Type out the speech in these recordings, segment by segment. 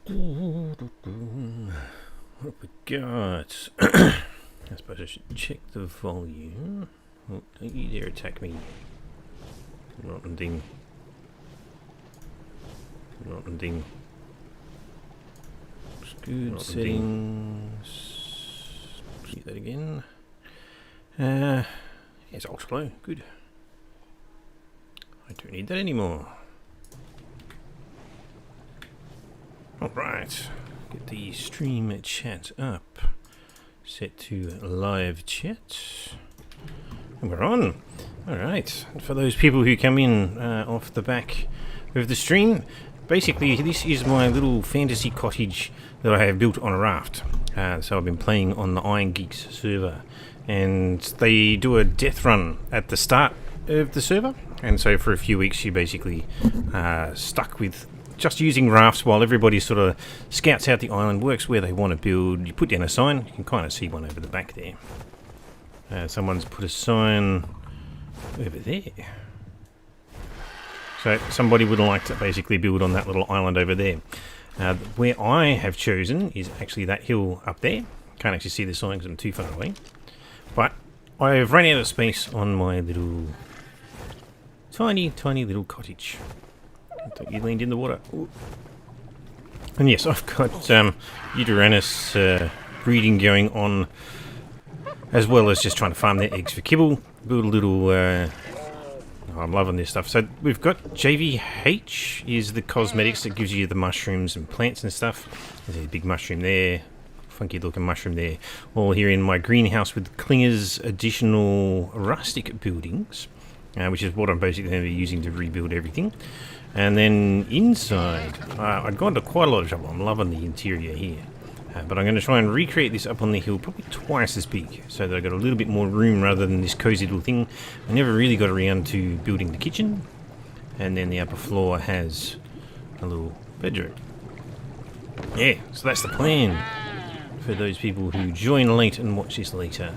What have we got? I suppose I should check the volume. Oh, don't you dare attack me. Rotten ding. Rotten ding. Good settings. See that again. It's ultra low. Good. I don't need that anymore. Alright. Get the stream chat up. Set to live chat. And we're on. Alright. For those people who come in off the back of the stream, basically this is my little fantasy cottage that I have built on a raft. So I've been playing on the Iron Geeks server. And they do a death run at the start of the server. And so for a few weeks you're basically stuck with just using rafts while everybody sort of scouts out the island, works where they want to build. You put down a sign. You can kind of see one over the back there. Someone's put a sign over there. So somebody would like to basically build on that little island over there. Where I have chosen is actually that hill up there. Can't actually see the sign because I'm too far away. But I've run out of space on my little tiny little cottage. You leaned in the water. Ooh. And yes, I've got Uranus breeding going on, as well as just trying to farm their eggs for kibble. Build a little... I'm loving this stuff. So we've got JVH is the cosmetics that gives you the mushrooms and plants and stuff. There's a big mushroom there. Funky looking mushroom there. All here in my greenhouse with Klinger's additional rustic buildings, which is what I'm basically going to be using to rebuild everything. And then inside, I've gone to quite a lot of trouble. I'm loving the interior here. But I'm going to try and recreate this up on the hill, probably twice as big, so that I've got a little bit more room rather than this cozy little thing. I never really got around to building the kitchen. And then the upper floor has a little bedroom. Yeah, so that's the plan for those people who join late and watch this later.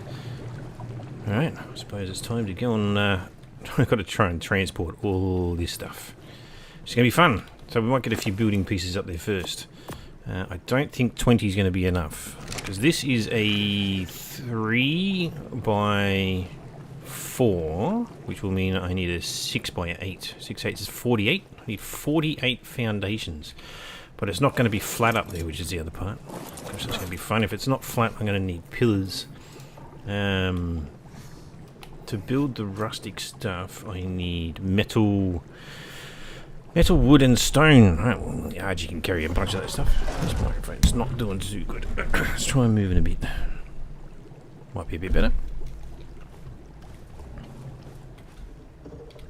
Alright, I suppose it's time to go on... I've got to try and transport all this stuff. It's going to be fun. So we might get a few building pieces up there first. I don't think 20 is going to be enough, because this is a 3 by 4, which will mean I need a 6 by 8. 6 8 is 48. I need 48 foundations. But it's not going to be flat up there, which is the other part. Gosh, it's going to be fun. If it's not flat, I'm going to need pillars. To build the rustic stuff, I need metal, wood, and stone. Right, well, yeah, you can carry a bunch of that stuff. This microphone's not doing too good. Let's try and move it a bit. Might be a bit better.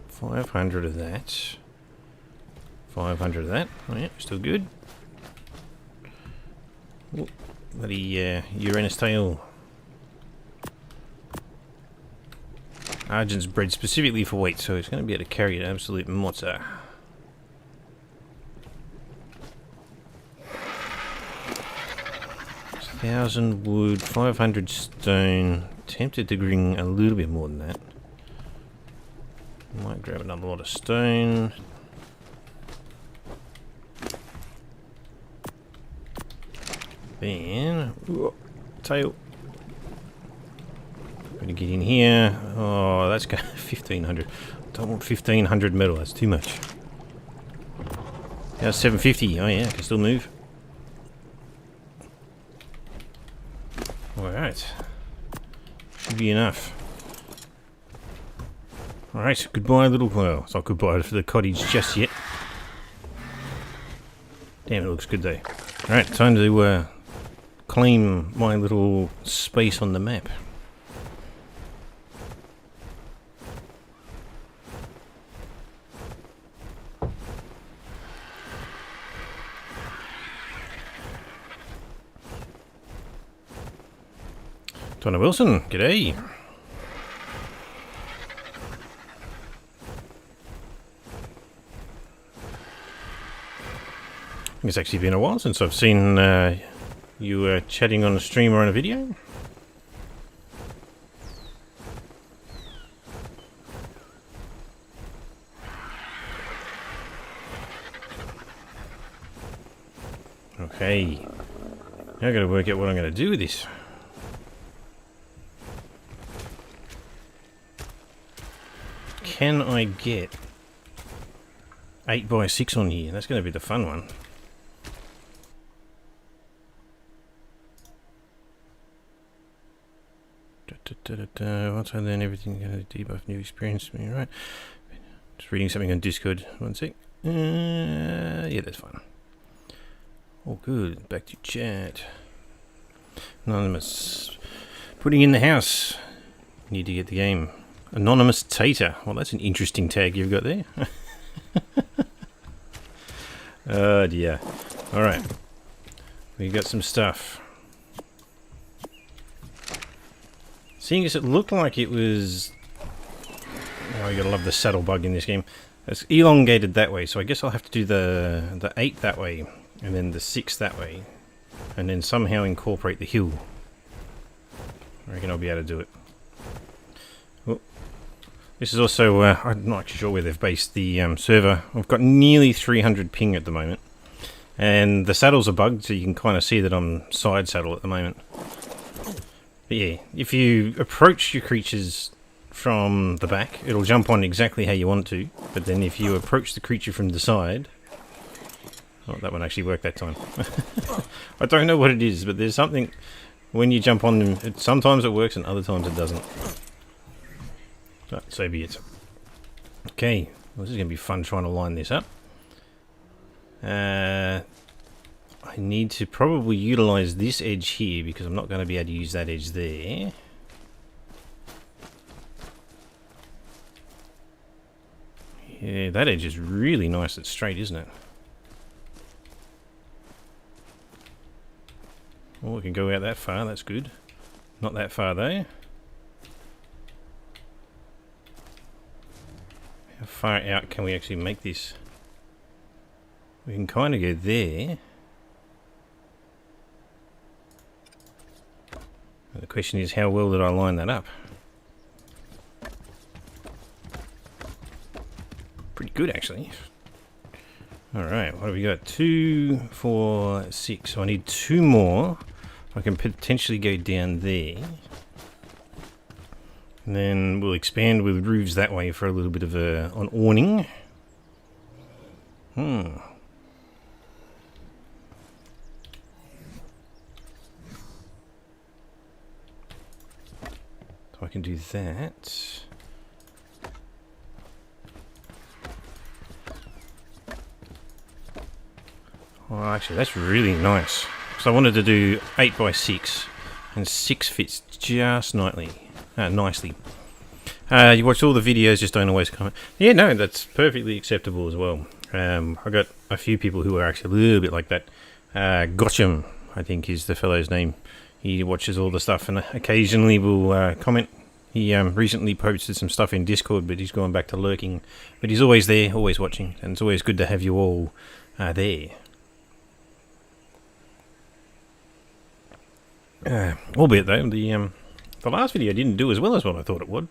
500 of that. 500 of that. Oh yeah, still good. Ooh, bloody Uranus tail. Argent's bred specifically for weight, so it's going to be able to carry an absolute mozza. It's 1,000 wood, 500 stone. Tempted to bring a little bit more than that. Might grab another lot of stone. Then, ooh, tail. Gonna get in here. Oh, that's got 1,500. Don't want 1,500 metal. That's too much. How's 750? Oh yeah, I can still move. All right, should be enough. All right, goodbye, little. Well, it's not goodbye for the cottage just yet. Damn, it looks good though. All right, time to claim my little space on the map. Donna Wilson, g'day. It's actually been a while since I've seen you chatting on a stream or on a video. Okay. Now I've got to work out what I'm going to do with this. Can I get 8x6 on here? That's going to be the fun one. Once I learn everything, going to debuff new experience. Right. Just reading something on Discord. One sec. Yeah, that's fine. Oh, good. Back to chat. Anonymous. Putting in the house. Need to get the game. Anonymous Tater. Well, that's an interesting tag you've got there. Oh, dear. Alright. We got some stuff. Seeing as it looked like it was... Oh, you gotta love the saddle bug in this game. It's elongated that way, so I guess I'll have to do the 8 that way, and then the 6 that way, and then somehow incorporate the hill. I reckon I'll be able to do it. Oh. This is also, I'm not actually sure where they've based the server. I've got nearly 300 ping at the moment, and the saddles are bugged, so you can kind of see that I'm side saddle at the moment. But yeah, if you approach your creatures from the back, it'll jump on exactly how you want to, but then if you approach the creature from the side... Oh, that one actually worked that time. I don't know what it is, but there's something when you jump on them, sometimes it works and other times it doesn't. So be it. Okay, well, this is going to be fun trying to line this up. I need to probably utilise this edge here because I'm not going to be able to use that edge there. Yeah, that edge is really nice and straight, isn't it? Oh, we can go out that far, that's good. Not that far though. How far out can we actually make this? We can kind of go there. And the question is, how well did I line that up? Pretty good, actually. Alright, what have we got? 2, 4, 6. So I need 2 more. I can potentially go down there. And then we'll expand with roofs that way for a little bit of an awning. So I can do that. Oh, actually, that's really nice. So I wanted to do 8x6, and 6 fits just nicely. You watch all the videos, just don't always comment. Yeah, no, that's perfectly acceptable as well. I got a few people who are actually a little bit like that. Gotcham, I think is the fellow's name. He watches all the stuff and occasionally will comment. He recently posted some stuff in Discord, but he's gone back to lurking. But he's always there, always watching, and it's always good to have you all there. Albeit though, the last video didn't do as well as what I thought it would.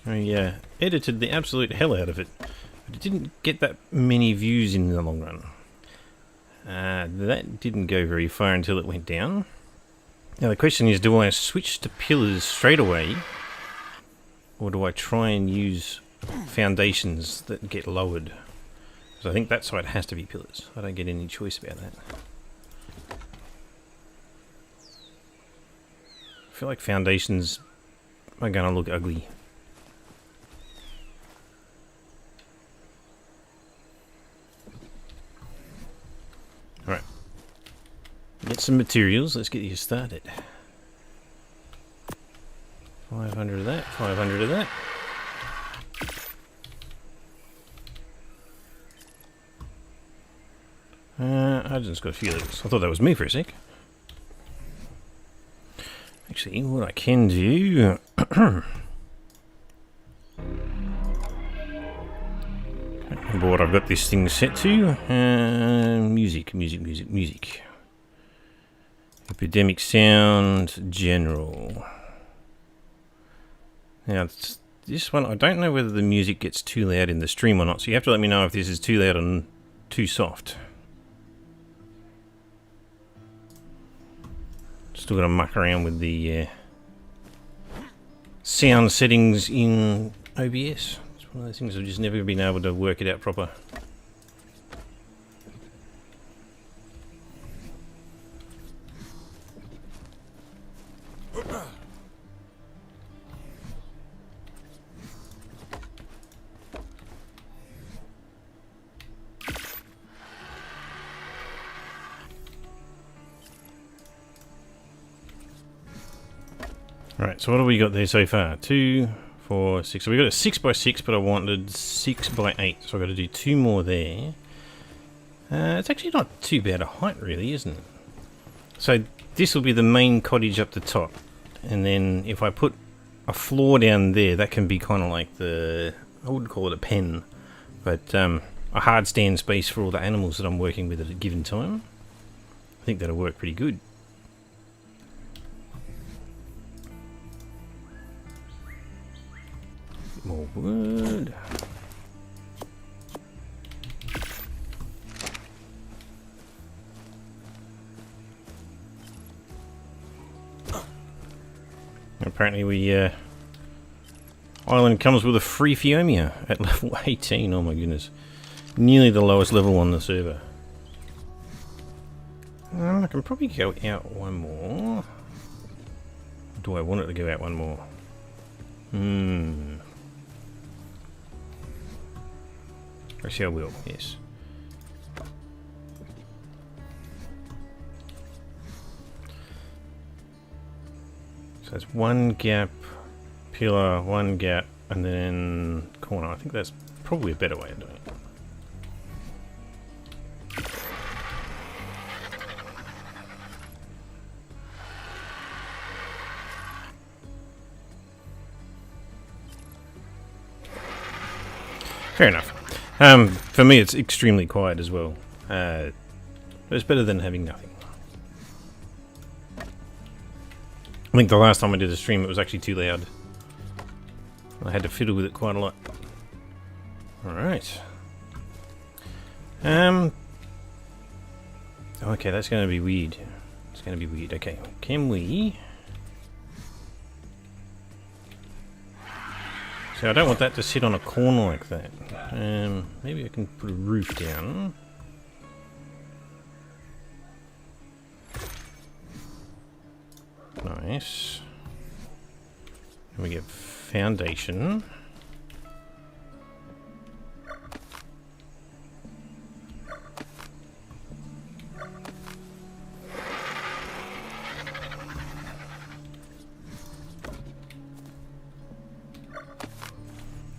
I edited the absolute hell out of it, but it didn't get that many views in the long run. That didn't go very far until it went down. Now the question is, do I switch to pillars straight away, or do I try and use foundations that get lowered? Because I think that side has to be pillars. I don't get any choice about that. I feel like foundations are going to look ugly. Alright. Get some materials. Let's get you started. 500 of that. 500 of that. I just got a few of those. I thought that was me for a sec. Actually, what I can do... Can't remember what I've got this thing set to. Music. Epidemic sound, general. Now, this one, I don't know whether the music gets too loud in the stream or not, so you have to let me know if this is too loud and too soft. Still got to muck around with the sound settings in OBS. It's one of those things I've just never been able to work it out proper. Right, so what have we got there so far? 2, 4, 6. So we got a 6x6, but I wanted 6x8, so I've got to do 2 more there. It's actually not too bad a height, really, isn't it? So this will be the main cottage up the top, and then if I put a floor down there, that can be kind of like the, I wouldn't call it a pen, but a hard stand space for all the animals that I'm working with at a given time. I think that'll work pretty good. More wood. Apparently island comes with a free Phiomia at level 18. Oh my goodness. Nearly the lowest level on the server. I can probably go out one more. Do I want it to go out one more? Actually, I will, yes. So it's one gap, pillar, one gap, and then corner. I think that's probably a better way of doing it. Fair enough. For me, it's extremely quiet as well. But it's better than having nothing. I think the last time I did a stream, it was actually too loud. I had to fiddle with it quite a lot. Alright. Okay, that's going to be weird. It's going to be weird. Okay, can we... So I don't want that to sit on a corner like that. Maybe I can put a roof down. Nice. And we get foundation.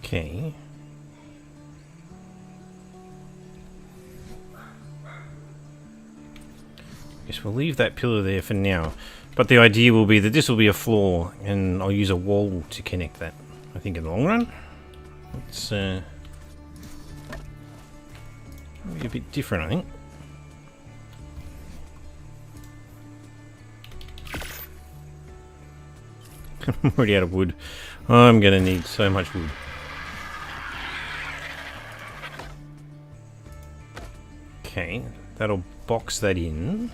Okay. Guess we'll leave that pillar there for now. But the idea will be that this will be a floor, and I'll use a wall to connect that. I think in the long run, it's be a bit different. I think. I'm already out of wood. I'm gonna need so much wood. Okay, that'll box that in,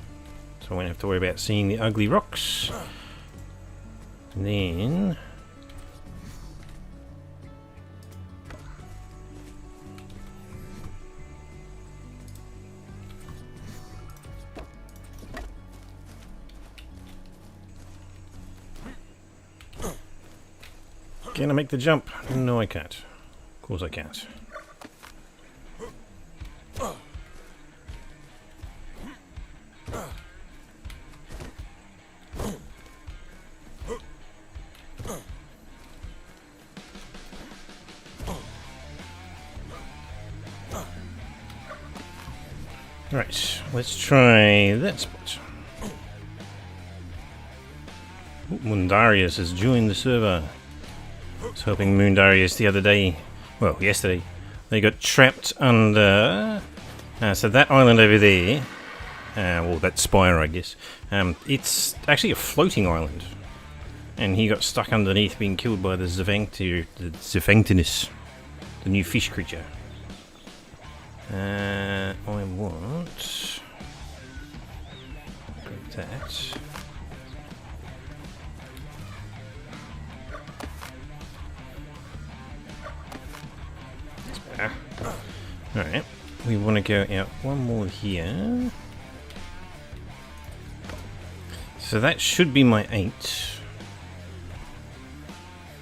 so I won't have to worry about seeing the ugly rocks. And then can I make the jump? No, I can't. Of course I can't. Right, let's try that spot. Mundarius has joined the server. I was helping Mundarius the other day, well, yesterday. They got trapped under, so that island over there, well, that spire, I guess, it's actually a floating island. And he got stuck underneath, being killed by the Zephanctinus, the new fish creature. I want... Grab that. Alright, we want to go out one more here. So that should be my 8.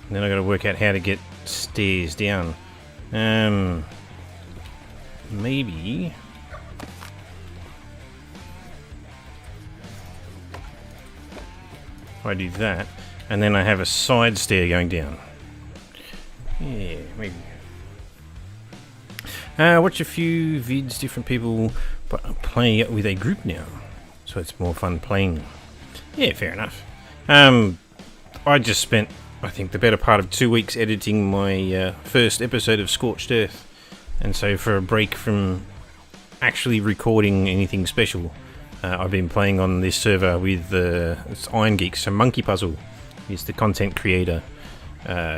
And then I got to work out how to get stairs down. Maybe if I do that, and then I have a side stair going down. Yeah, maybe. Watch a few vids, different people playing it with a group now, so it's more fun playing. Yeah, fair enough. I just spent, I think, the better part of 2 weeks editing my first episode of Scorched Earth, and so for a break from actually recording anything special, I've been playing on this server with it's Iron Geeks, so Monkey Puzzle is the content creator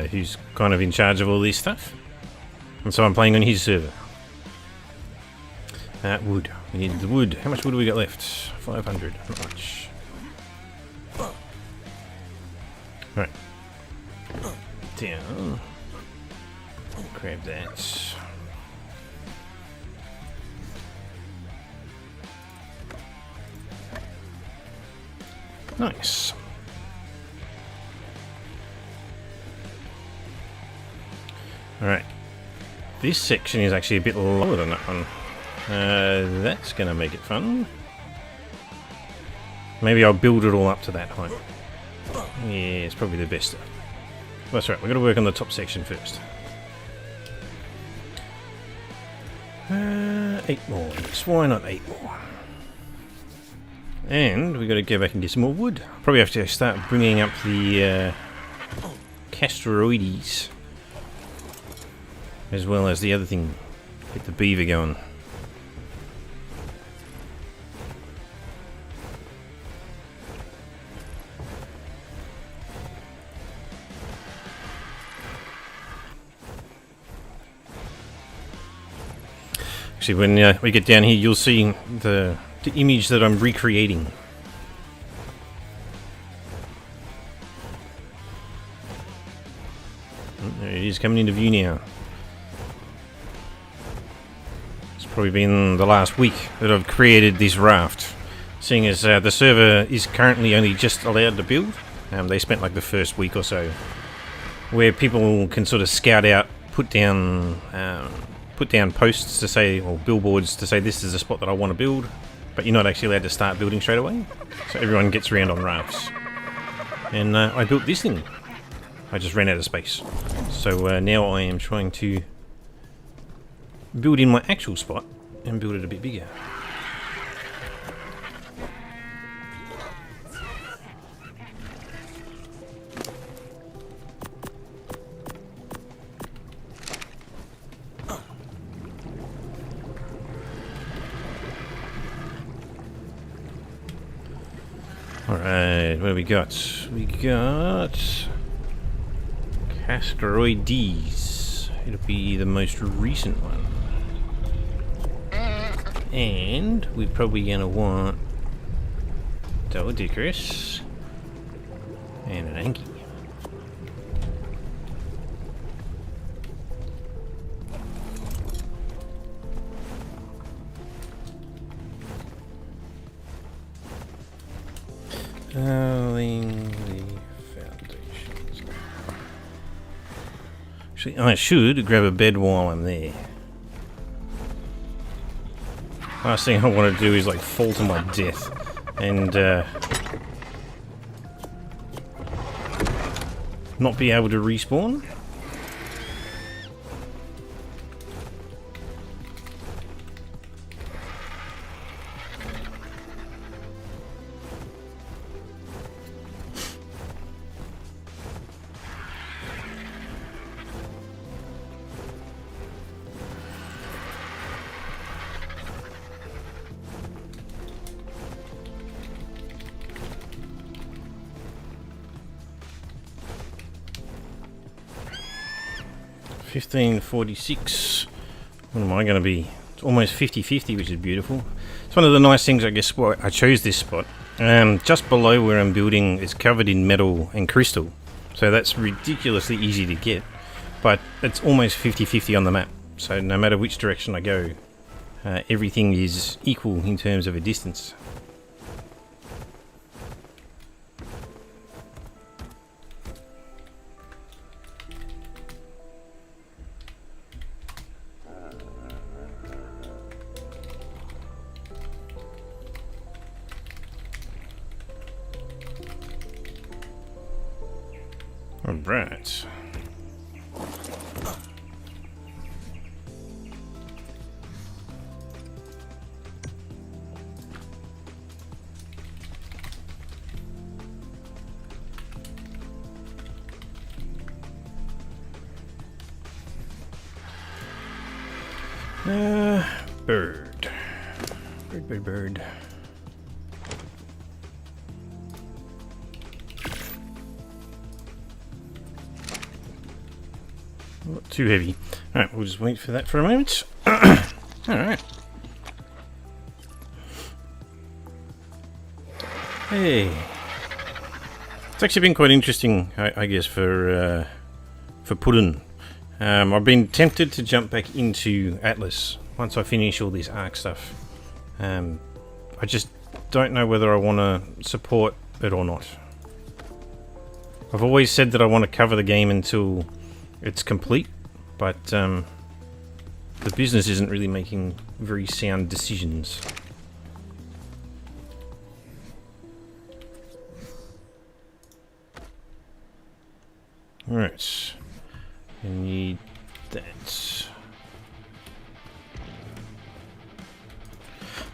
who's kind of in charge of all this stuff, and so I'm playing on his server. Wood. We need the wood. How much wood do we got left? 500. Not much. Right. Down. Grab that. Nice. Alright. This section is actually a bit lower than that one. That's going to make it fun. Maybe I'll build it all up to that height. Yeah, it's probably the best. Well, that's right, we've got to work on the top section first. 8 more. Yes, why not 8 more? And we've got to go back and get some more wood. Probably have to start bringing up the Castroides, as well as the other thing. Get the beaver going. Actually, when we get down here, you'll see the image that I'm recreating. There it is, coming into view now. It's probably been the last week that I've created this raft, seeing as the server is currently only just allowed to build. They spent like the first week or so where people can sort of scout out, put down posts to say, or billboards to say, this is the spot that I want to build, but you're not actually allowed to start building straight away. So everyone gets around on rafts. And I built this thing. I just ran out of space. So now I am trying to build in my actual spot and build it a bit bigger. Alright, what do we got? We got Castroides. It'll be the most recent one. And we're probably going to want Dodicarus and an Anki. The foundations. Actually, I should grab a bed while I'm there. Last thing I want to do is like fall to my death and not be able to respawn. $15.46. What am I going to be? It's almost 50-50, which is beautiful. It's one of the nice things, I guess, why I chose this spot. Just below where I'm building is covered in metal and crystal, so that's ridiculously easy to get. But it's almost 50-50 on the map, so no matter which direction I go, everything is equal in terms of a distance. Alright. Bird. Bird. Not too heavy. Alright, we'll just wait for that for a moment. Alright. Hey. It's actually been quite interesting, I guess, for Puddin'. I've been tempted to jump back into Atlas once I finish all this Ark stuff. I just don't know whether I want to support it or not. I've always said that I want to cover the game until it's complete, but the business isn't really making very sound decisions. Alright. I need that.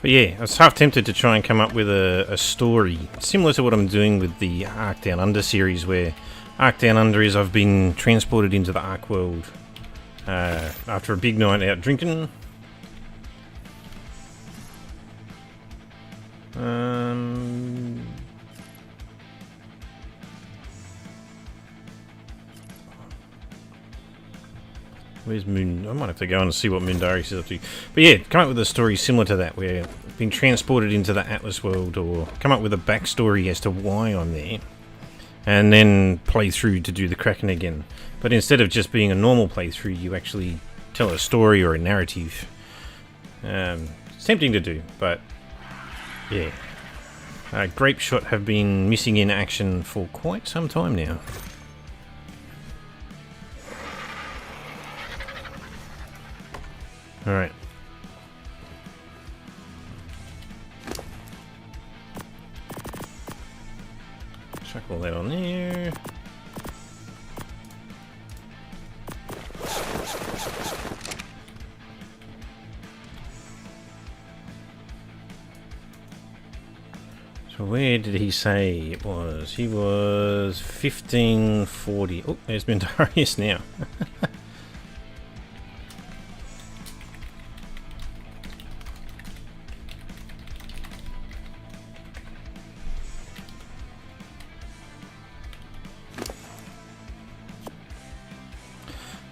But yeah, I was half tempted to try and come up with a story similar to what I'm doing with the Ark Down Under series, where Ark Down Under is I've been transported into the Ark world after a big night out drinking. Where's Moon? I might have to go and see what Moondaris is up to. But yeah, come up with a story similar to that, where I've been transported into the Atlas world, or come up with a backstory as to why I'm there, and then play through to do the Kraken again. But instead of just being a normal playthrough, you actually tell a story or a narrative. It's tempting to do, but yeah. Grape Shot have been missing in action for quite some time now. Alright. Chuck all that on there. So where did he say it was? He was 1540. Oh, there's Moondarius now.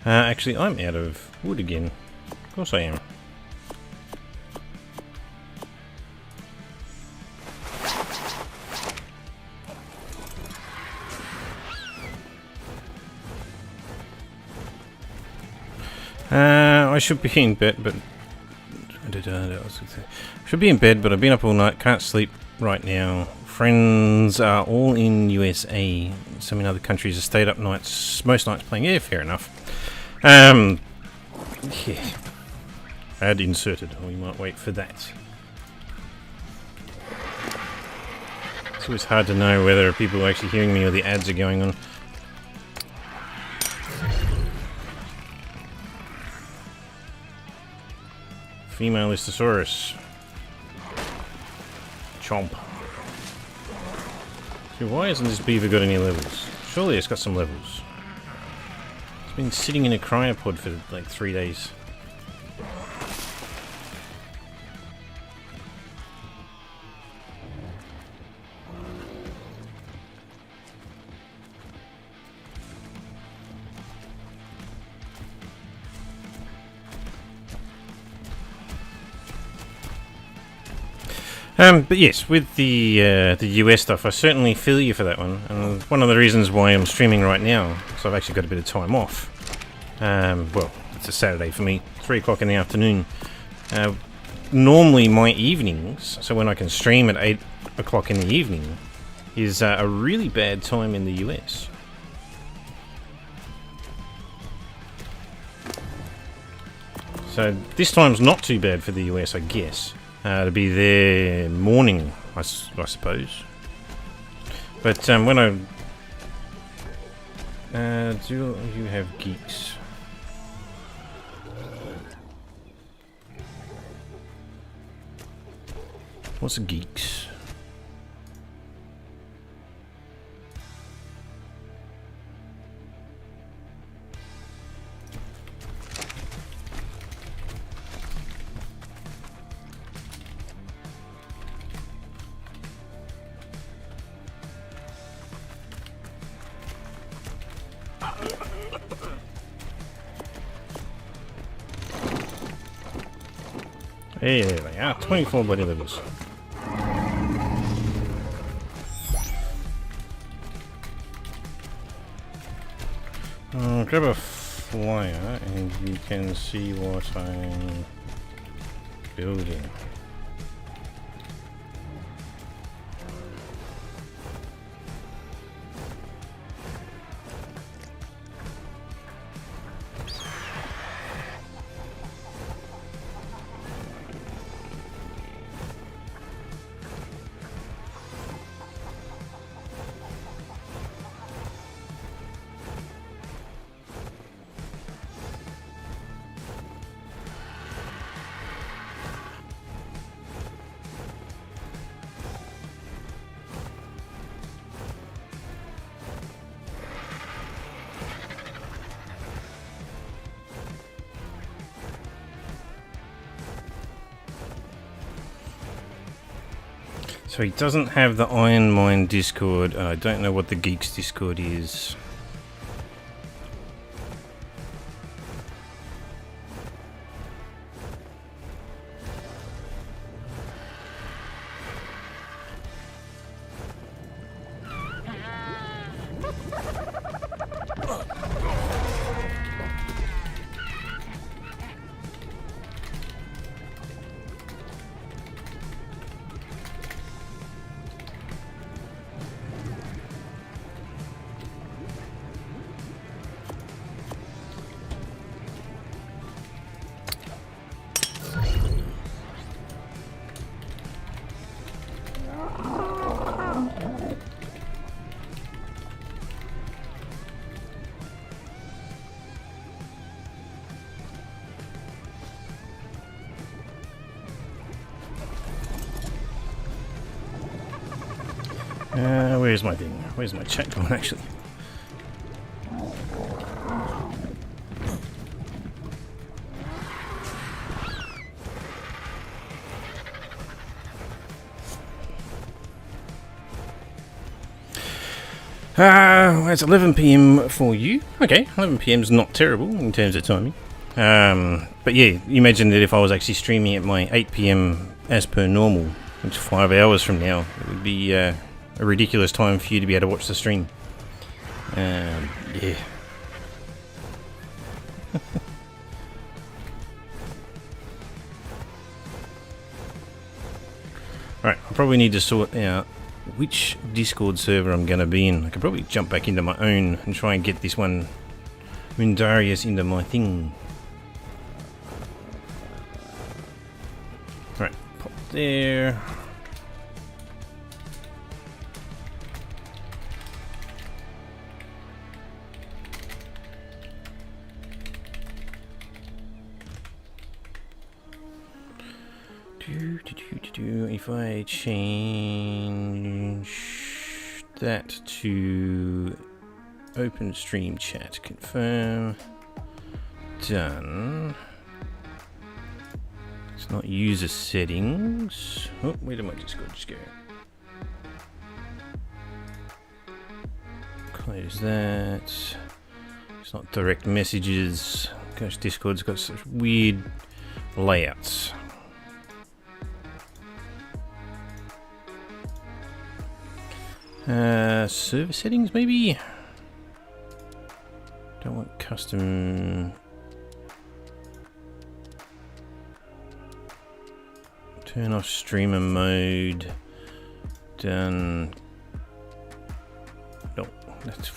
Actually, I'm out of wood again. Of course I am. I should be in bed, but should be in bed, but I've been up all night. Can't sleep right now. Friends are all in USA. Some in other countries have stayed up nights, most nights playing. Yeah, fair enough. Yeah. Ad inserted. We might wait for that. It's always hard to know whether people are actually hearing me or the ads are going on. Female Listosaurus. Chomp. So why hasn't this beaver got any levels? Surely it's got some levels. It's been sitting in a cryopod for like 3 days. But yes, with the US stuff, I certainly feel you for that one. And one of the reasons why I'm streaming right now is I've actually got a bit of time off. Well, it's a Saturday for me, 3 o'clock in the afternoon. Normally my evenings, so when I can stream at 8 o'clock in the evening, is a really bad time in the US. So this time's not too bad for the US, I guess. To be their morning, I suppose. But when I... do you have Geeks? What's Geeks? Hey, there they are, 24 bloody levels. Grab a flyer and you can see what I'm building. So he doesn't have the Iron Mine Discord. I don't know what the Geeks Discord is. Where's my thing? Where's my chat going, actually? It's 11 PM for you. Okay, 11 PM is not terrible in terms of timing. But yeah, you imagine that if I was actually streaming at my 8 PM as per normal, which is 5 hours from now, it would be a ridiculous time for you to be able to watch the stream. Yeah. Right, I probably need to sort out which Discord server I'm going to be in. I could probably jump back into my own and try and get this one, Mundarius, into my thing. Right, pop there. If I change that to open stream chat, confirm, done. It's not user settings. Oh, where did my Discord just go? Close that. It's not direct messages. Gosh, Discord's got such weird layouts. Server settings, maybe? Don't want custom Turn off streamer mode. Done. No, that's.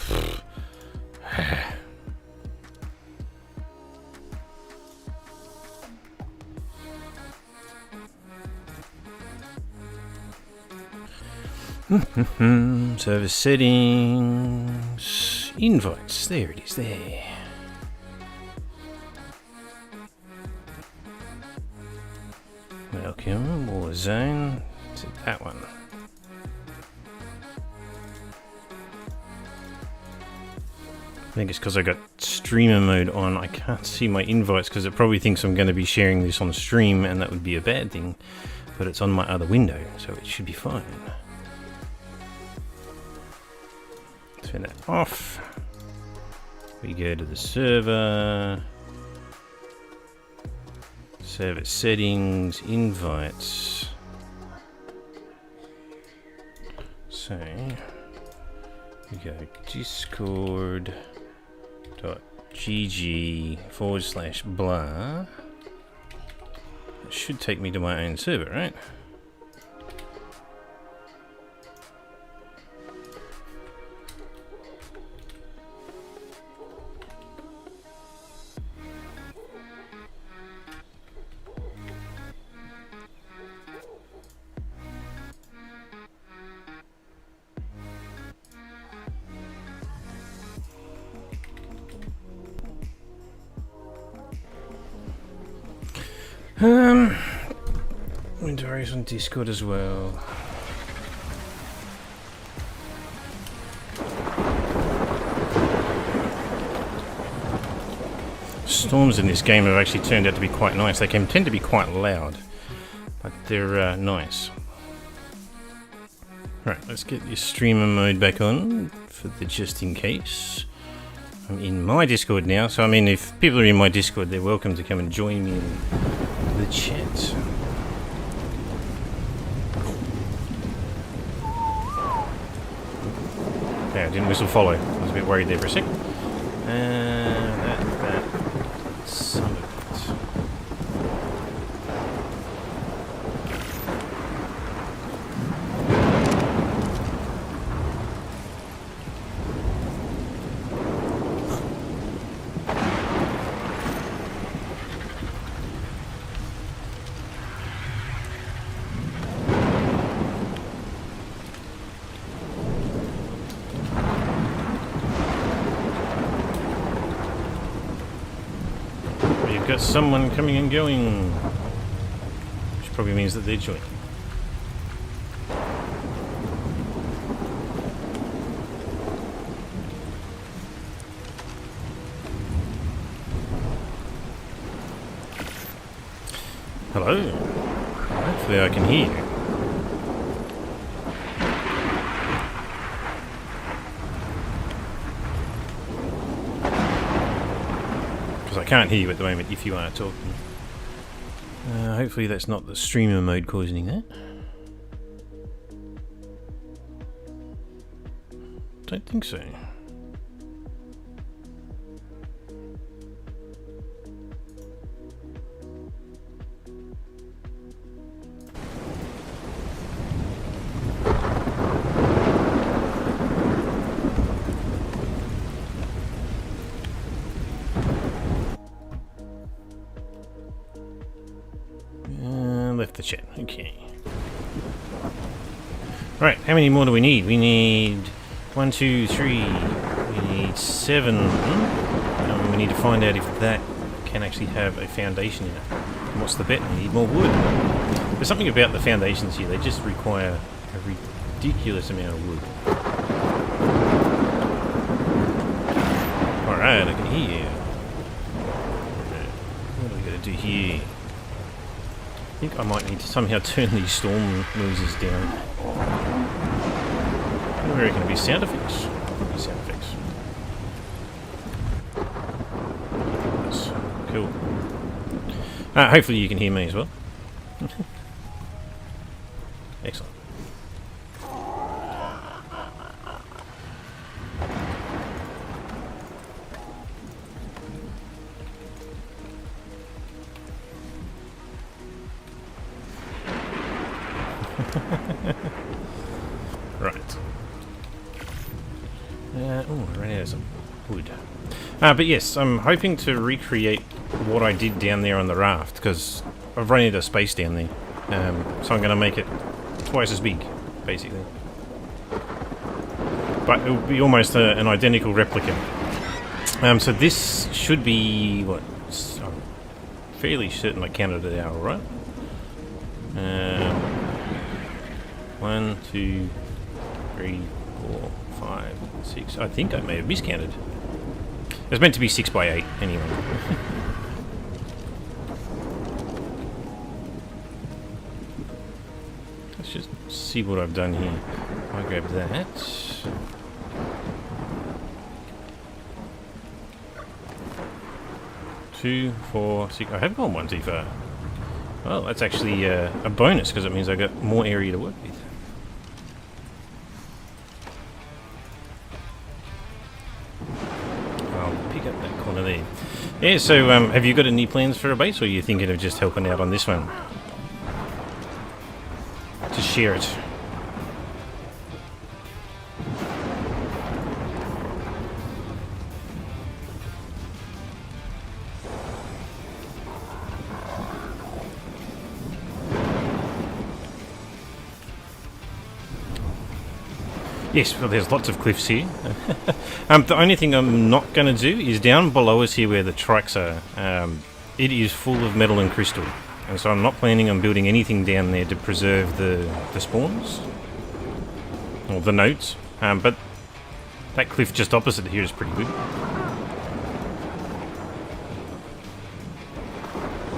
Service settings. Invites. There it is. There. Welcome, Warzone. Is it that one? I think it's because I got streamer mode on. I can't see my invites because it probably thinks I'm going to be sharing this on stream, and that would be a bad thing. But it's on my other window, so it should be fine. Turn that off. We go to the server. Server settings, invites. So we go discord.gg/blah. It should take me to my own server, right? Windows on Discord as well. Storms in this game have actually turned out to be quite nice. They can tend to be quite loud, but they're nice. Right, let's get your streamer mode back on for the just in case. I'm in my Discord now, so I mean, if people are in my Discord, they're welcome to come and join me in the chat. Yeah, I didn't whistle follow. I was a bit worried there for a sec. That son of it. Got someone coming and going, which probably means that they're joining. Hello. Hopefully I can hear you. I can't hear you at the moment if you are talking. Hopefully that's not the streamer mode causing that. Don't think so. Left the chat. Okay. Right, how many more do we need? We need 1, 2, 3. We need 7. We need to find out if that can actually have a foundation in it. And what's the bet? We need more wood. There's something about the foundations here. They just require a ridiculous amount of wood. Alright, I can hear you. What do we got to do here? I think I might need to somehow turn these storm noises down. What do we reckon? It'll be sound effects? Probably sound effects. That's cool. Hopefully you can hear me as well. Excellent. Right. Oh, I ran out of some wood. But yes, I'm hoping to recreate what I did down there on the raft, because I've run out of space down there. So I'm going to make it twice as big, basically. But it will be almost an identical replica. So this should be, what, I'm fairly certain I counted it out, right? 1, 2, 3, 4, 5, 6. I think I may have miscounted. It was meant to be 6 by 8, anyway. Let's just see what I've done here. I grab that. Two, 4, 6. I have gone one too far. Well, that's actually a bonus because it means I've got more area to work with. I'll pick up that corner there. Yeah, so have you got any plans for a base, or are you thinking of just helping out on this one? To share it. Yes, well, there's lots of cliffs here. The only thing I'm not going to do is down below us here where the tracks are. It is full of metal and crystal, and so I'm not planning on building anything down there to preserve the spawns or the nodes. But that cliff just opposite here is pretty good.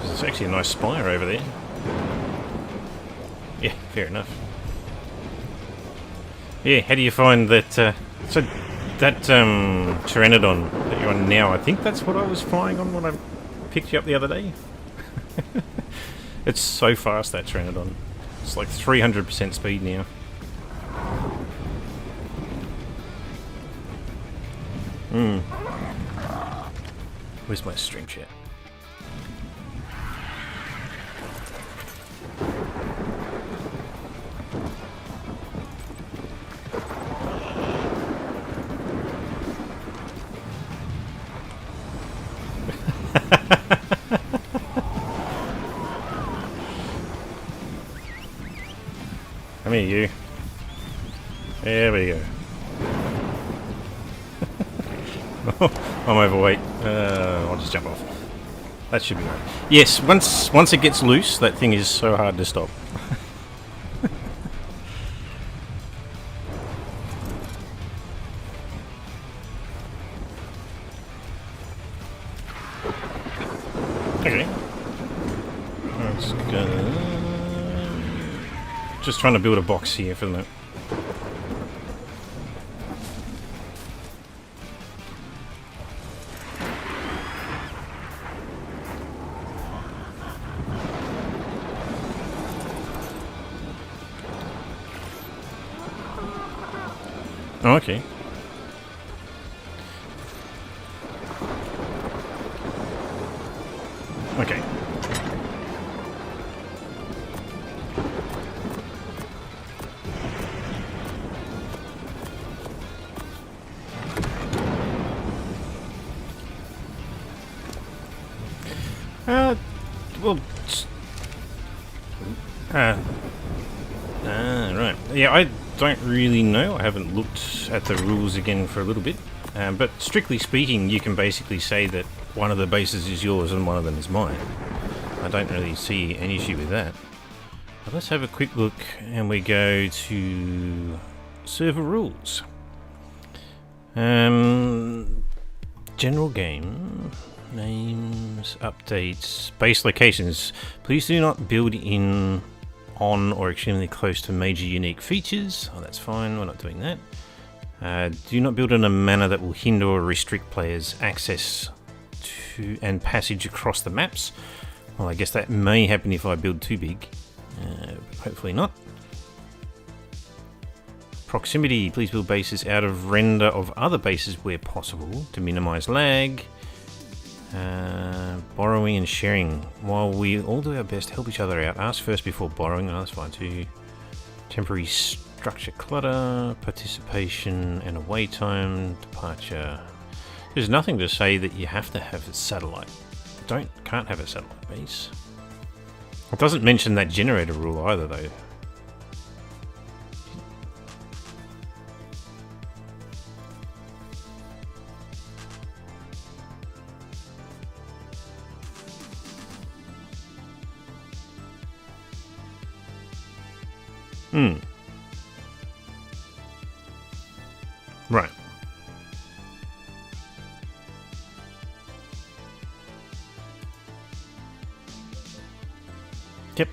There's actually a nice spire over there. Yeah, fair enough. Yeah, how do you find that, so that Pteranodon that you're on now, I think that's what I was flying on when I picked you up the other day. It's so fast, that Pteranodon. It's like 300% speed now. Where's my stream chat? Come here, you. There we go. I'm overweight. I'll just jump off. That should be right. Yes, once it gets loose, that thing is so hard to stop. Okay. Let's go. Just trying to build a box here for the minute. Oh, okay. Okay. Well, right. Yeah, I don't really know. I haven't looked at the rules again for a little bit. But strictly speaking, you can basically say that one of the bases is yours and one of them is mine. I don't really see any issue with that. But let's have a quick look, and we go to server rules. General game. Names, updates, base locations. Please do not build in, on, or extremely close to major unique features. Oh, that's fine, we're not doing that. Do not build in a manner that will hinder or restrict players' access to and passage across the maps. Well, I guess that may happen if I build too big. Hopefully not. Proximity. Please build bases out of render of other bases where possible to minimize lag. Borrowing and sharing. While we all do our best to help each other out, ask first before borrowing. Oh, that's fine too. Temporary structure clutter, participation and away time, departure. There's nothing to say that you have to have a satellite. Can't have a satellite base. It doesn't mention that generator rule either, though. Right. Yep.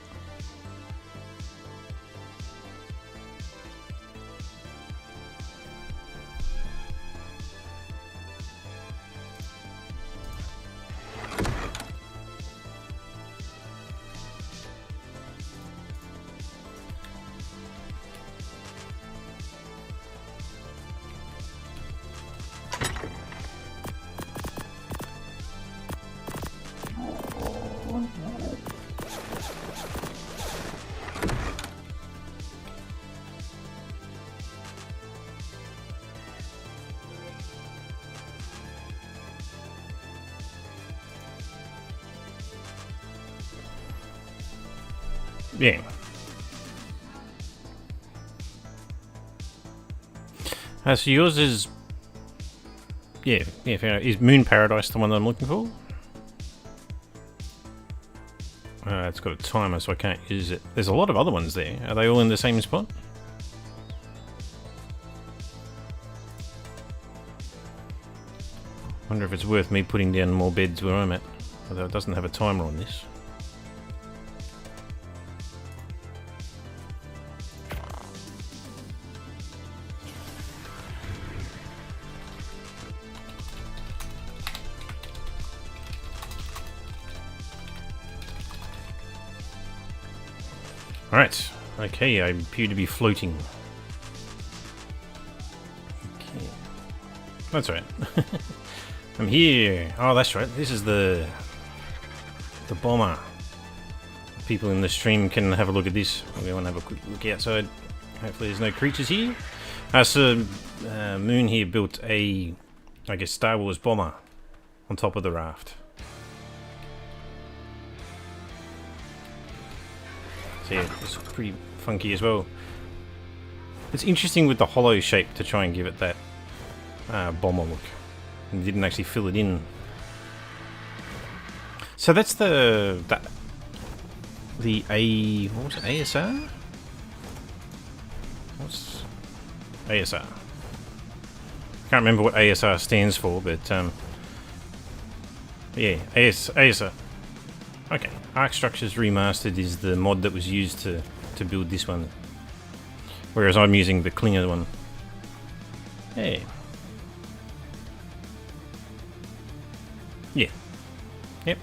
Yeah. So yours is... Yeah, fair enough. Is Moon Paradise the one that I'm looking for? It's got a timer, so I can't use it. There's a lot of other ones there. Are they all in the same spot? Wonder if it's worth me putting down more beds where I'm at. Although it doesn't have a timer on this. Alright, okay, I appear to be floating. Okay. That's right. I'm here. Oh, that's right. This is the bomber. People in the stream can have a look at this. We want to have a quick look outside. Hopefully there's no creatures here. So Moon here built a, I guess, Star Wars bomber on top of the raft. So yeah, it's pretty funky as well. It's interesting with the hollow shape to try and give it that bomber look. And didn't actually fill it in. So that's the what was it, ASR? What's ASR? Can't remember what ASR stands for, but yeah, ASR. Okay, Arc Structures Remastered is the mod that was used to build this one. Whereas I'm using the Klinger one. Hey. Yeah. Yep.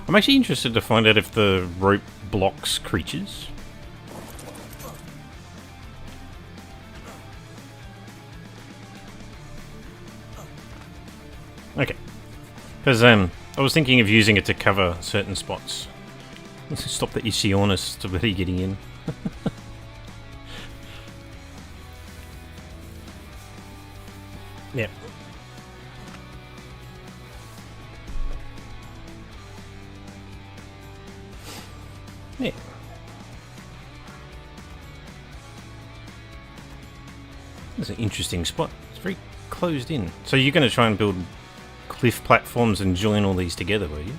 I'm actually interested to find out if the rope blocks creatures. Okay. Because I was thinking of using it to cover certain spots. Let's stop the Ichthyornis to really getting in. Yep. Yeah. That's an interesting spot. It's very closed in. So you're going to try and build cliff platforms and join all these together, were you?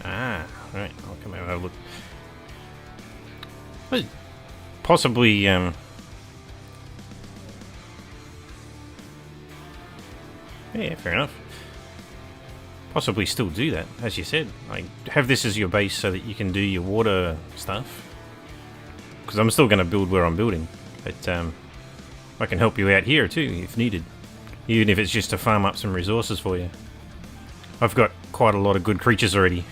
Ah, right. I'll come over and have a look. Well, possibly, yeah, fair enough. Possibly still do that, as you said. Like, have this as your base so that you can do your water stuff. Because I'm still going to build where I'm building. But I can help you out here too, if needed. Even if it's just to farm up some resources for you. I've got quite a lot of good creatures already.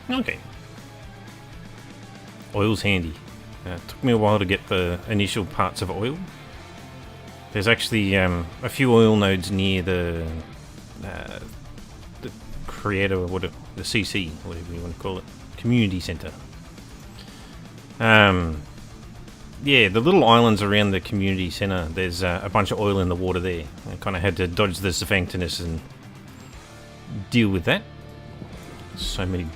Okay. Oil's handy. It took me a while to get the initial parts of oil. There's actually a few oil nodes near the creator, the CC, whatever you want to call it, community center. Yeah, the little islands around the community center. There's a bunch of oil in the water there. I kind of had to dodge the sphincterness and deal with that. So many.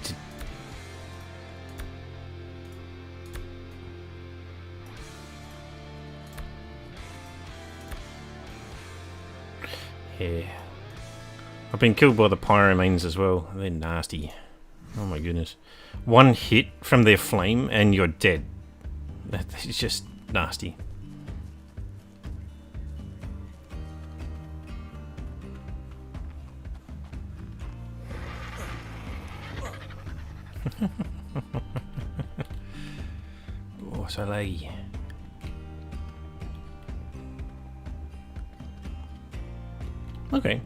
Yeah. I've been killed by the pyromanes as well. They're nasty. Oh my goodness. One hit from their flame and you're dead. It's just nasty. Oh, so laggy. Okay.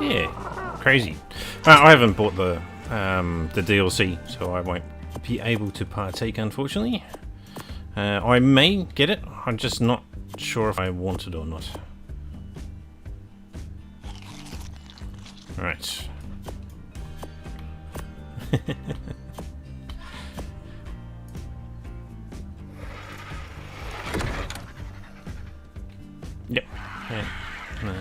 Yeah, crazy. I haven't bought the DLC, so I won't be able to partake, unfortunately. I may get it. I'm just not sure if I want it or not. Right. Yep. Yeah. No.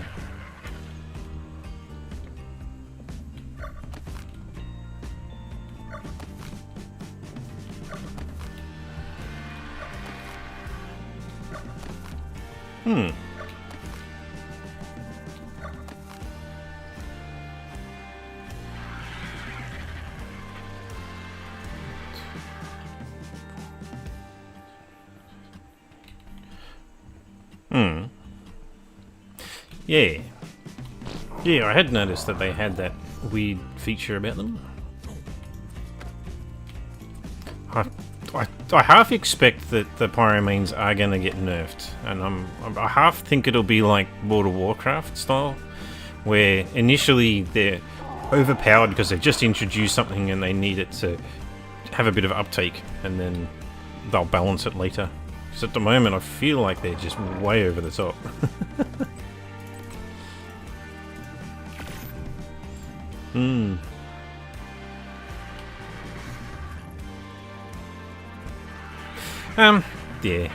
Yeah. Yeah, I had noticed that they had that weird feature about them. I half expect that the pyromanes are going to get nerfed, and I half think it'll be like World of Warcraft style, where initially they're overpowered because they've just introduced something and they need it to have a bit of uptake, and then they'll balance it later. Because at the moment I feel like they're just way over the top. Yeah.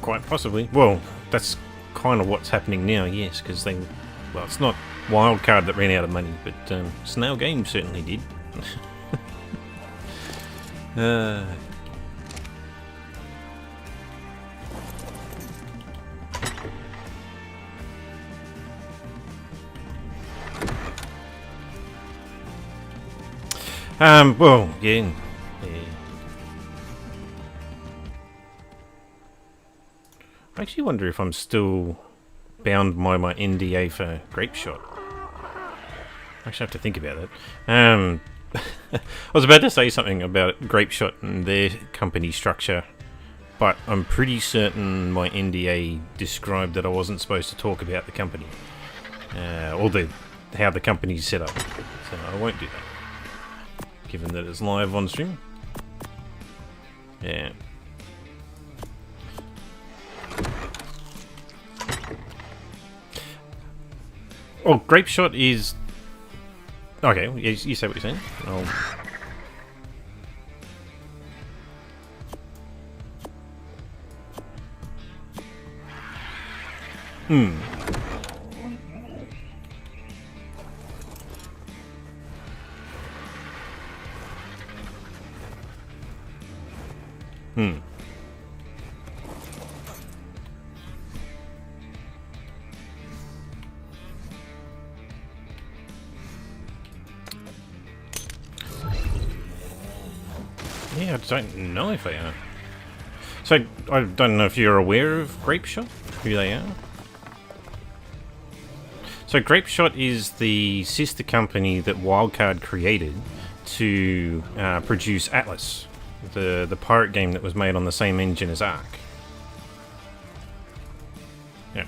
Quite possibly. Well, that's kind of what's happening now, yes, because they... Well, it's not Wildcard that ran out of money, but Snail Games certainly did. Well, yeah. I actually wonder if I'm still bound by my NDA for Grape Shot. I actually have to think about it. I was about to say something about Grape Shot and their company structure, but I'm pretty certain my NDA described that I wasn't supposed to talk about the company. Or how the company's set up. So I won't do that. Given that it's live on stream. Yeah. Oh, Grape Shot is... Okay, you say what you're saying. I don't know if they are. So, I don't know if you're aware of Grapeshot, who they are. So, Grapeshot is the sister company that Wildcard created to produce Atlas, the pirate game that was made on the same engine as Ark. Yeah.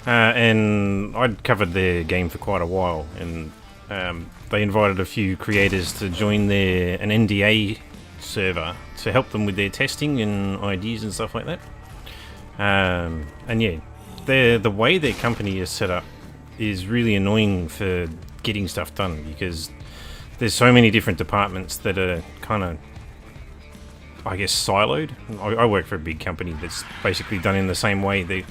And I'd covered their game for quite a while, and they invited a few creators to join an NDA server to help them with their testing and ideas and stuff like that. And yeah, the way their company is set up is really annoying for getting stuff done, because there's so many different departments that are kind of, I guess, siloed. I work for a big company that's basically done in the same way.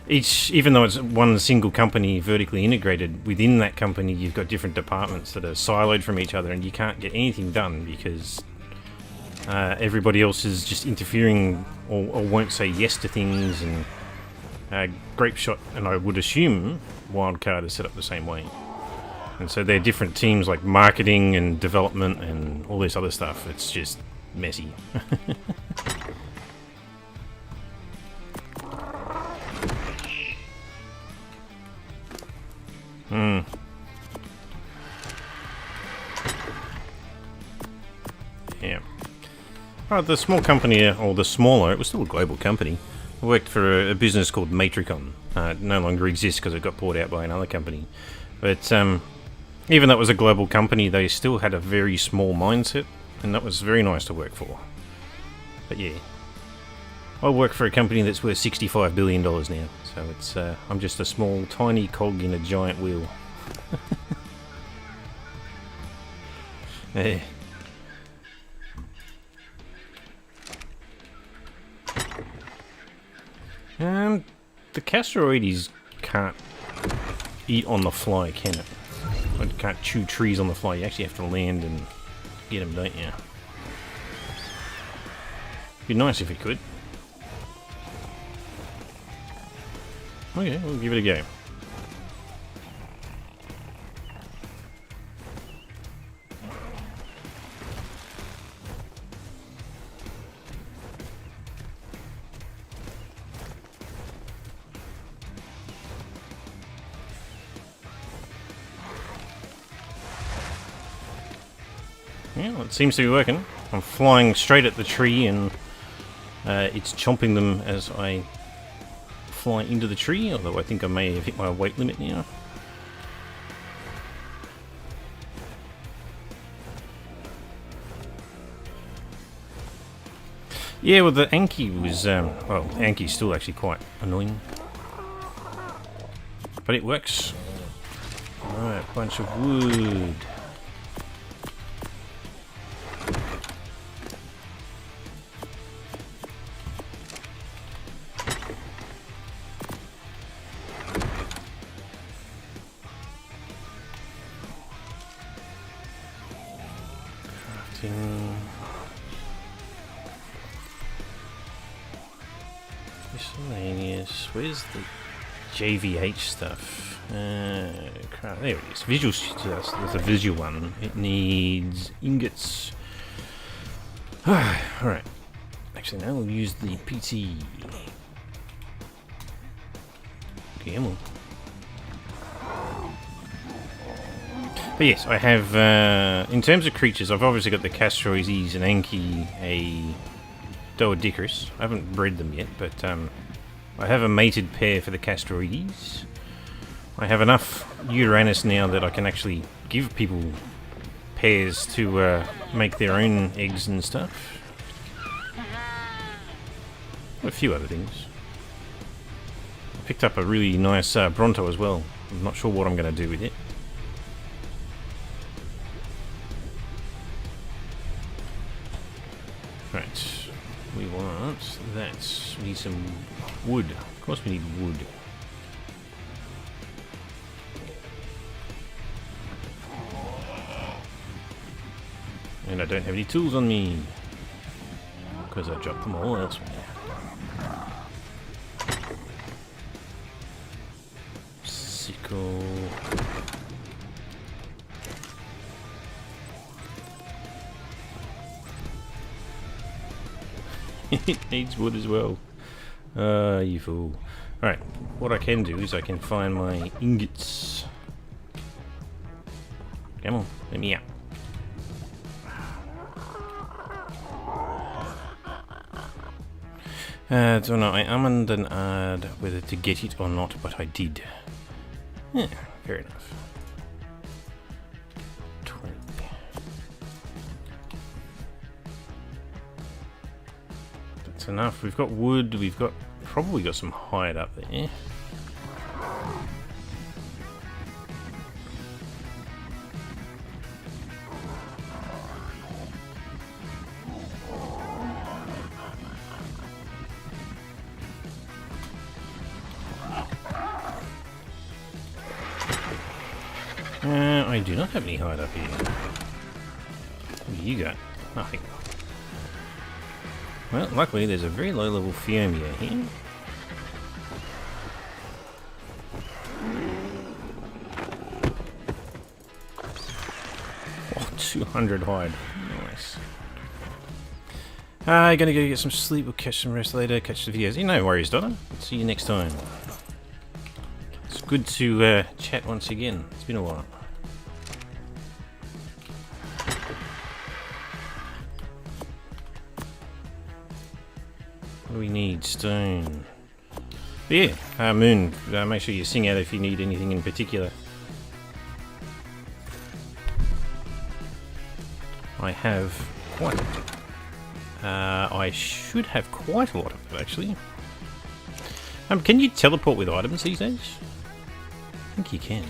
Even though it's one single company vertically integrated, within that company you've got different departments that are siloed from each other, and you can't get anything done because everybody else is just interfering or won't say yes to things. And Grapeshot, and I would assume Wildcard, is set up the same way. And so they're different teams like marketing and development and all this other stuff. It's just messy. Yeah. Oh, the small company, or the smaller, it was still a global company. I worked for a business called Matricon. It no longer exists because it got bought out by another company. But even though it was a global company, they still had a very small mindset, and that was very nice to work for. But yeah, I work for a company that's worth $65 billion now, so it's I'm just a small, tiny cog in a giant wheel. Yeah. The Castroides can't eat on the fly, can it? It can't chew trees on the fly. You actually have to land and get them, don't you? Be nice if it could. Okay, we'll give it a go. Yeah, well, it seems to be working. I'm flying straight at the tree, and it's chomping them as I fly into the tree, although I think I may have hit my weight limit now. Yeah, well, the Anki was, well, Anki's still actually quite annoying. But it works. Alright, bunch of wood. Miscellaneous. Where's the JVH stuff? Crap, there it is. Visual stuff. There's a visual one. It needs ingots. Alright. Actually, now we'll use the PT. Okay, come on. But yes, I have, in terms of creatures, I've obviously got the Castroides and Anki, a Doedicurus. I haven't bred them yet, but I have a mated pair for the Castroides. I have enough Uranus now that I can actually give people pairs to make their own eggs and stuff. A few other things. I picked up a really nice Bronto as well. I'm not sure what I'm going to do with it. Right, we want that. We need some wood. Of course we need wood. And I don't have any tools on me, because I dropped them all elsewhere. Sickle. It needs wood as well. You fool. Alright, what I can do is I can find my ingots. Come on, let me out. So no, I ummed and ahed whether to get it or not, but I did. Yeah, fair enough. 20. That's enough. We've got wood, we've got probably got some hide up there. I do not have any hide up here. What do you got? Nothing. Well, luckily there's a very low level Fiomia here. Oh, 200 hide. Nice. Gonna go get some sleep. We'll catch some rest later. Catch the videos. No worries, Donna. See you next time. It's good to chat once again. It's been a while. What do we need? Stone. But yeah, Moon, make sure you sing out if you need anything in particular. I have quite a lot. I should have quite a lot of it, actually. Can you teleport with items these days? I think you can.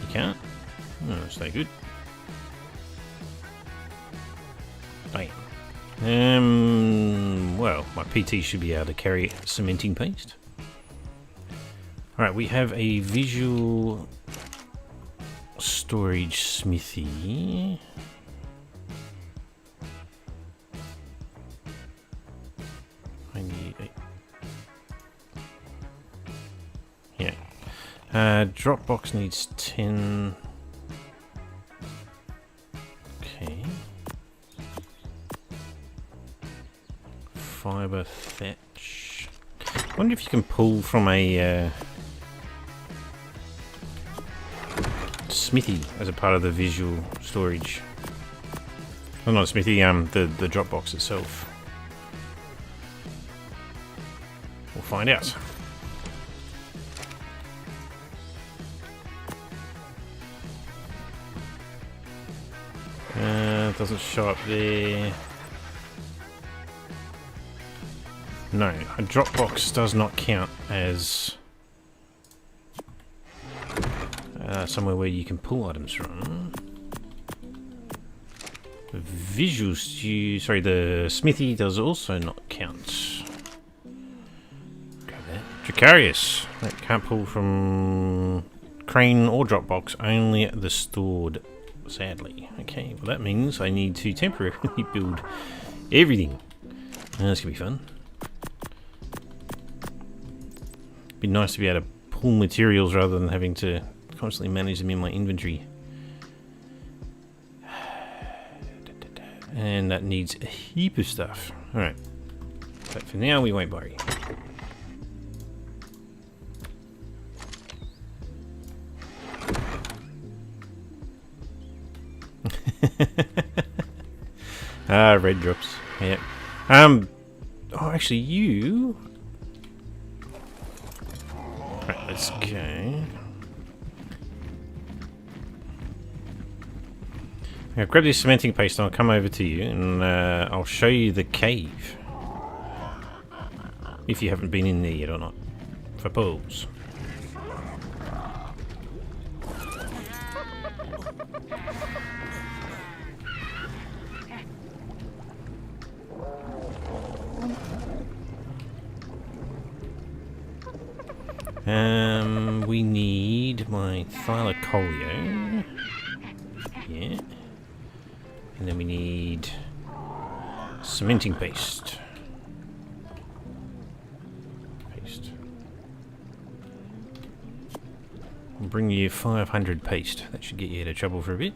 You can't? Oh, that's no good. Bam. Well, my PT should be able to carry cementing paste. Alright, we have a visual storage smithy. I need a... Yeah. Dropbox needs 10. Okay. Fiber thatch. I wonder if you can pull from a smithy as a part of the visual storage. Well, not a smithy, the Dropbox itself. We'll find out. It doesn't show up there. No, a Dropbox does not count as somewhere where you can pull items from. The the smithy does also not count. Grab that. Dracarius. That can't pull from crane or Dropbox, only the stored, sadly. Okay, well that means I need to temporarily build everything. That's gonna be fun. Be nice to be able to pull materials rather than having to constantly manage them in my inventory. And that needs a heap of stuff. Alright. But for now we won't worry. Red drops. Yeah. Oh, actually you... Right, let's go. Now grab this cementing paste and I'll come over to you and I'll show you the cave. If you haven't been in there yet or not. For pulls. We need my thylacoleo. Yeah. And then we need cementing paste. I'll bring you 500 paste. That should get you out of trouble for a bit.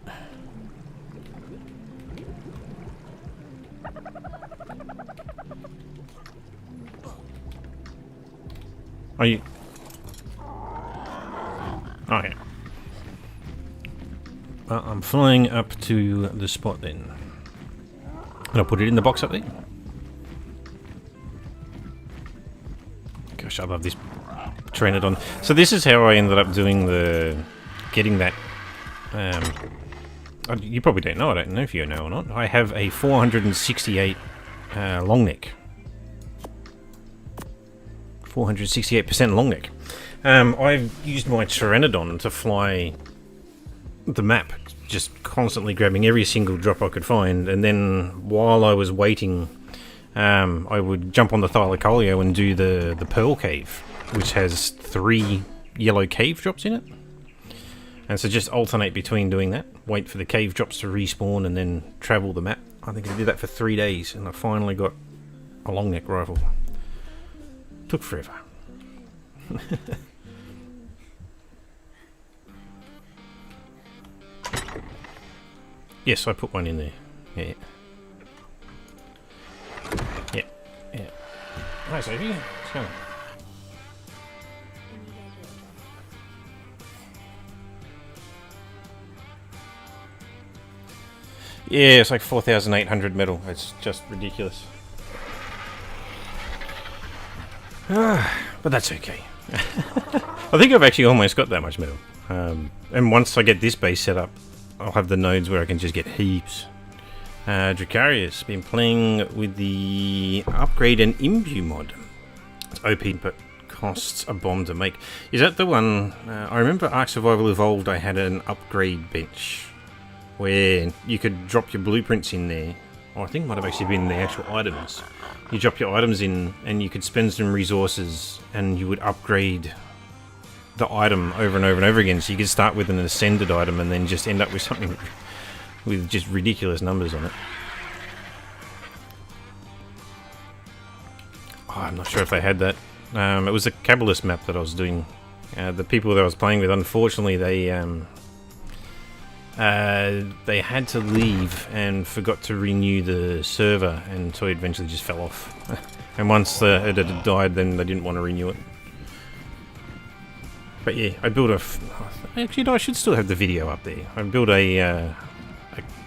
Are you? Okay. I'm flying up to the spot then. And I'll put it in the box up there. Gosh, I love this Pteranodon. So this is how I ended up doing getting that. You probably don't know. I don't know if you know or not. I have a 468 long neck. 468% long neck. I've used my Pteranodon to fly the map, just constantly grabbing every single drop I could find, and then while I was waiting, I would jump on the Thylacoleo and do the Pearl Cave, which has 3 yellow cave drops in it. And so just alternate between doing that, wait for the cave drops to respawn, and then travel the map. I think I did that for 3 days, and I finally got a long neck rifle. Took forever. Yes, I put one in there. Yeah. Yeah. Yeah. Hi, Sophie. What's going on? Yeah, it's like 4,800 metal. It's just ridiculous. But that's okay. I think I've actually almost got that much metal. And once I get this base set up, I'll have the nodes where I can just get heaps. Dracarius, been playing with the upgrade and imbue mod. It's OP, but costs a bomb to make. Is that the one? I remember Ark Survival Evolved, I had an upgrade bench where you could drop your blueprints in there. Or I think it might have actually been the actual items. You drop your items in and you could spend some resources and you would upgrade the item over and over and over again. So you could start with an ascended item and then just end up with something with just ridiculous numbers on it. Oh, I'm not sure if they had that. It was a Cabalist map that I was doing. The people that I was playing with, unfortunately, they had to leave and forgot to renew the server, and so it eventually just fell off. And once it had died, then they didn't want to renew it. But yeah, I built actually, no, I should still have the video up there. I built a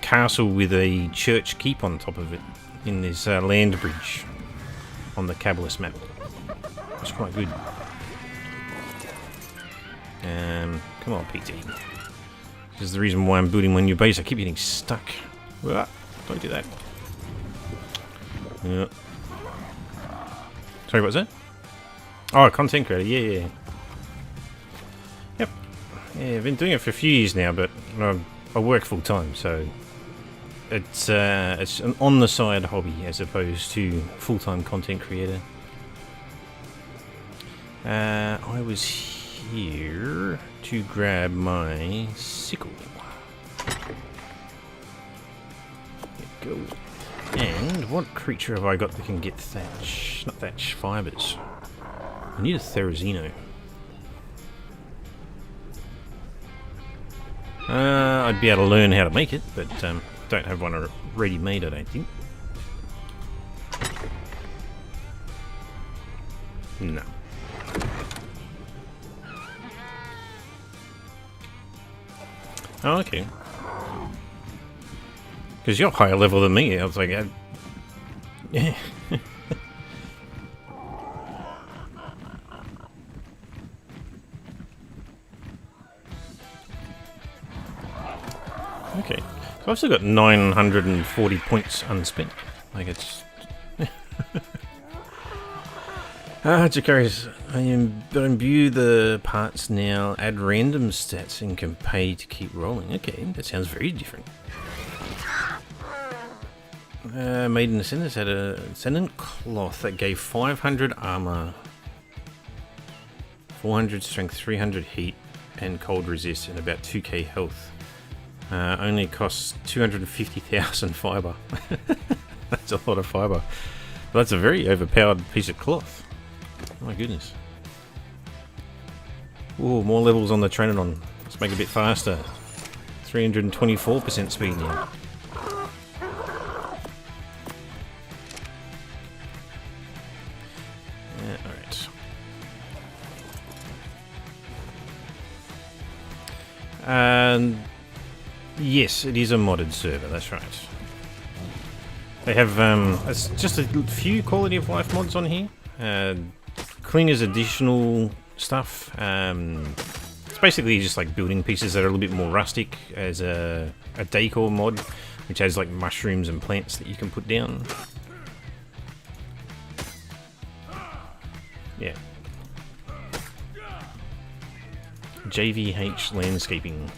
castle with a church keep on top of it in this land bridge on the Cabalist map. It's quite good. Come on, PT. This is the reason why I'm building my new base. I keep getting stuck. Ah, don't do that. Yeah. Sorry, what's that? Oh, content creator. Yeah. Yep. Yeah, I've been doing it for a few years now, but I work full time, so it's an on the side hobby as opposed to full time content creator. I was here to grab my sickle. There we go. And what creature have I got that can get thatch? Not thatch, fibers. I need a Therizino. I'd be able to learn how to make it, but don't have one ready-made, I don't think. No. Oh, okay. Because you're higher level than me. I was like, yeah. Okay. So I've still got 940 points unspent. Like it's... Jacarius, I imbue the parts now, add random stats and can pay to keep rolling. Okay, that sounds very different. Maiden Ascendants had a Ascendant Cloth that gave 500 armor, 400 strength, 300 heat, and cold resist, and about 2k health. Only costs 250,000 fiber. That's a lot of fiber. But that's a very overpowered piece of cloth. Oh my goodness. Ooh, more levels on the Pteranodon. Let's make it a bit faster. 324% speed now. Alright. Yes, it is a modded server, that's right. They have it's just a few quality of life mods on here. Cleaner's additional stuff. It's basically just like building pieces that are a little bit more rustic, as a decor mod, which has like mushrooms and plants that you can put down. Yeah. JVH Landscaping.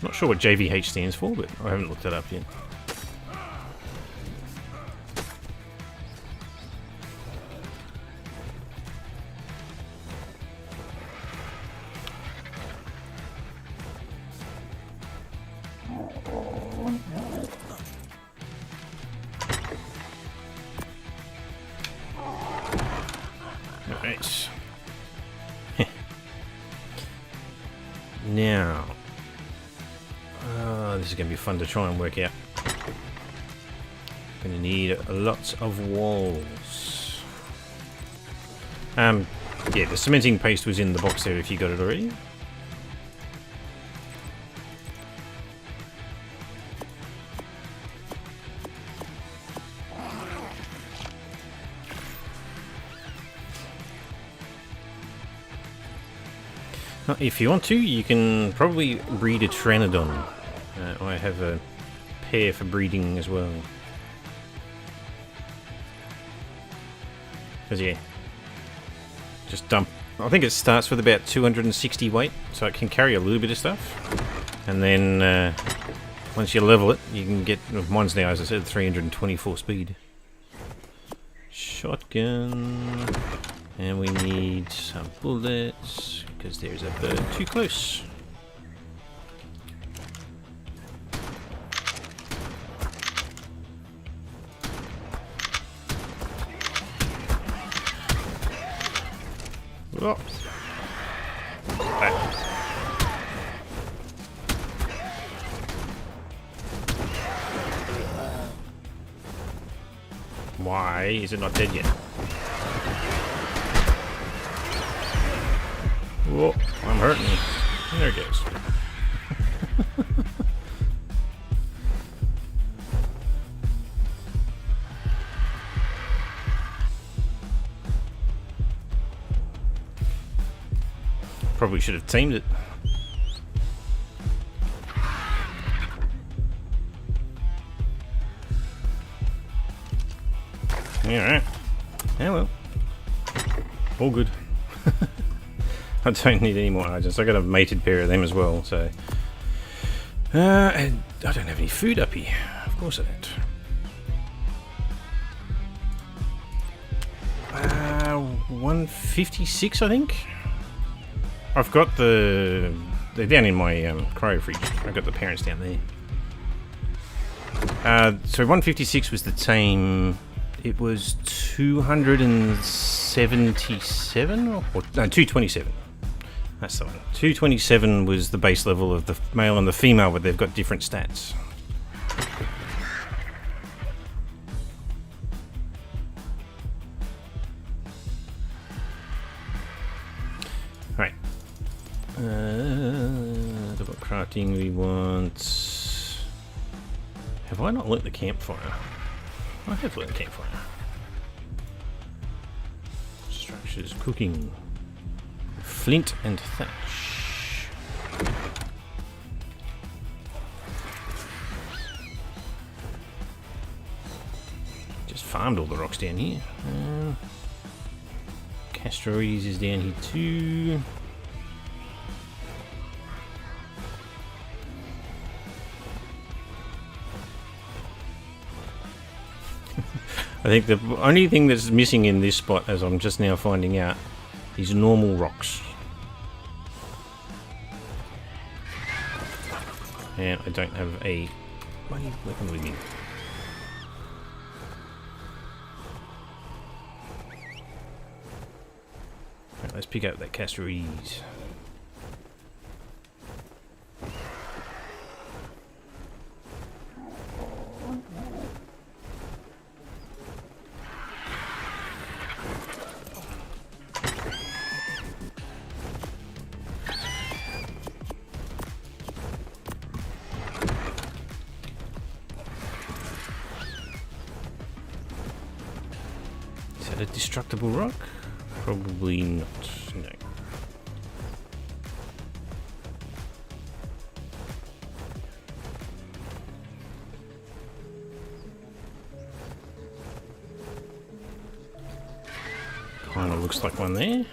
Not sure what JVH stands for, but I haven't looked that up yet. Nice. Now, this is going to be fun to try and work out. Going to need lots of walls. Yeah, the cementing paste was in the box there if you got it already. If you want to, you can probably breed a Pteranodon. I have a pair for breeding as well. Because yeah, just dump. I think it starts with about 260 weight, so it can carry a little bit of stuff. And then once you level it, you can get. Mine's now, as I said, 324 speed. Shotgun. And we need some bullets, because there's a bird too close. Oh. Why is it not dead yet? Whoa, I'm hurting you. There it goes. Probably should have tamed it. Alright. Yeah, well. All good. I don't need any more agents. I got a mated pair of them as well, so. And I don't have any food up here. Of course I don't. 156, I think. I've got they're down in my cryo fridge. I've got the parents down there. So 156 was the tame. It was 277 or no, 227. That's the one. 227 was the base level of the male and the female, but they've got different stats. Right. What crafting we want? Have I not lit the campfire? I have lit the campfire. Structures, cooking. Flint and thatch. Just farmed all the rocks down here. Castroides is down here too. I think the only thing that's missing in this spot, as I'm just now finding out, is normal rocks. And I don't have a bloody weapon with me. Right, let's pick up that Castroides. that a destructible rock? Probably not. No. Kind of looks like one there.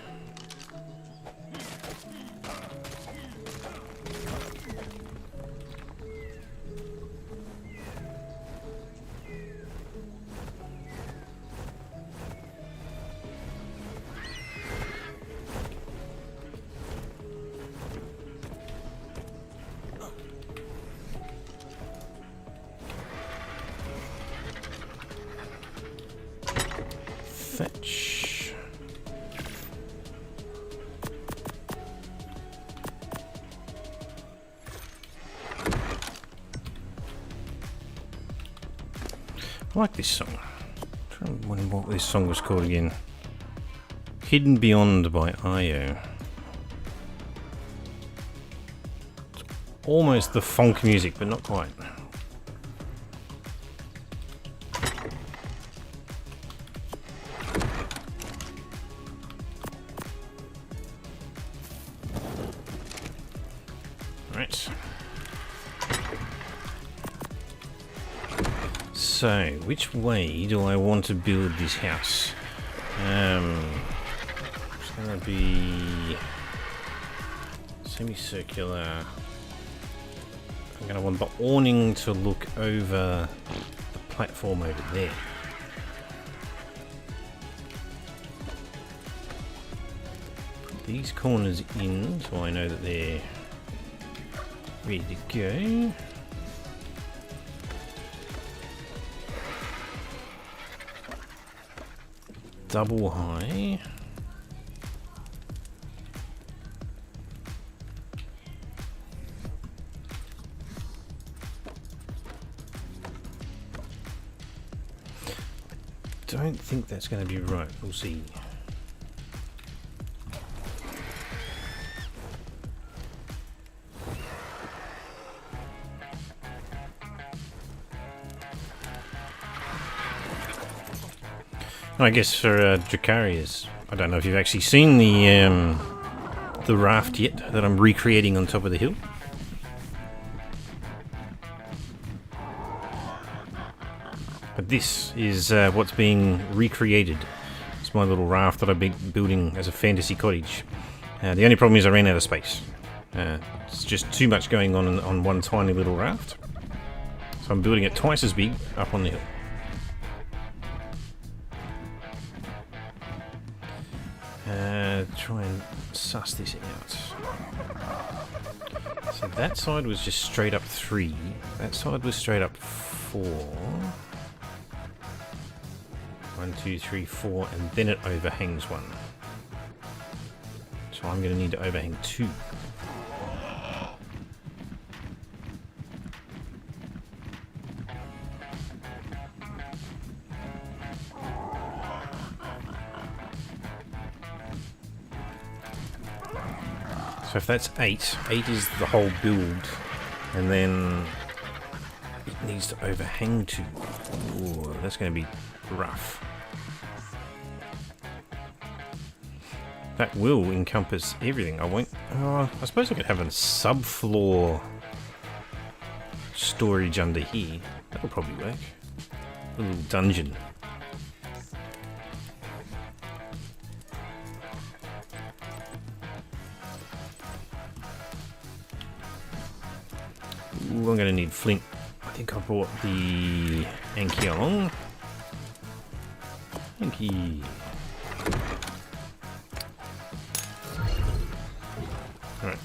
Fetch. I like this song. I'm trying to wonder what this song was called again. Hidden Beyond by Io. It's almost the funk music, but not quite. Right. So, which way do I want to build this house? It's going to be semicircular. I'm going to want the awning to look over the platform over there. Put these corners in so I know that they're ready to go. Double high. Don't think that's going to be right. We'll see. I guess for Dracarias, I don't know if you've actually seen the raft yet that I'm recreating on top of the hill. But this is what's being recreated. It's my little raft that I've been building as a fantasy cottage. The only problem is I ran out of space. It's just too much going on one tiny little raft. So I'm building it twice as big up on the hill. Try and suss this out. So that side was just straight up 3. That side was straight up 4. 1, 2, 3, 4, and then it overhangs 1. So I'm going to need to overhang 2. So if that's 8, 8 is the whole build, and then it needs to overhang 2. Ooh, that's going to be rough. That will encompass everything. I won't. I suppose I could have a subfloor storage under here. That'll probably work. A little dungeon. Ooh, I'm going to need flint. I think I brought the Anki along. Anki. Alright.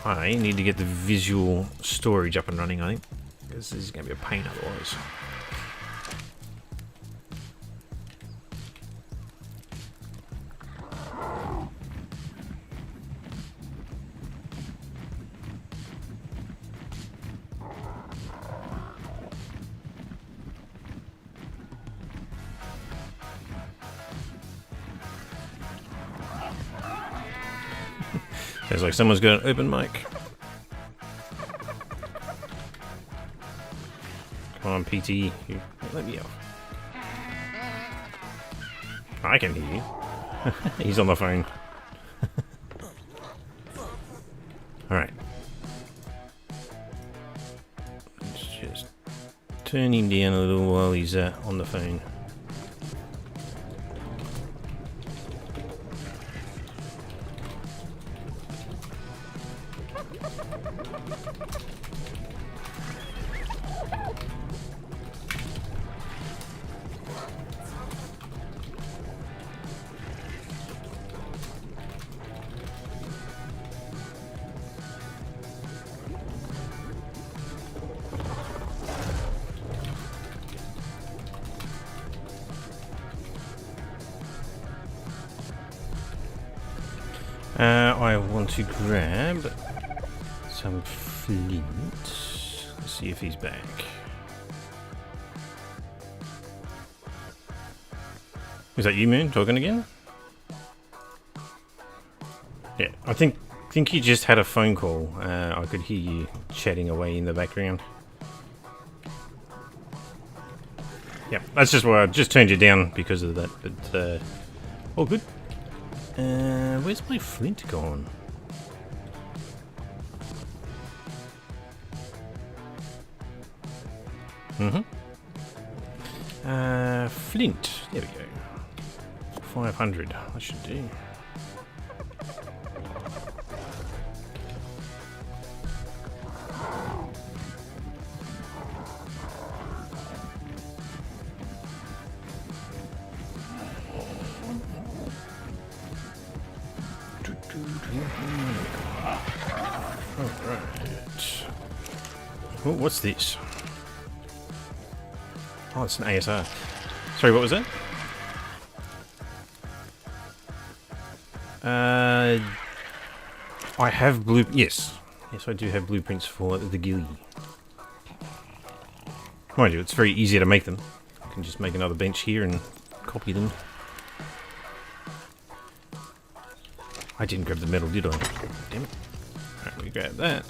I need to get the visual storage up and running, I think. Because this is going to be a pain otherwise. Sounds like someone's got an open mic. Come on, PT, you let me off. I can hear you. He's on the phone. Alright. Let's just turn him down a little while he's on the phone. I want to grab some flint. Let's see if he's back. Is that you, Moon, talking again? Yeah, I think you just had a phone call. I could hear you chatting away in the background. Yep, that's just why I just turned you down because of that. But all good. Where's my flint gone? Flint. There we go. 500. I should do. Alright. Oh, what's this? Oh, it's an ASR. Sorry, what was that? I have Yes, I do have blueprints for the ghillie. Mind you, it's very easy to make them. I can just make another bench here and copy them. I didn't grab the metal, did I? Damn it. Alright, we grab that,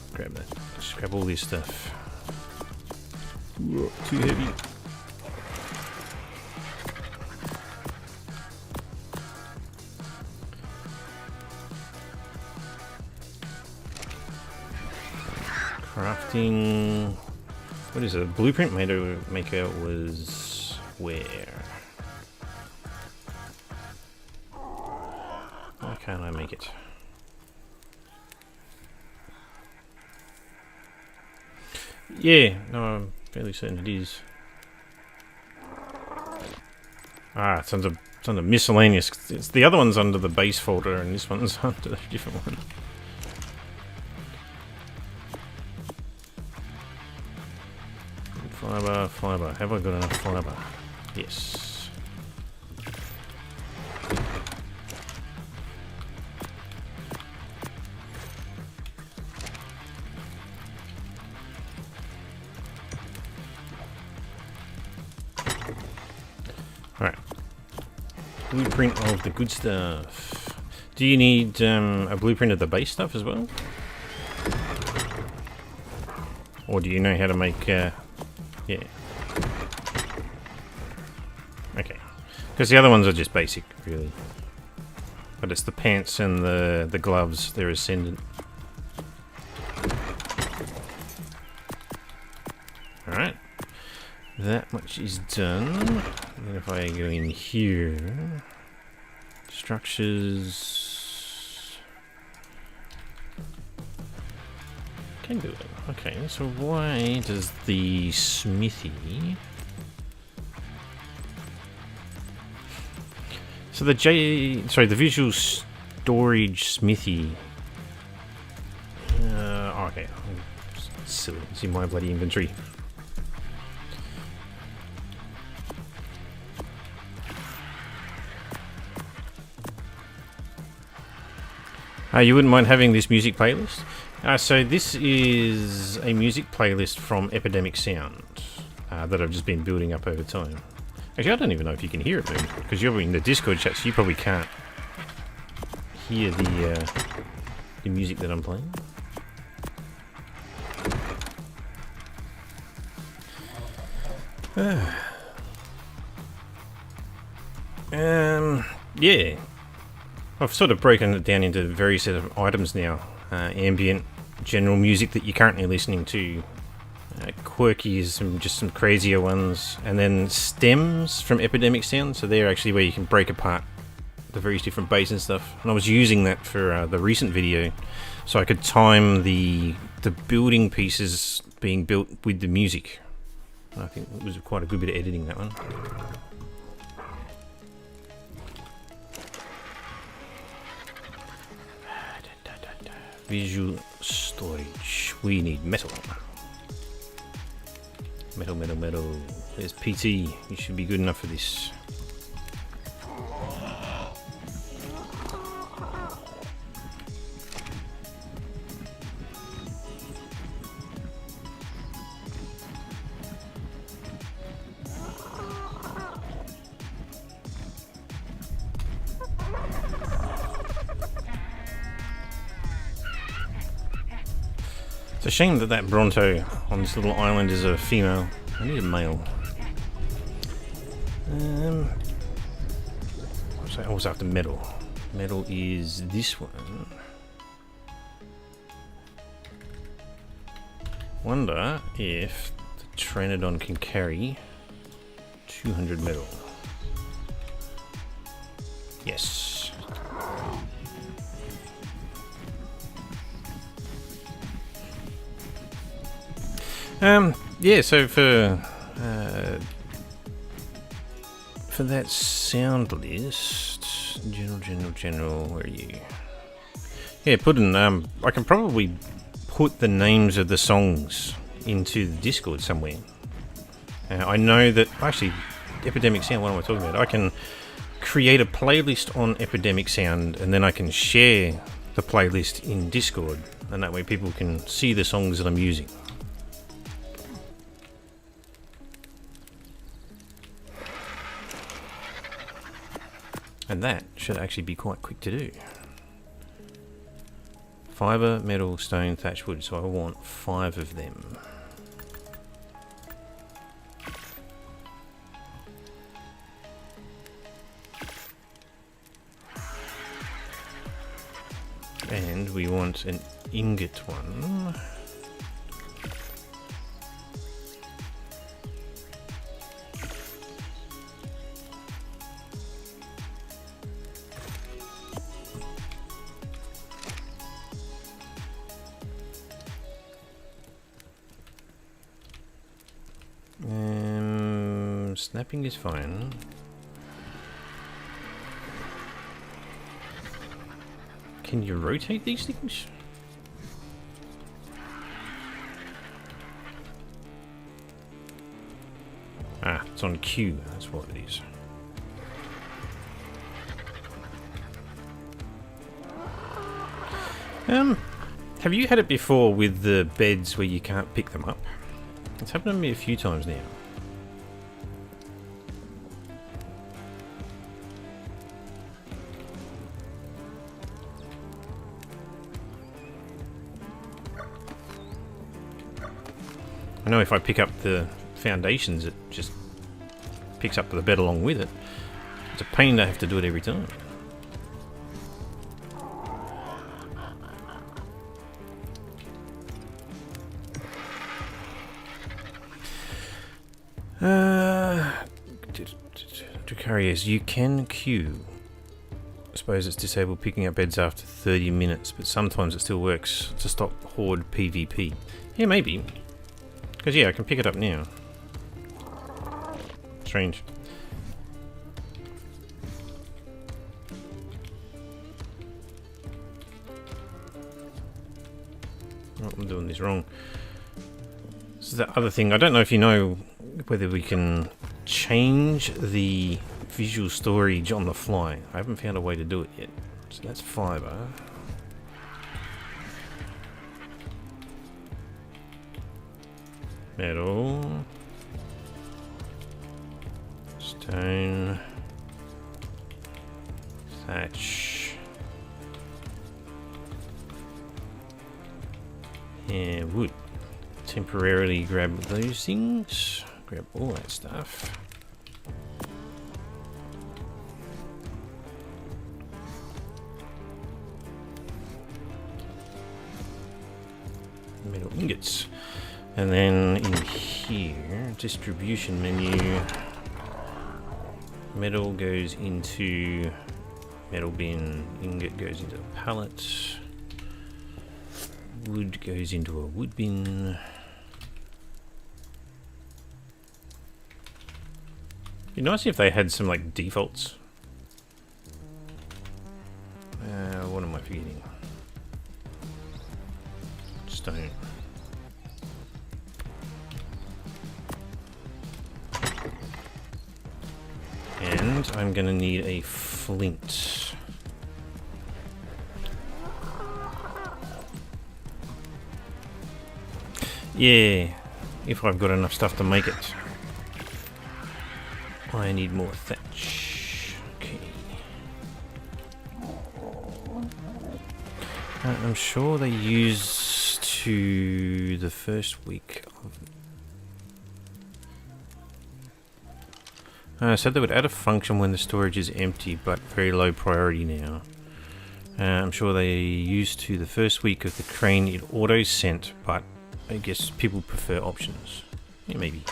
Just grab all this stuff. Ooh, too heavy. Crafting. What is it? A blueprint maker was where? Why can't I make it? Yeah, no, I'm fairly certain it is. Ah, it's under miscellaneous. It's the other one's under the base folder, and this one's under a different one. Fiber. Have I got enough fiber? Yes. Alright. Blueprint of the good stuff. Do you need a blueprint of the base stuff as well? Or do you know how to make... yeah. Okay. Because the other ones are just basic, really. But it's the pants and the gloves, they're ascendant. Alright. That much is done. And if I go in here... Structures... Can do it. Okay, so why does the smithy... So the the visual storage smithy... okay. It's silly. It's in my bloody inventory. You wouldn't mind having this music playlist? So this is a music playlist from Epidemic Sound that I've just been building up over time. Actually, I don't even know if you can hear it, Moon, because you're in the Discord chat, so you probably can't hear the music that I'm playing. Yeah. I've sort of broken it down into various set of items now. Ambient, general music that you're currently listening to. Quirky is just some crazier ones. And then stems from Epidemic Sound. So they're actually where you can break apart the various different bass and stuff. And I was using that for the recent video. So I could time the building pieces being built with the music. And I think it was quite a good bit of editing, that one. Visual storage. We need metal. Metal. There's PT. You should be good enough for this. It's a shame that Bronto on this little island is a female. I need a male. I was after metal. Metal is this one. Wonder if the Pteranodon can carry 200 metal. Yes. Yeah, so for that sound list, general, where are you? Yeah, I can probably put the names of the songs into the Discord somewhere. I know that, actually, Epidemic Sound, what am I talking about? I can create a playlist on Epidemic Sound, and then I can share the playlist in Discord, and that way people can see the songs that I'm using. And that should actually be quite quick to do. Fibre, metal, stone, thatch, wood. So I want 5 of them. And we want an ingot one. Snapping is fine. Can you rotate these things? Ah, it's on Q, that's what it is. Have you had it before with the beds where you can't pick them up? It's happened to me a few times now. I know if I pick up the foundations, it just picks up the bed along with it. It's a pain to have to do it every time. Dracarius, you can queue. I suppose it's disabled picking up beds after 30 minutes, but sometimes it still works to stop horde PvP. Yeah, maybe. Because yeah, I can pick it up now. Strange. Oh, I'm doing this wrong. This is the other thing. I don't know if you know whether we can change the visual storage on the fly. I haven't found a way to do it yet. So that's fibre. Metal. Stone. Thatch. And wood. Temporarily grab those things. Grab all that stuff. ingots. And then in here, distribution menu, metal goes into metal bin, ingot goes into a pallet, wood goes into a wood bin. It'd be nice if they had some like defaults. What am I forgetting? Stone. And I'm gonna need a flint. Yeah, if I've got enough stuff to make it. I need more thatch. Okay. I'm sure they use to the first week of... said they would add a function when the storage is empty, but very low priority now. I'm sure they used to the first week of the crane it auto sent, but I guess people prefer options. Yeah, maybe.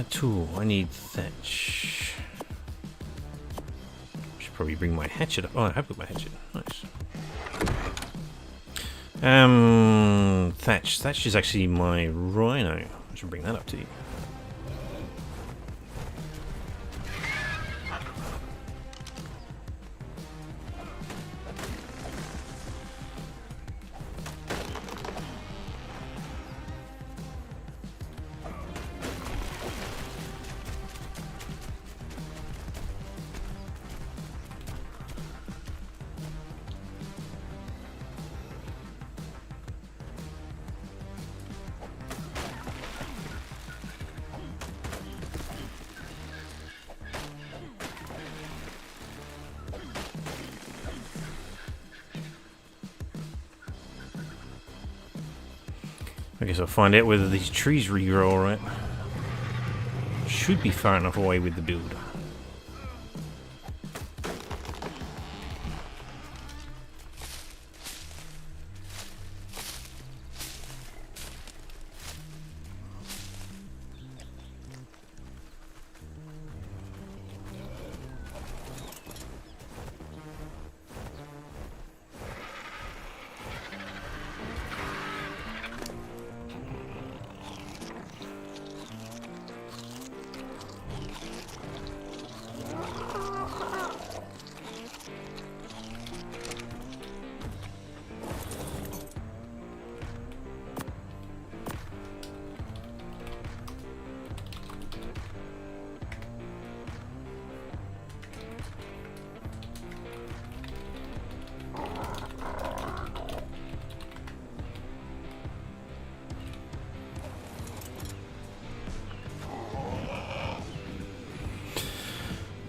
Tool. I need thatch. Should probably bring my hatchet up. Oh, I have got my hatchet. Nice. Thatch. Thatch is actually my rhino. I should bring that up to you. I guess I'll find out whether these trees regrow alright. Should be far enough away with the build.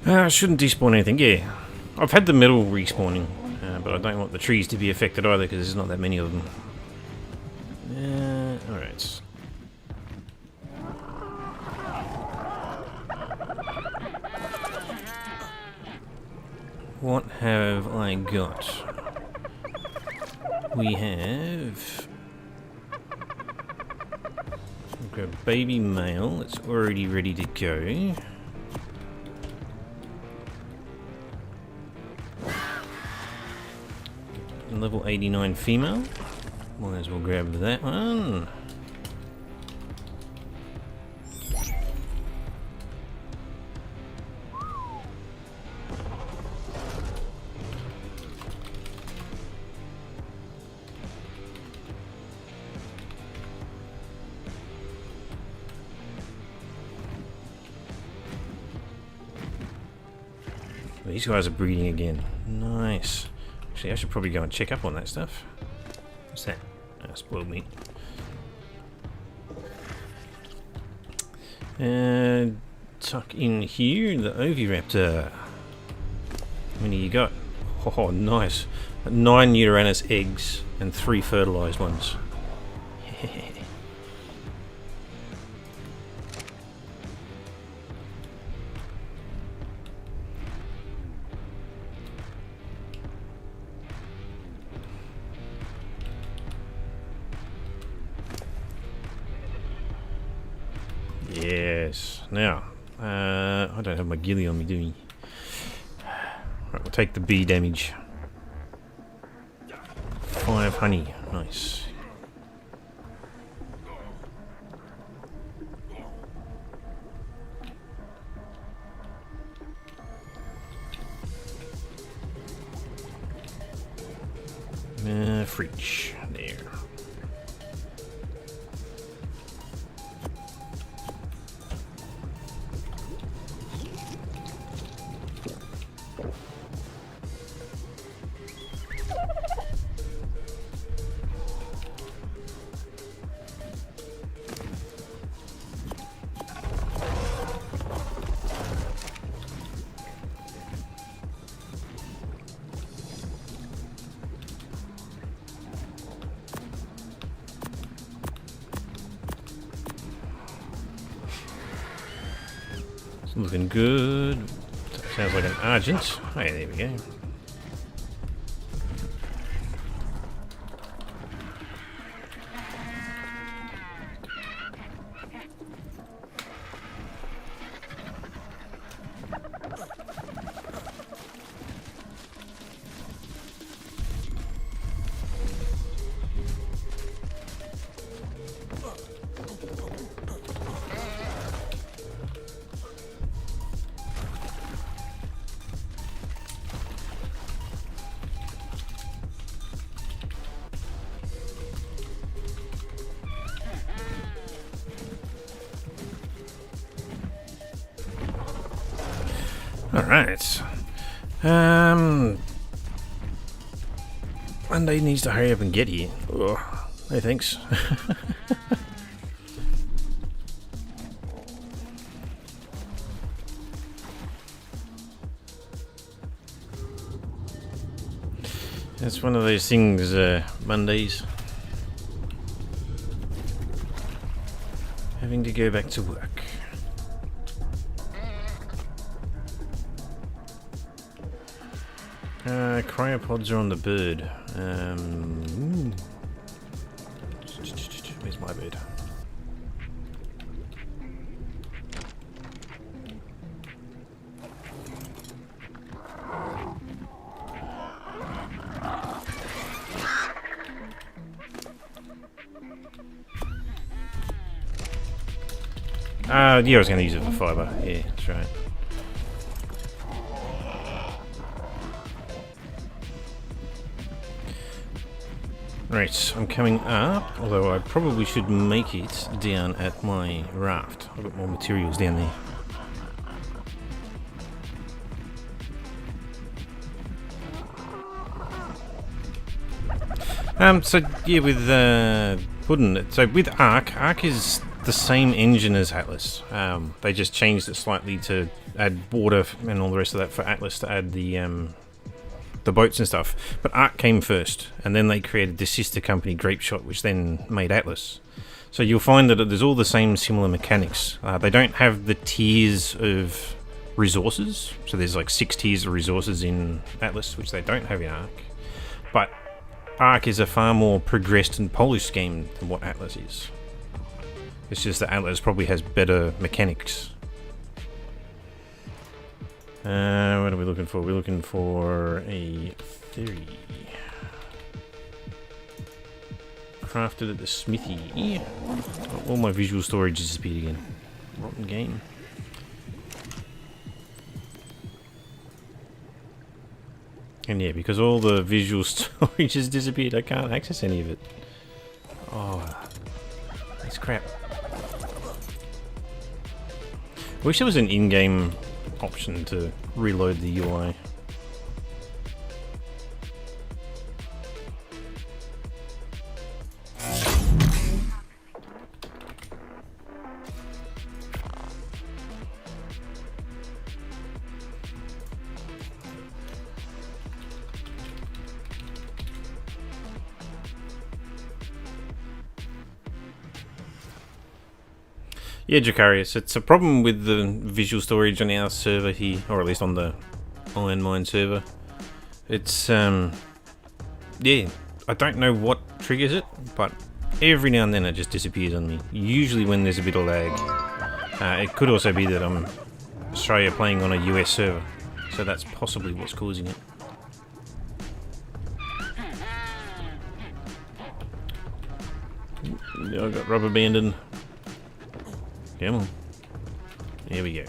I shouldn't despawn anything, yeah. I've had the metal respawning, but I don't want the trees to be affected either because there's not that many of them. Alright. What have I got? We have... We've got a baby male that's already ready to go. Level 89 female. Might as well grab that one. These guys are breeding again. Nice. Actually, I should probably go and check up on that stuff. What's that? Spoiled meat. And tuck in here the Oviraptor. How many you got? Oh, nice. 9 Uranus eggs and 3 fertilized ones. place. Now, I don't have my ghillie on me, do we? Right, we'll take the bee damage. 5 honey. Nice. Freach. There. Looking good. Sounds like an Argent. Hey, there we go. Alright. Monday needs to hurry up and get here. Oh, hey, thanks. It's one of those things, Mondays. Having to go back to work. Cryopods are on the bird. Where's my bird? Yeah, I was going to use it for fibre. Yeah, that's right. Right, I'm coming up, although I probably should make it down at my raft. I've got more materials down there. So yeah, with Puddin', so with Ark is the same engine as Atlas. They just changed it slightly to add water and all the rest of that for Atlas to add the boats and stuff, but Ark came first, and then they created the sister company Grapeshot, which then made Atlas. So you'll find that there's all the same similar mechanics. They don't have the tiers of resources, so there's like 6 tiers of resources in Atlas, which they don't have in Ark. But Ark is a far more progressed and polished game than what Atlas is. It's just that Atlas probably has better mechanics. What are we looking for? We're looking for a 3. Crafted at the smithy. Yeah. All my visual storage disappeared again. Rotten game. And yeah, because all the visual storage has disappeared, I can't access any of it. Oh, that's crap. I wish there was an in-game option to reload the UI. Yeah, Jacarius, it's a problem with the visual storage on our server here, or at least on the Iron Mine server. It's, yeah, I don't know what triggers it, but every now and then it just disappears on me. Usually when there's a bit of lag. It could also be that I'm Australia playing on a US server, so that's possibly what's causing it. I got rubber banded. Come on. There we go.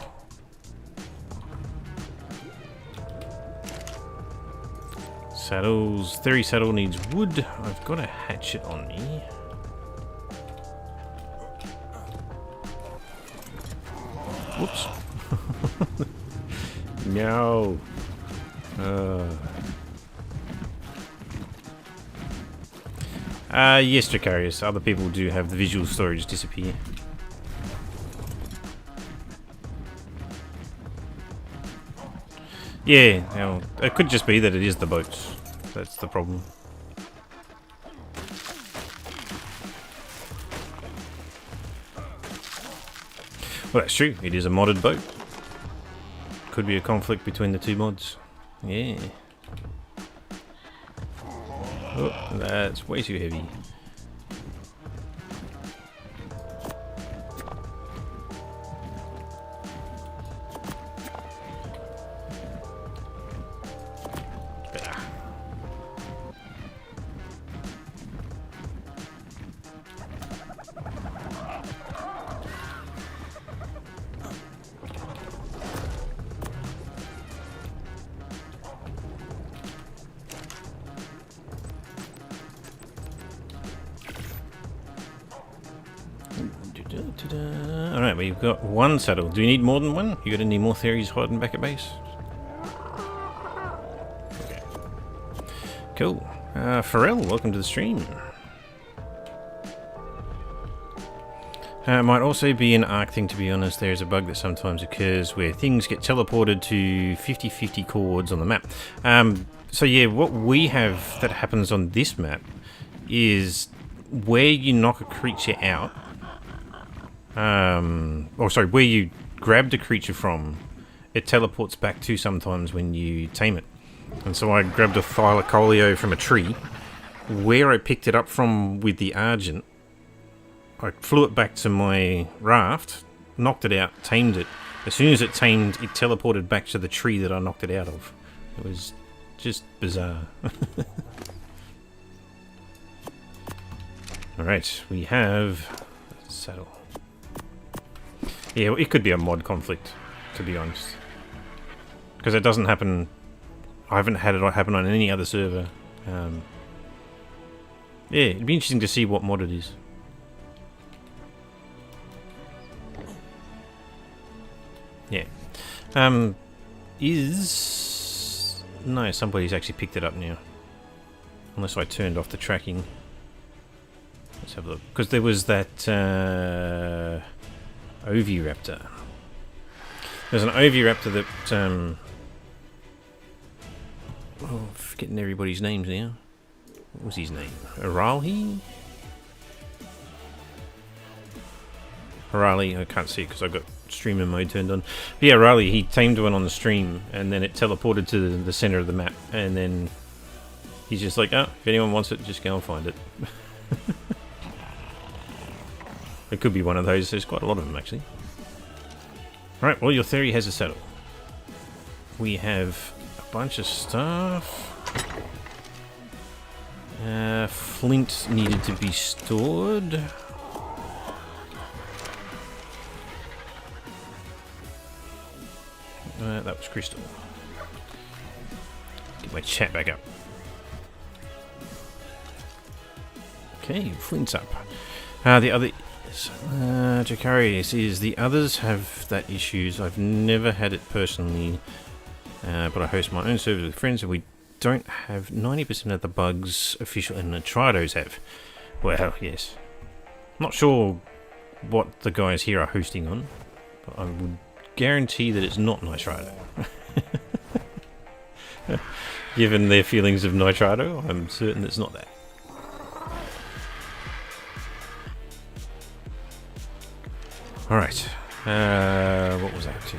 Saddles. Theory saddle needs wood. I've got a hatchet on me. Whoops. No. Yes, Dracarius. Other people do have the visual storage disappear. Yeah, well, it could just be that it is the boats. That's the problem. Well, that's true. It is a modded boat. Could be a conflict between the two mods. Yeah. Oh, that's way too heavy. Alright, we've got one saddle. Do you need more than one? You got any more theories hiding back at base? Okay. Cool. Pharrell, welcome to the stream. Might also be an arc thing, to be honest. There's a bug that sometimes occurs where things get teleported to 50-50 chords on the map. So yeah, what we have that happens on this map is where you knock a creature out, where you grabbed a creature from, it teleports back to sometimes when you tame it. And so I grabbed a Thylacoleo from a tree. Where I picked it up from with the Argent, I flew it back to my raft, knocked it out, tamed it. As soon as it tamed, it teleported back to the tree that I knocked it out of. It was just bizarre. Alright, we have saddle. Yeah, it could be a mod conflict, to be honest. Because it doesn't happen... I haven't had it happen on any other server. Yeah, it'd be interesting to see what mod it is. Yeah. No, somebody's actually picked it up now. Unless I turned off the tracking. Let's have a look. Because there was that Oviraptor. There's an Oviraptor that... I'm forgetting everybody's names now. What was his name? Arali? Arali, I can't see it because I've got streamer mode turned on. But yeah, Arali, he tamed one on the stream and then it teleported to the center of the map. And then he's just like, oh, if anyone wants it, just go and find it. It could be one of those. There's quite a lot of them, actually. Right, well, your theory has a saddle. We have a bunch of stuff. Flint needed to be stored. That was crystal. Get my chat back up. Okay, Flint's up. The other... Dracarius is the others have that issues. I've never had it personally, but I host my own servers with friends and we don't have 90% of the bugs official and Nitridos have. Well, yes. Not sure what the guys here are hosting on, but I would guarantee that it's not Nitrido. Given their feelings of Nitrido, I'm certain it's not that. Alright, what was I up to?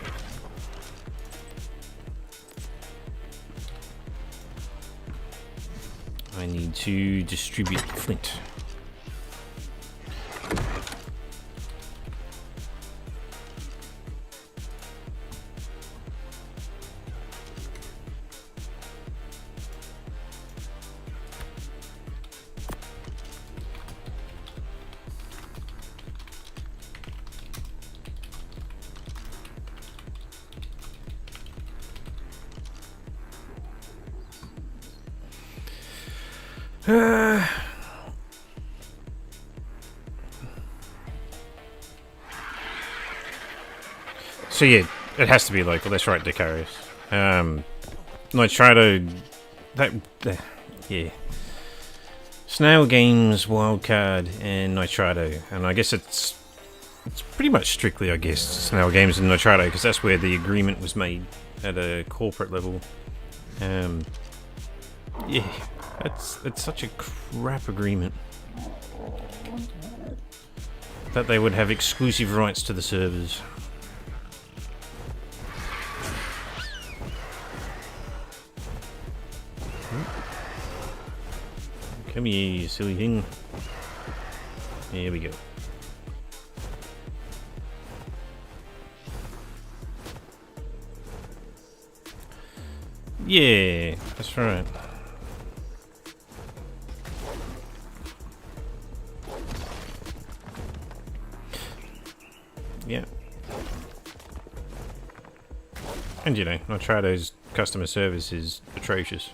I need to distribute flint. So yeah, it has to be local. That's right, Decarius. Nitrado, yeah. Snail Games, Wildcard, and Nitrado, and I guess it's pretty much strictly, I guess, Snail Games and Nitrado, because that's where the agreement was made at a corporate level. Yeah, it's such a crap agreement that they would have exclusive rights to the servers. Come here, you silly thing. There we go. Yeah, that's right. Yeah. And you know, Nitrado's customer service is atrocious.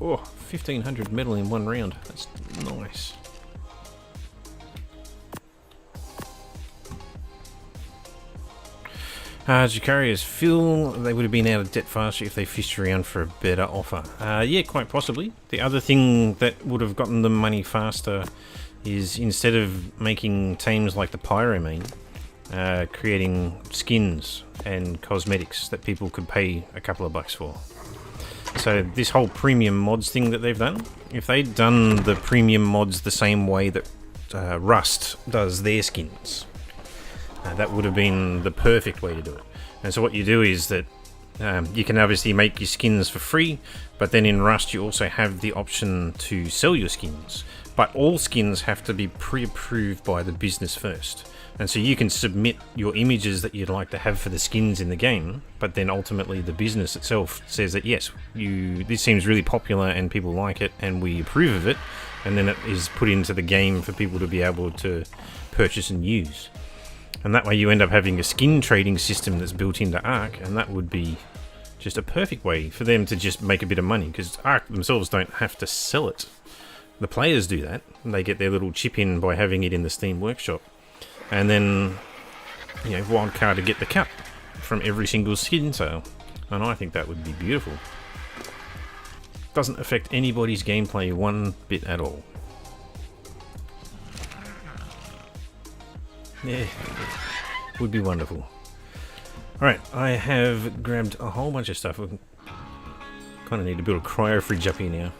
Oh, 1,500 metal in one round. That's nice. Jacarius feel they would have been out of debt faster if they fished around for a better offer. Yeah, quite possibly. The other thing that would have gotten them money faster is instead of making teams like the Pyromane, creating skins and cosmetics that people could pay a couple of bucks for. So this whole premium mods thing that they've done, if they'd done the premium mods the same way that Rust does their skins, that would have been the perfect way to do it. And so what you do is that you can obviously make your skins for free, but then in Rust you also have the option to sell your skins. But all skins have to be pre-approved by the business first. And so you can submit your images that you'd like to have for the skins in the game, but then ultimately the business itself says that yes, this seems really popular and people like it and we approve of it, and then it is put into the game for people to be able to purchase and use. And that way you end up having a skin trading system that's built into Ark, and that would be just a perfect way for them to just make a bit of money, because Ark themselves don't have to sell it. The players do that, and they get their little chip in by having it in the Steam Workshop. And then, you know, Wildcard to get the cut from every single skin sale. And I think that would be beautiful. Doesn't affect anybody's gameplay one bit at all. Yeah, would be wonderful. Alright, I have grabbed a whole bunch of stuff. I kind of need to build a cryo fridge up here now.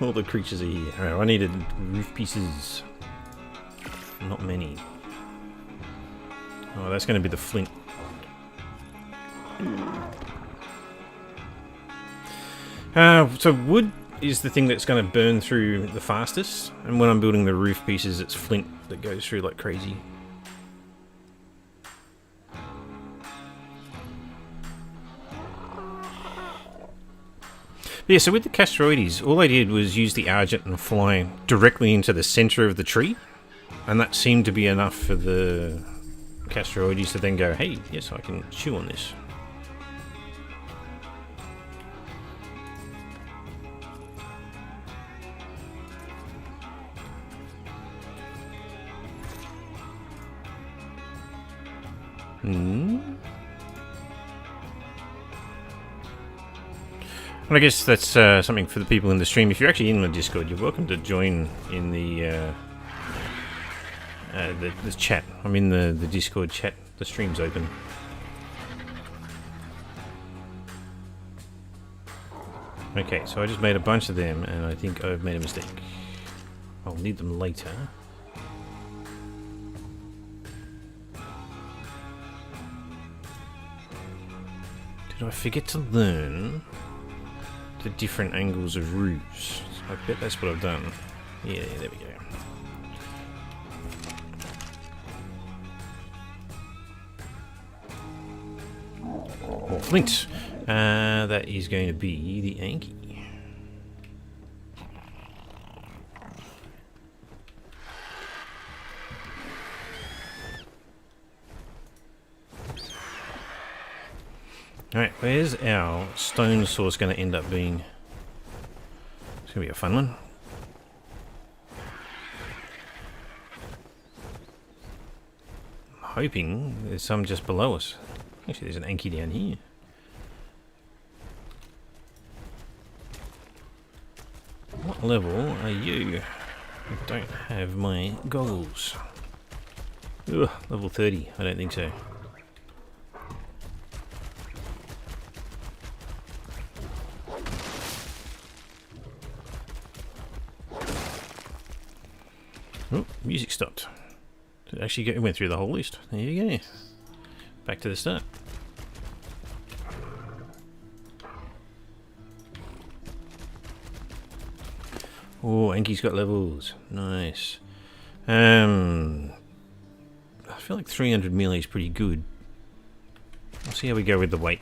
All the creatures are here. Alright, I needed roof pieces. Not many. Oh, that's going to be the flint. So wood is the thing that's going to burn through the fastest, and when I'm building the roof pieces, it's flint that goes through like crazy. Yeah, so with the Castroides, all I did was use the Argent and fly directly into the center of the tree. And that seemed to be enough for the Castroides to then go, hey, yes, I can chew on this. And I guess that's something for the people in the stream. If you're actually in the Discord, you're welcome to join in the chat. I'm in the Discord chat. The stream's open. Okay, so I just made a bunch of them, and I think I've made a mistake. I'll need them later. Did I forget to learn the different angles of roofs? I bet that's what I've done. Yeah, there we go. More flint. That is going to be the Anki. Alright, where's our stone source going to end up being? It's going to be a fun one. I'm hoping there's some just below us. Actually, there's an Anki down here. What level are you? I don't have my goggles. Ugh, level 30. I don't think so. Oh, music stopped. Did it actually it went through the whole list. There you go. Back to the start. Oh, Anki's got levels. Nice. I feel like 300 melee is pretty good. We'll see how we go with the weight.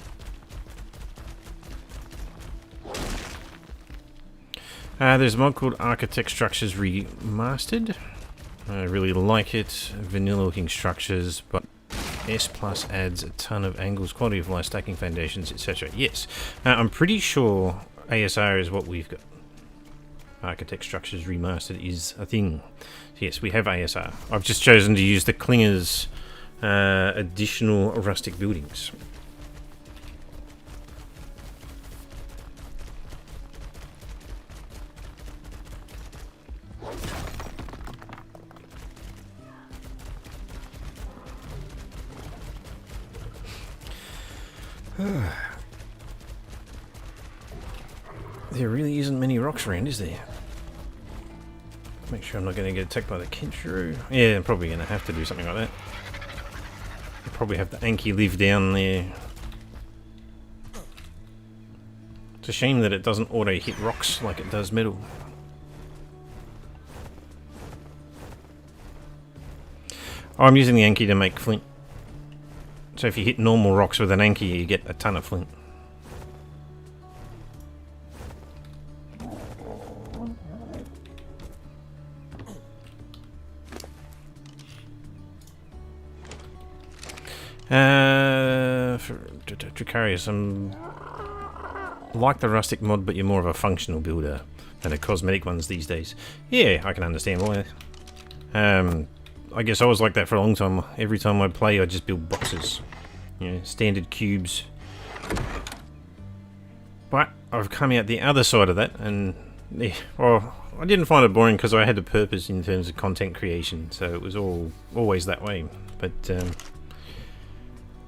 There's a mod called Architect Structures Remastered. I really like it. Vanilla looking structures, but S Plus adds a ton of angles, quality of life, stacking foundations, etc. Yes. I'm pretty sure ASR is what we've got. Architect Structures Remastered is a thing. Yes, we have ASR. I've just chosen to use the Clinger's additional rustic buildings. There really isn't many rocks around, is there? Make sure I'm not going to get attacked by the Kenshiro. Yeah, I'm probably going to have to do something like that. I'll probably have the Anki live down there. It's a shame that it doesn't auto-hit rocks like it does metal. Oh, I'm using the Anki to make flint. So if you hit normal rocks with an Anki, you get a ton of flint. For Dracarius, I'm like the rustic mod, but you're more of a functional builder than a cosmetic ones these days. Yeah, I can understand why. I guess I was like that for a long time. Every time I play, I just build boxes. You know, standard cubes. But I've come out the other side of that, and yeah, well, I didn't find it boring because I had a purpose in terms of content creation, so it was always that way. But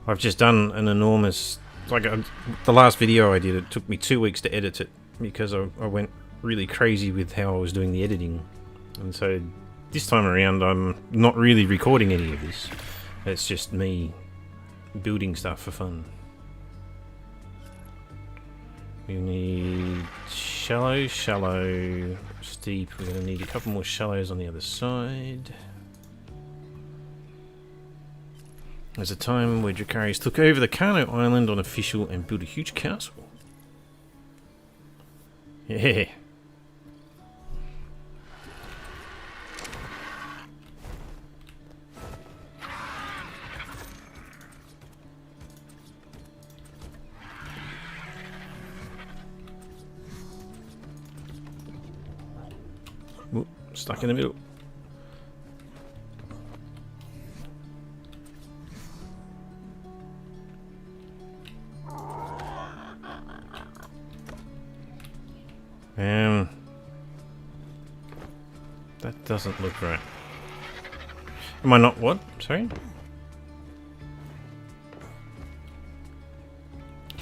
I've just done an enormous... the last video I did, it took me 2 weeks to edit it because I went really crazy with how I was doing the editing. And so this time around I'm not really recording any of this. It's just me building stuff for fun. We need shallow, shallow, steep. We're going to need a couple more shallows on the other side. There's a time where Dracarius took over the Kano Island unofficial and built a huge castle. Yeah. Ooh, stuck in the middle. That doesn't look right. Am I not what? Sorry?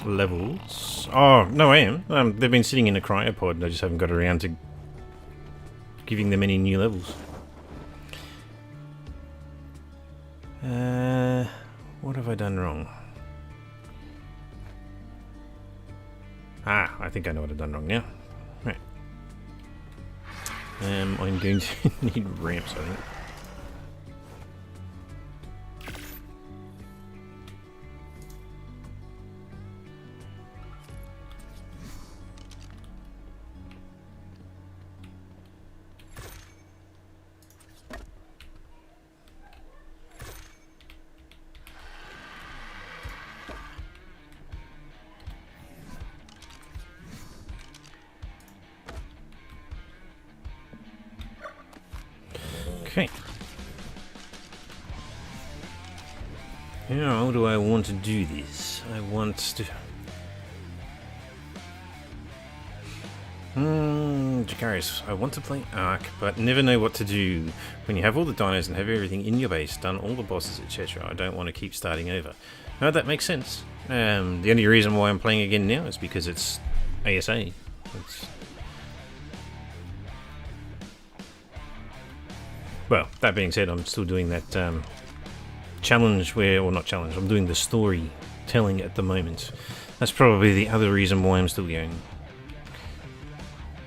Levels. Oh, no, I am. They've been sitting in a cryopod and I just haven't got around to giving them any new levels. What have I done wrong? Ah, I think I know what I've done wrong now. Right. I'm going to need ramps, I think. Okay. How do I want to do this? I want to... Jacarius, I want to play Ark, but never know what to do. When you have all the dinos and have everything in your base, done all the bosses, etc., I don't want to keep starting over. No, that makes sense. The only reason why I'm playing again now is because it's ASA. Well, that being said, I'm still doing that challenge where... Or not challenge, I'm doing the story telling at the moment. That's probably the other reason why I'm still going.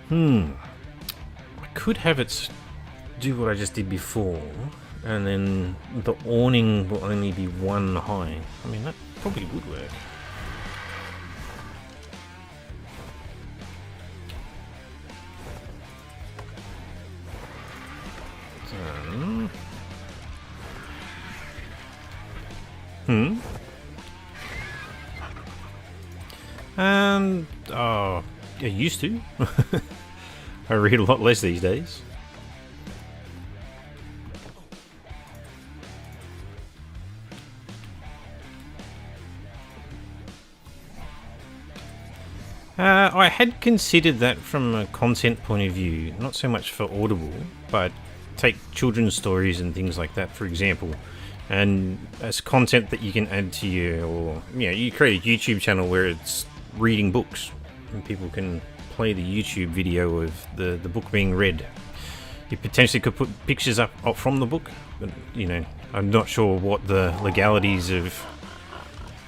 I could have it do what I just did before, and then the awning will only be one high. I mean, that probably would work. Oh, I used to. I read a lot less these days. I had considered that from a content point of view, not so much for Audible, but take children's stories and things like that, for example, and as content that you can add to your, or you create a YouTube channel where it's reading books, and people can play the YouTube video of the book being read. You potentially could put pictures up from the book, but I'm not sure what the legalities of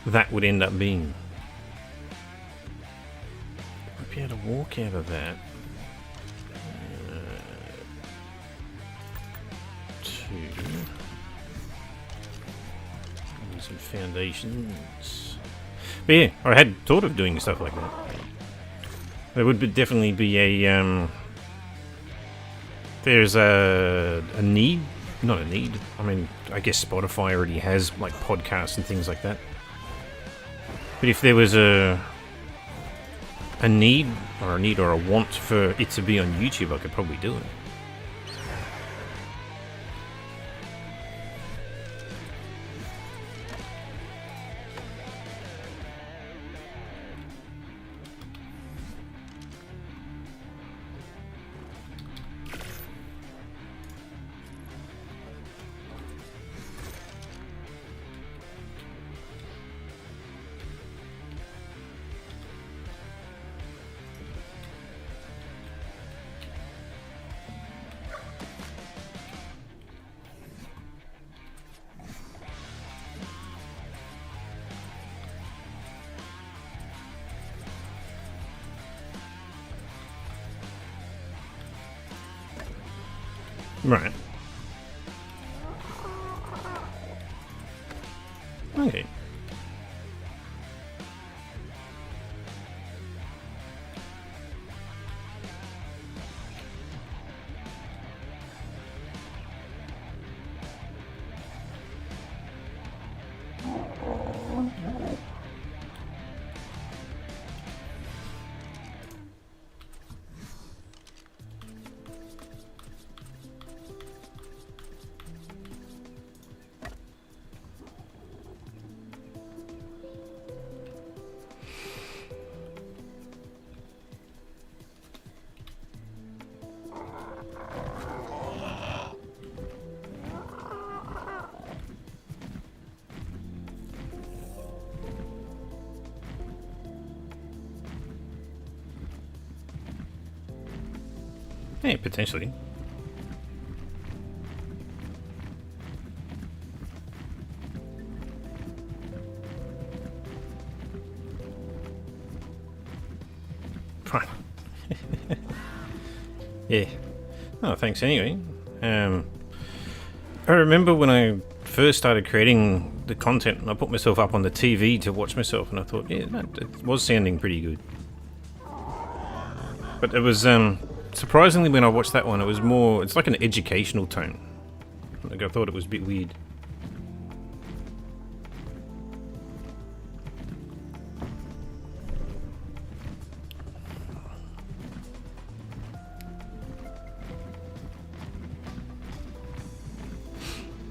that would end up being. I'd be able to walk out of that. Some foundations. But yeah, I had thought of doing stuff like that. There would definitely be a there's a need, not a need. I mean, I guess Spotify already has like podcasts and things like that. But if there was a need or a want for it to be on YouTube, I could probably do it. Right. Okay. Hey, potentially. Fine. Yeah. Oh, thanks anyway. I remember when I first started creating the content and I put myself up on the TV to watch myself, and I thought, yeah, it was sounding pretty good. But it was, surprisingly, when I watched that one, it was more, it's like an educational tone. Like, I thought it was a bit weird.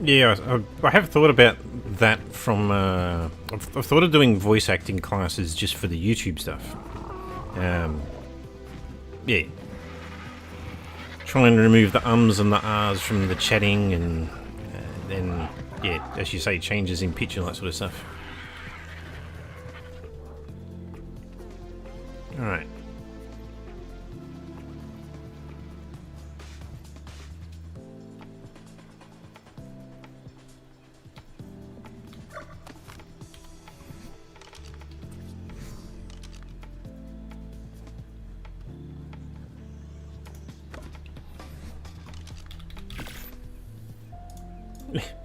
Yeah, I have thought about that from. I've thought of doing voice acting classes just for the YouTube stuff. Yeah. Trying to remove the ums and the ahs from the chatting and then, yeah, as you say, changes in pitch and all that sort of stuff. Alright.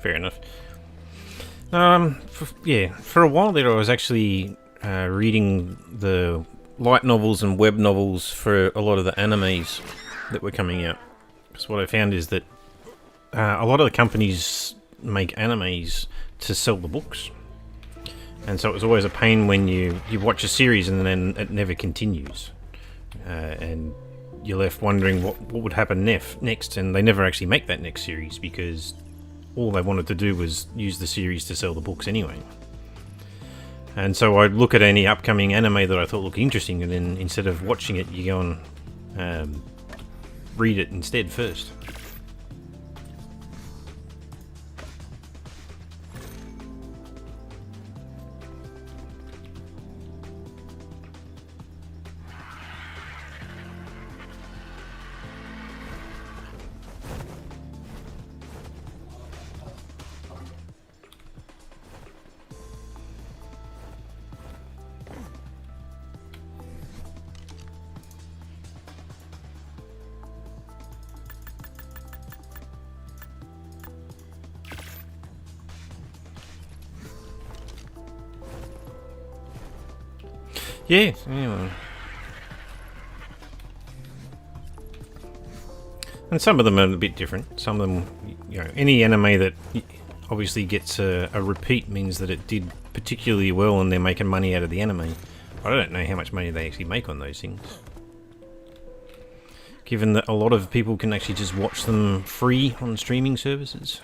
Fair enough. For a while there, I was actually reading the light novels and web novels for a lot of the animes that were coming out. Because what I found is that a lot of the companies make animes to sell the books, and so it was always a pain when you watch a series and then it never continues, and you're left wondering what would happen next, and they never actually make that next series because all they wanted to do was use the series to sell the books anyway. And so I'd look at any upcoming anime that I thought looked interesting, and then instead of watching it, you go and read it instead first. Yeah, anyway. And some of them are a bit different. Some of them, any anime that obviously gets a repeat means that it did particularly well and they're making money out of the anime. I don't know how much money they actually make on those things. Given that a lot of people can actually just watch them free on streaming services.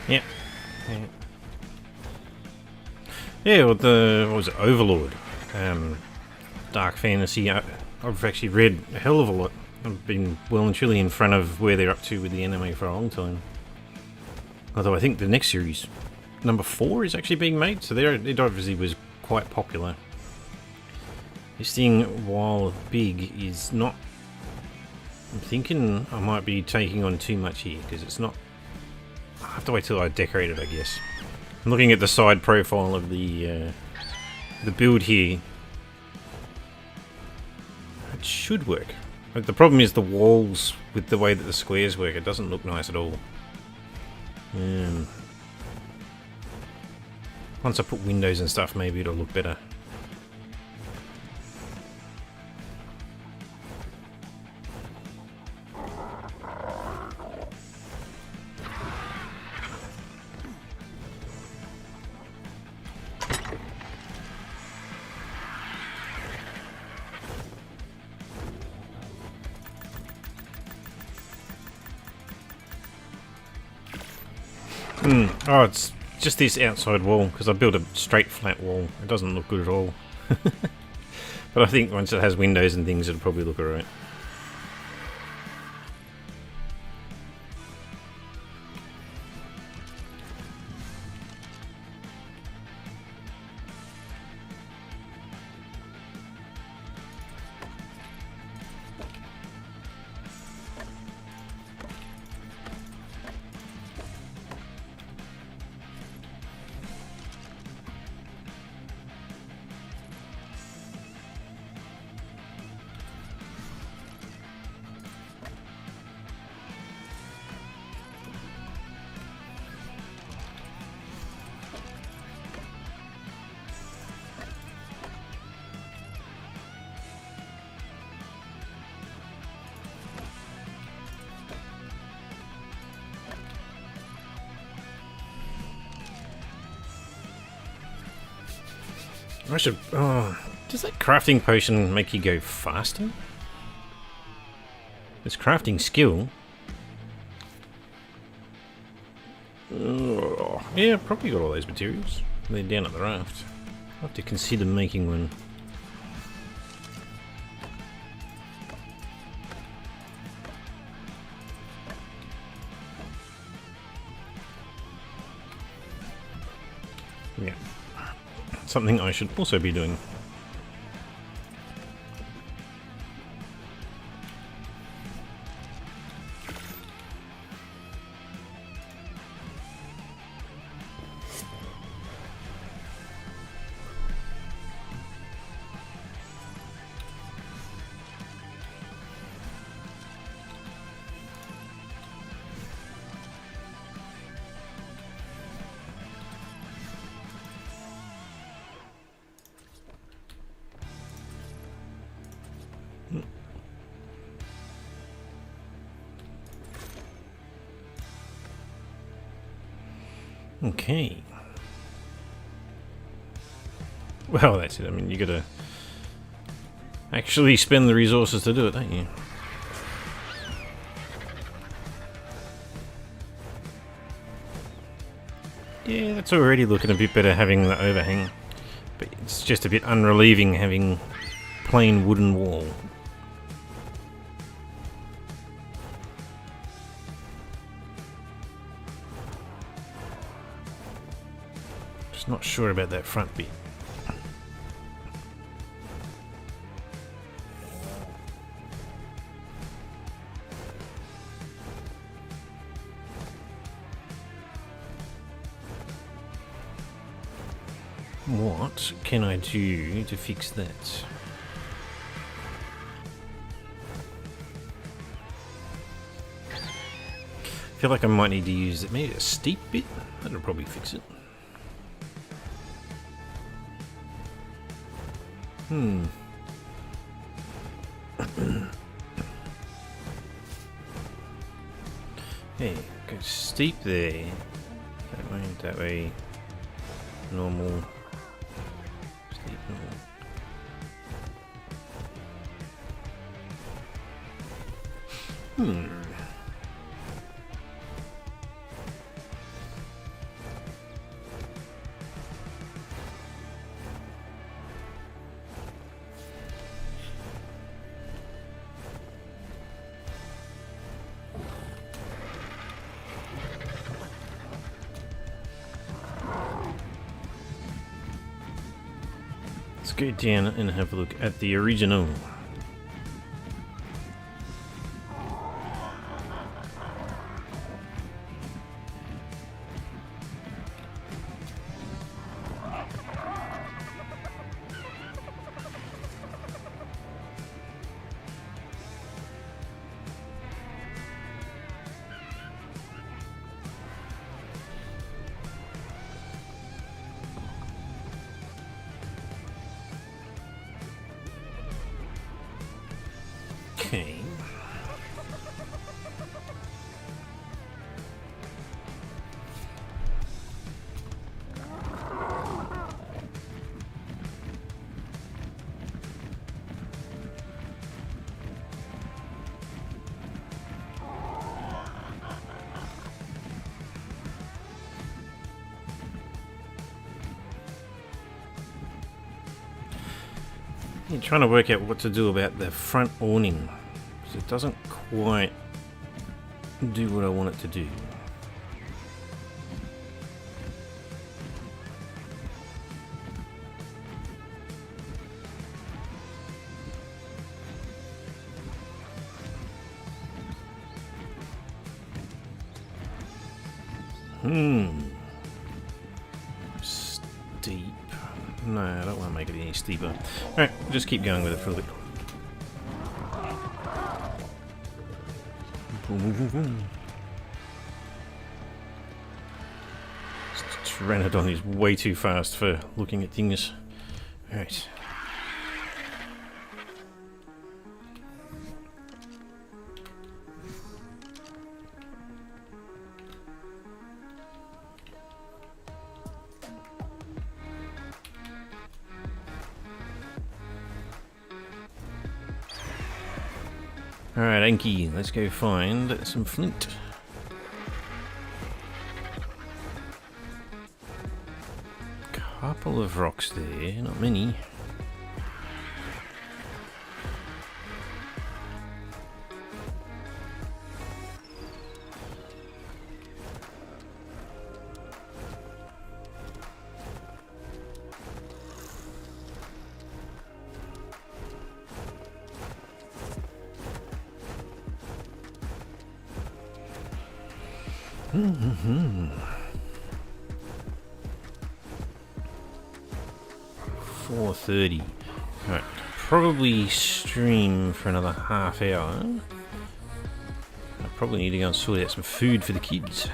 Yeah. Yeah, well, what was it, Overlord? Dark fantasy. I've actually read a hell of a lot. I've been well and truly in front of where they're up to with the anime for a long time. Although I think the next series, number 4, is actually being made, so it obviously was quite popular. This thing, while big, is not... I'm thinking I might be taking on too much here, because it's not... I have to wait till I decorate it, I guess. I'm looking at the side profile of the build here. It should work. But the problem is the walls, with the way that the squares work, it doesn't look nice at all. Once I put windows and stuff, maybe it'll look better. Oh, it's just this outside wall, because I built a straight flat wall. It doesn't look good at all. But I think once it has windows and things, it'll probably look alright. I should... Oh, does that crafting potion make you go faster? This crafting skill... Oh, yeah, probably got all those materials. They're down at the raft. I'll have to consider making one. Yeah. Something I should also be doing. Okay. Well, that's it. I mean, you gotta actually spend the resources to do it, don't you? Yeah, that's already looking a bit better having the overhang. But it's just a bit unrelieving having plain wooden wall. Just not sure about that front bit. What can I do to fix that? I feel like I might need to use maybe a steep bit. That'll probably fix it. Hey, go steep there. That way. Normal. Steep, normal. Let's go down and have a look at the original. Okay. I'm trying to work out what to do about the front awning. It doesn't quite do what I want it to do. Steep. No, I don't want to make it any steeper. Alright, just keep going with it for a bit. Pteranodon is way too fast for looking at things. Alright. Alright, Anki, let's go find some flint. Couple of rocks there, not many. Mm-hmm. 4:30. Right, probably stream for another half hour. I probably need to go and sort out some food for the kids.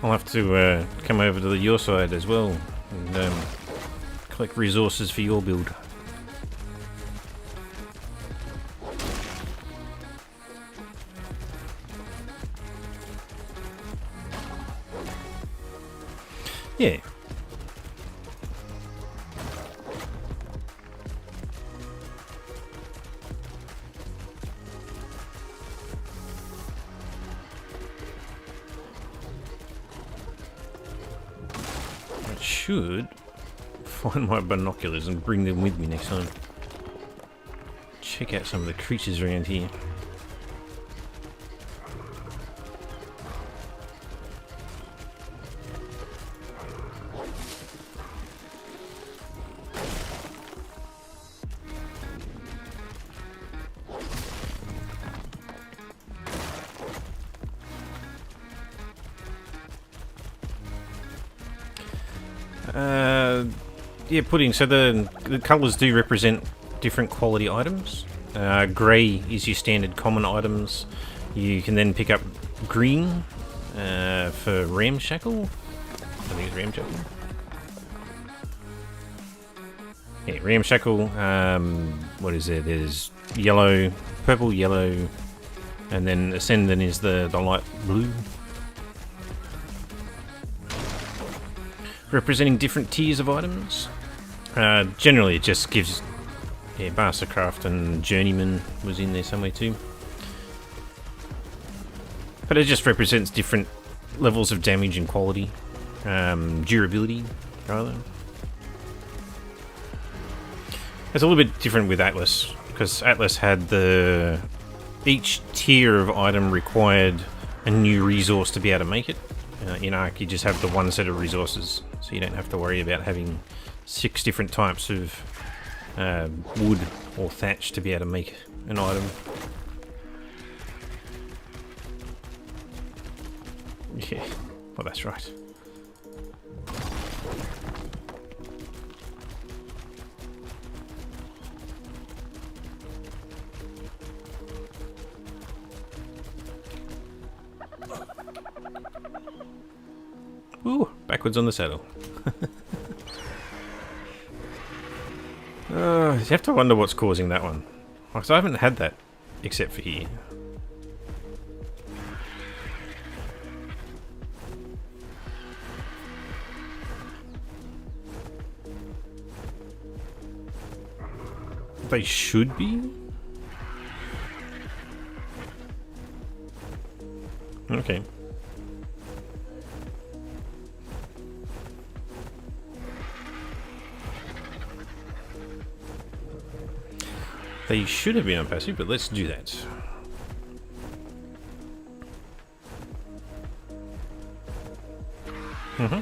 I'll have to come over to your side as well and collect resources for your build. Yeah. I should find my binoculars and bring them with me next time. Check out some of the creatures around here. Yeah, pudding. So the colours do represent different quality items. Grey is your standard common items. You can then pick up green for ramshackle. I think it's ramshackle. Yeah, ramshackle. What is there? There's yellow, purple, yellow, and then ascendant is the light blue. Representing different tiers of items. Generally, it just gives. Yeah, Mastercraft and Journeyman was in there somewhere too. But it just represents different levels of damage and quality. Durability, rather. It's a little bit different with Atlas, because Atlas had each tier of item required a new resource to be able to make it. In Ark, you just have the one set of resources, so you don't have to worry about having 6 different types of wood or thatch to be able to make an item. Yeah, well, that's right. Ooh, backwards on the saddle. You have to wonder what's causing that one. Because I haven't had that except for here. They should be. Okay. They should have been on passive, but let's do that. Mm-hmm.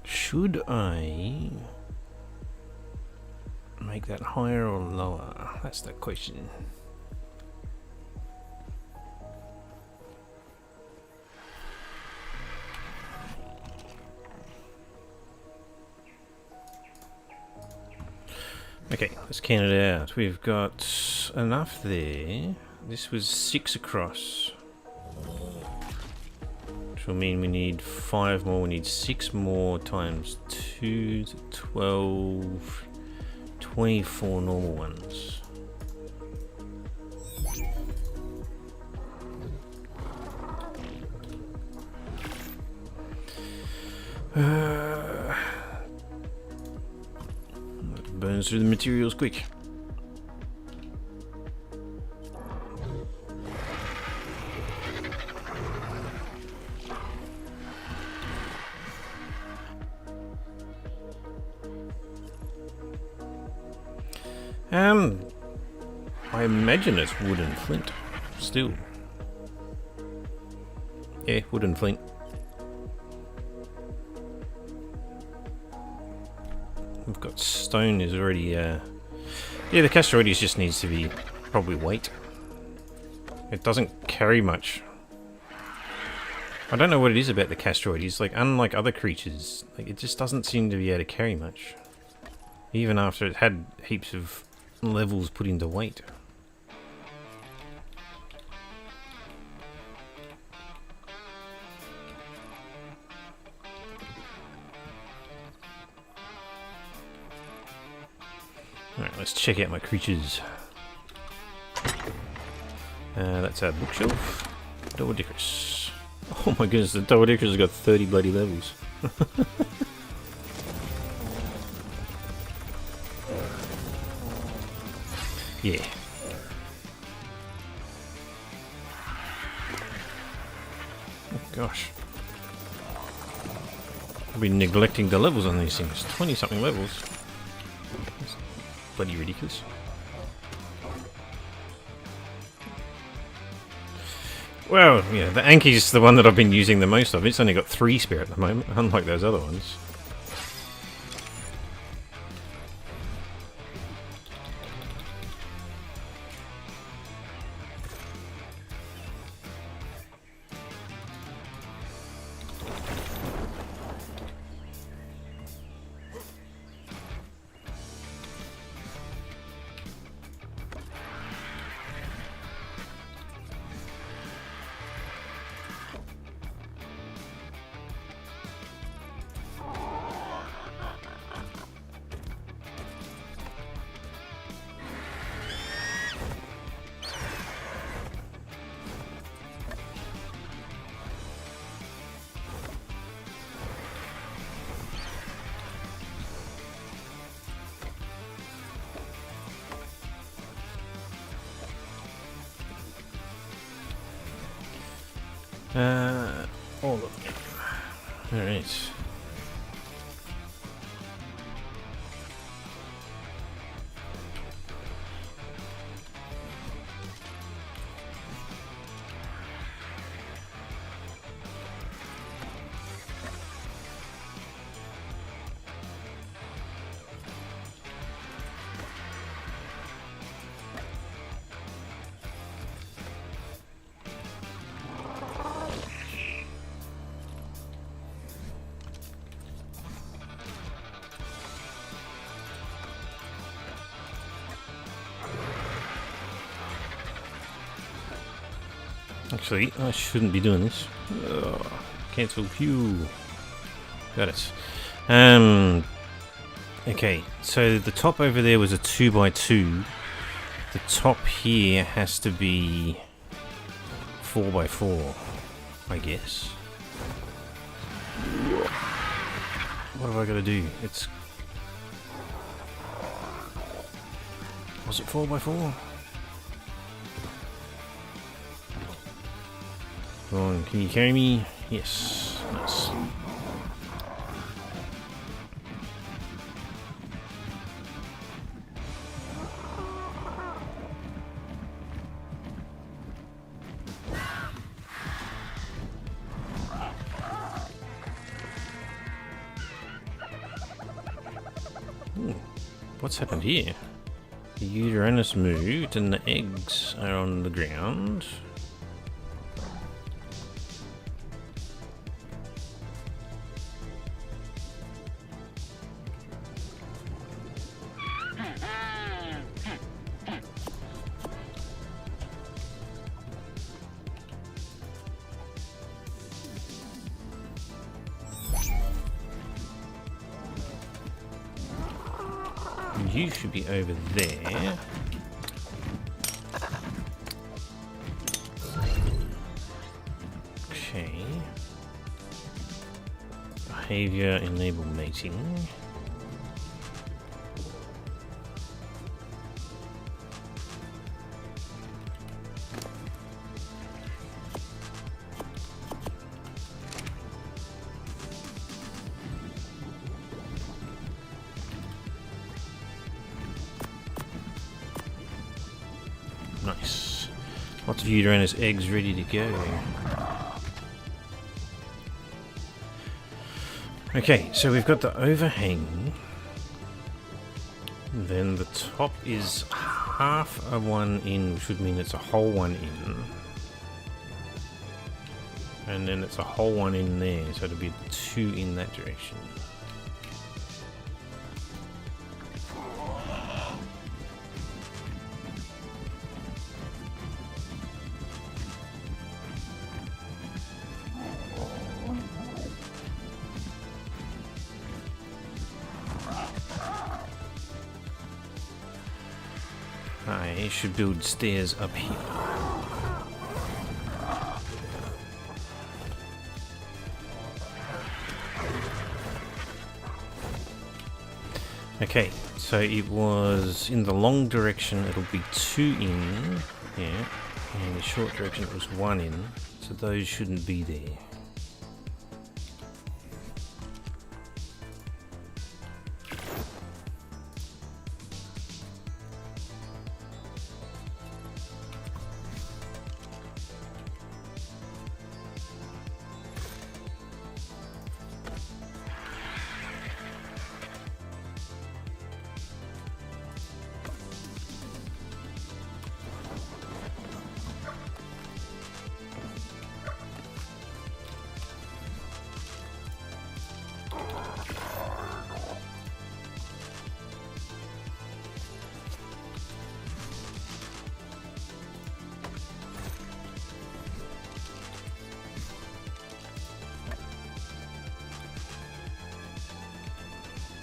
Should I make that higher or lower? That's the question. Okay, let's can it out. We've got enough there. This was 6 across. Which will mean we need 5 more. We need 6 more times 2 to 12. 24 normal ones. Burns through the materials quick. I imagine it's wood and flint. Still. Yeah, wood and flint. We've got stone is already, yeah, the castroides just needs to be probably weight. It doesn't carry much. I don't know what it is about the castroides, like, unlike other creatures, like, it just doesn't seem to be able to carry much. Even after it had heaps of levels put into weight. Alright, let's check out my creatures. That's our bookshelf. Double Dickers. Oh my goodness, the Double Dickers has got 30 bloody levels. Yeah. Oh gosh. I've been neglecting the levels on these things. 20 something levels. That's bloody ridiculous. Well, yeah, the Anki's the one that I've been using the most of. It's only got 3 spirit at the moment, unlike those other ones. All of them. Alright. Actually, I shouldn't be doing this. Cancel. Phew. Got it. Okay, so the top over there was a 2x2. The top here has to be 4x4, I guess. What have I got to do? It's... Was it 4x4? Come on, can you carry me? Yes. Nice. what's happened here? The Uranus moved and the eggs are on the ground. You should be over there. Okay. Behavior enable mating. Nice. Lots of Uranus eggs ready to go. Okay, so we've got the overhang. Then the top is half a one in, which would mean it's a whole one in. And then it's a whole one in there, so it'll be two in that direction. I should build stairs up here. Okay, so it was in the long direction, it'll be two in, yeah, and in the short direction it was one in, so those shouldn't be there.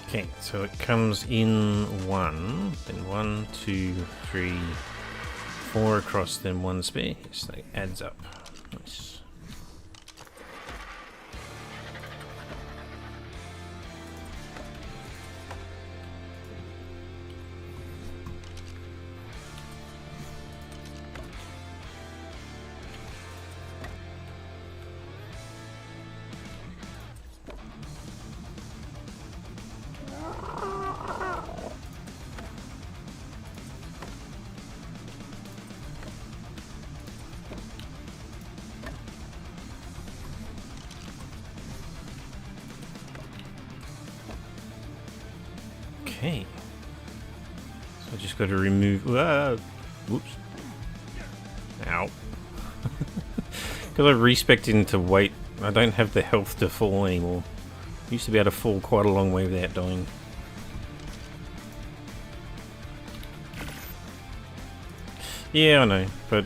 Okay, so it comes in one, then 1, 2, 3, 4 across, then one spare. So it adds up. Nice. Okay, so I just got to remove. Whoops! Ow! Because I respec'd into weight, I don't have the health to fall anymore. Used to be able to fall quite a long way without dying. Yeah, I know, but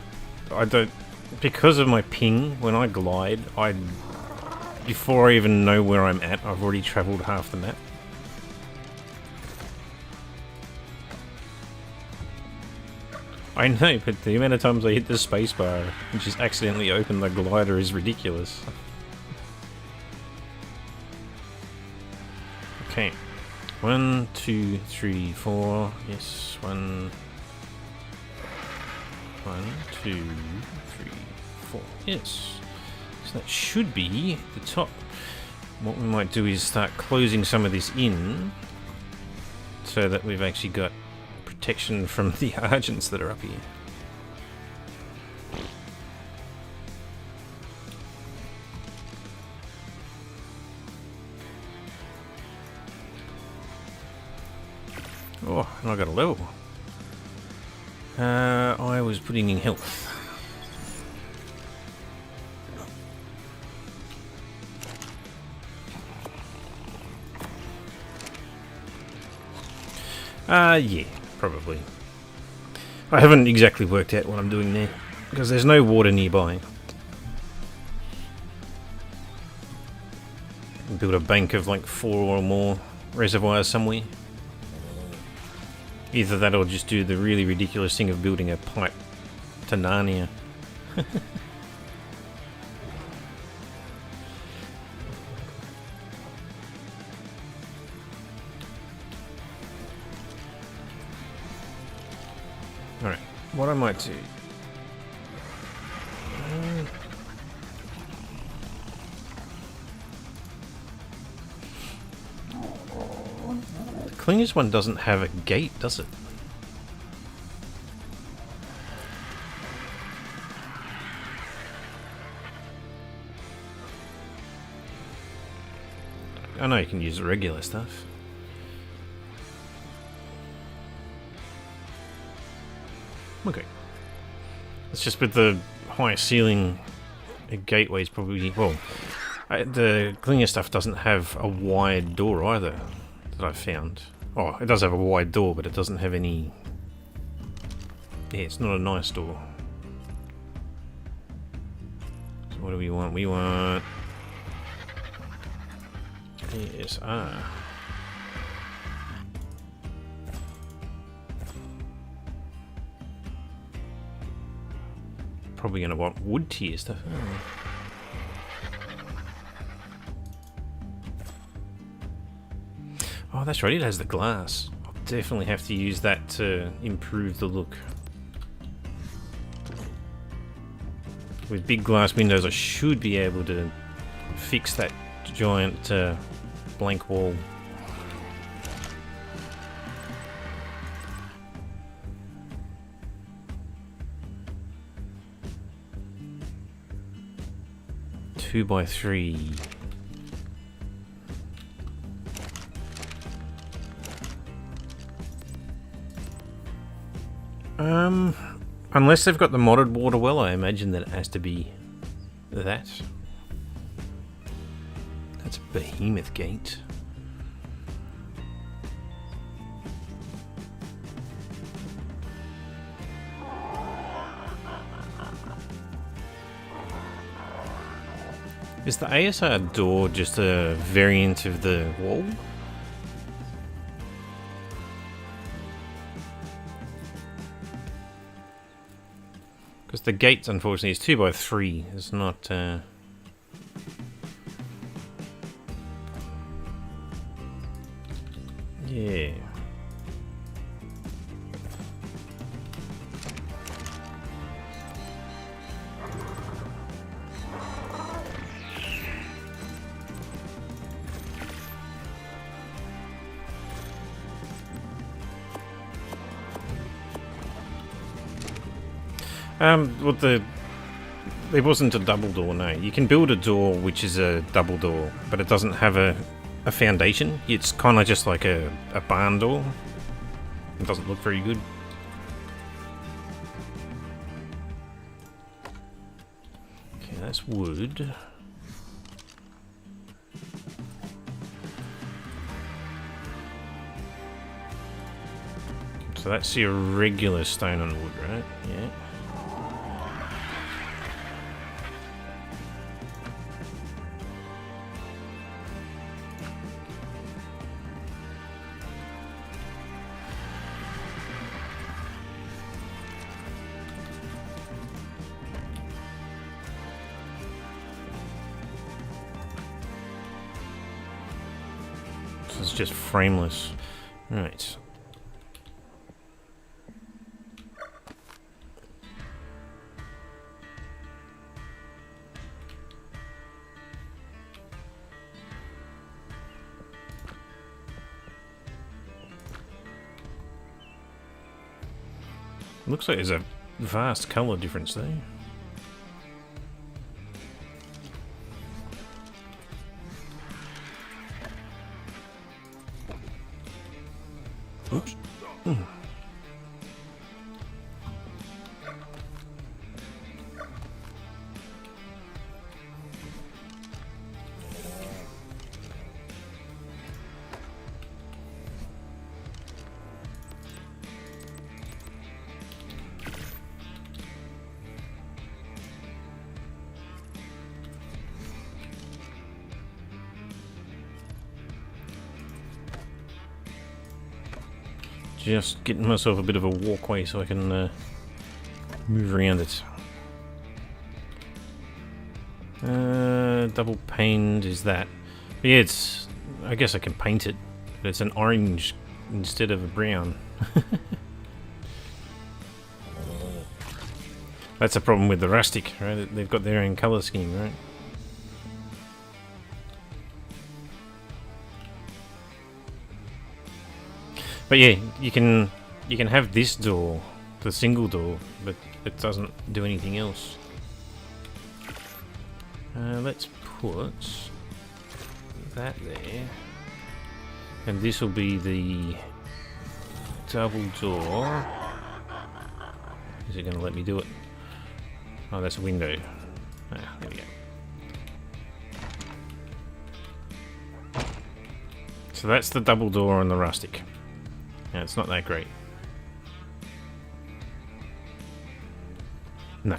I don't. Because of my ping, when I glide, before I even know where I'm at, I've already travelled half the map. I know, but the amount of times I hit the spacebar and just accidentally open the glider is ridiculous. Okay. 1, 2, 3, 4. Yes, 1. 1, 2, 3, 4. Yes. So that should be the top. What we might do is start closing some of this in so that we've actually got protection from the Argents that are up here. Oh, And I got a level. I was putting in health. Yeah, probably. I haven't exactly worked out what I'm doing there, because there's no water nearby. Build a bank of like 4 or more reservoirs somewhere. Either that or just do the really ridiculous thing of building a pipe to Narnia. Alright, what I might do... the cleanest one doesn't have a gate, does it? I know you can use the regular stuff. Okay. It's just with the high ceiling, a gateway is probably... well, the cleaner stuff doesn't have a wide door either, that I've found. Oh, it does have a wide door, but it doesn't have any... yeah, it's not a nice door. So what do we want? We want... yes, probably going to want wood tier stuff. Oh, that's right, it has the glass. I'll definitely have to use that to improve the look. With big glass windows, I should be able to fix that giant blank wall. Two by 3. Unless they've got the modded water well, I imagine that it has to be that. That's a behemoth gate. Is the ASR door just a variant of the wall? Because the gate, unfortunately, is 2 by 3. It's not... yeah. Well, it wasn't a double door, no. You can build a door which is a double door, but it doesn't have a foundation. It's kind of just like a barn door. It doesn't look very good. Okay, that's wood. So that's your regular stone and wood, right? Yeah. So it's just frameless. Right. Looks like there's a vast colour difference there. Oops. Just getting myself a bit of a walkway so I can move around it. Double paned is that. But yeah, it's... I guess I can paint it. But it's an orange instead of a brown. That's a problem with the rustic, right? They've got their own colour scheme, right? But yeah, you can have this door, the single door, but it doesn't do anything else. Let's put that there, and this will be the double door. Is it going to let me do it? Oh, that's a window. Ah, there we go. So that's the double door on the rustic. Yeah, it's not that great. No.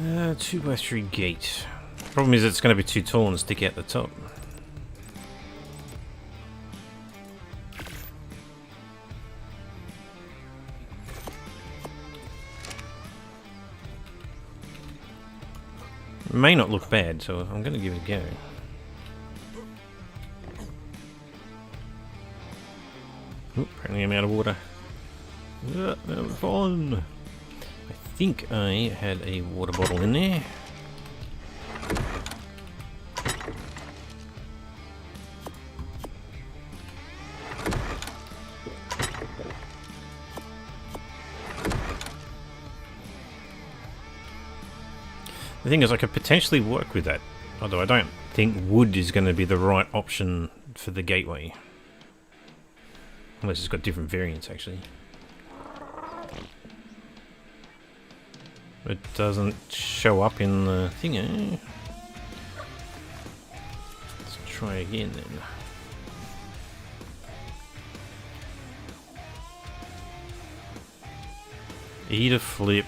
Uh, 2x3 gate. Problem is it's going to be too tall and stick out the top. It may not look bad, so I'm going to give it a go. Oop, apparently I'm out of water. I'm falling. I think I had a water bottle in there. The thing is, I could potentially work with that, although I don't think wood is going to be the right option for the gateway. Unless it's got different variants, actually. It doesn't show up in the thingy. Let's try again then. Eat a flip.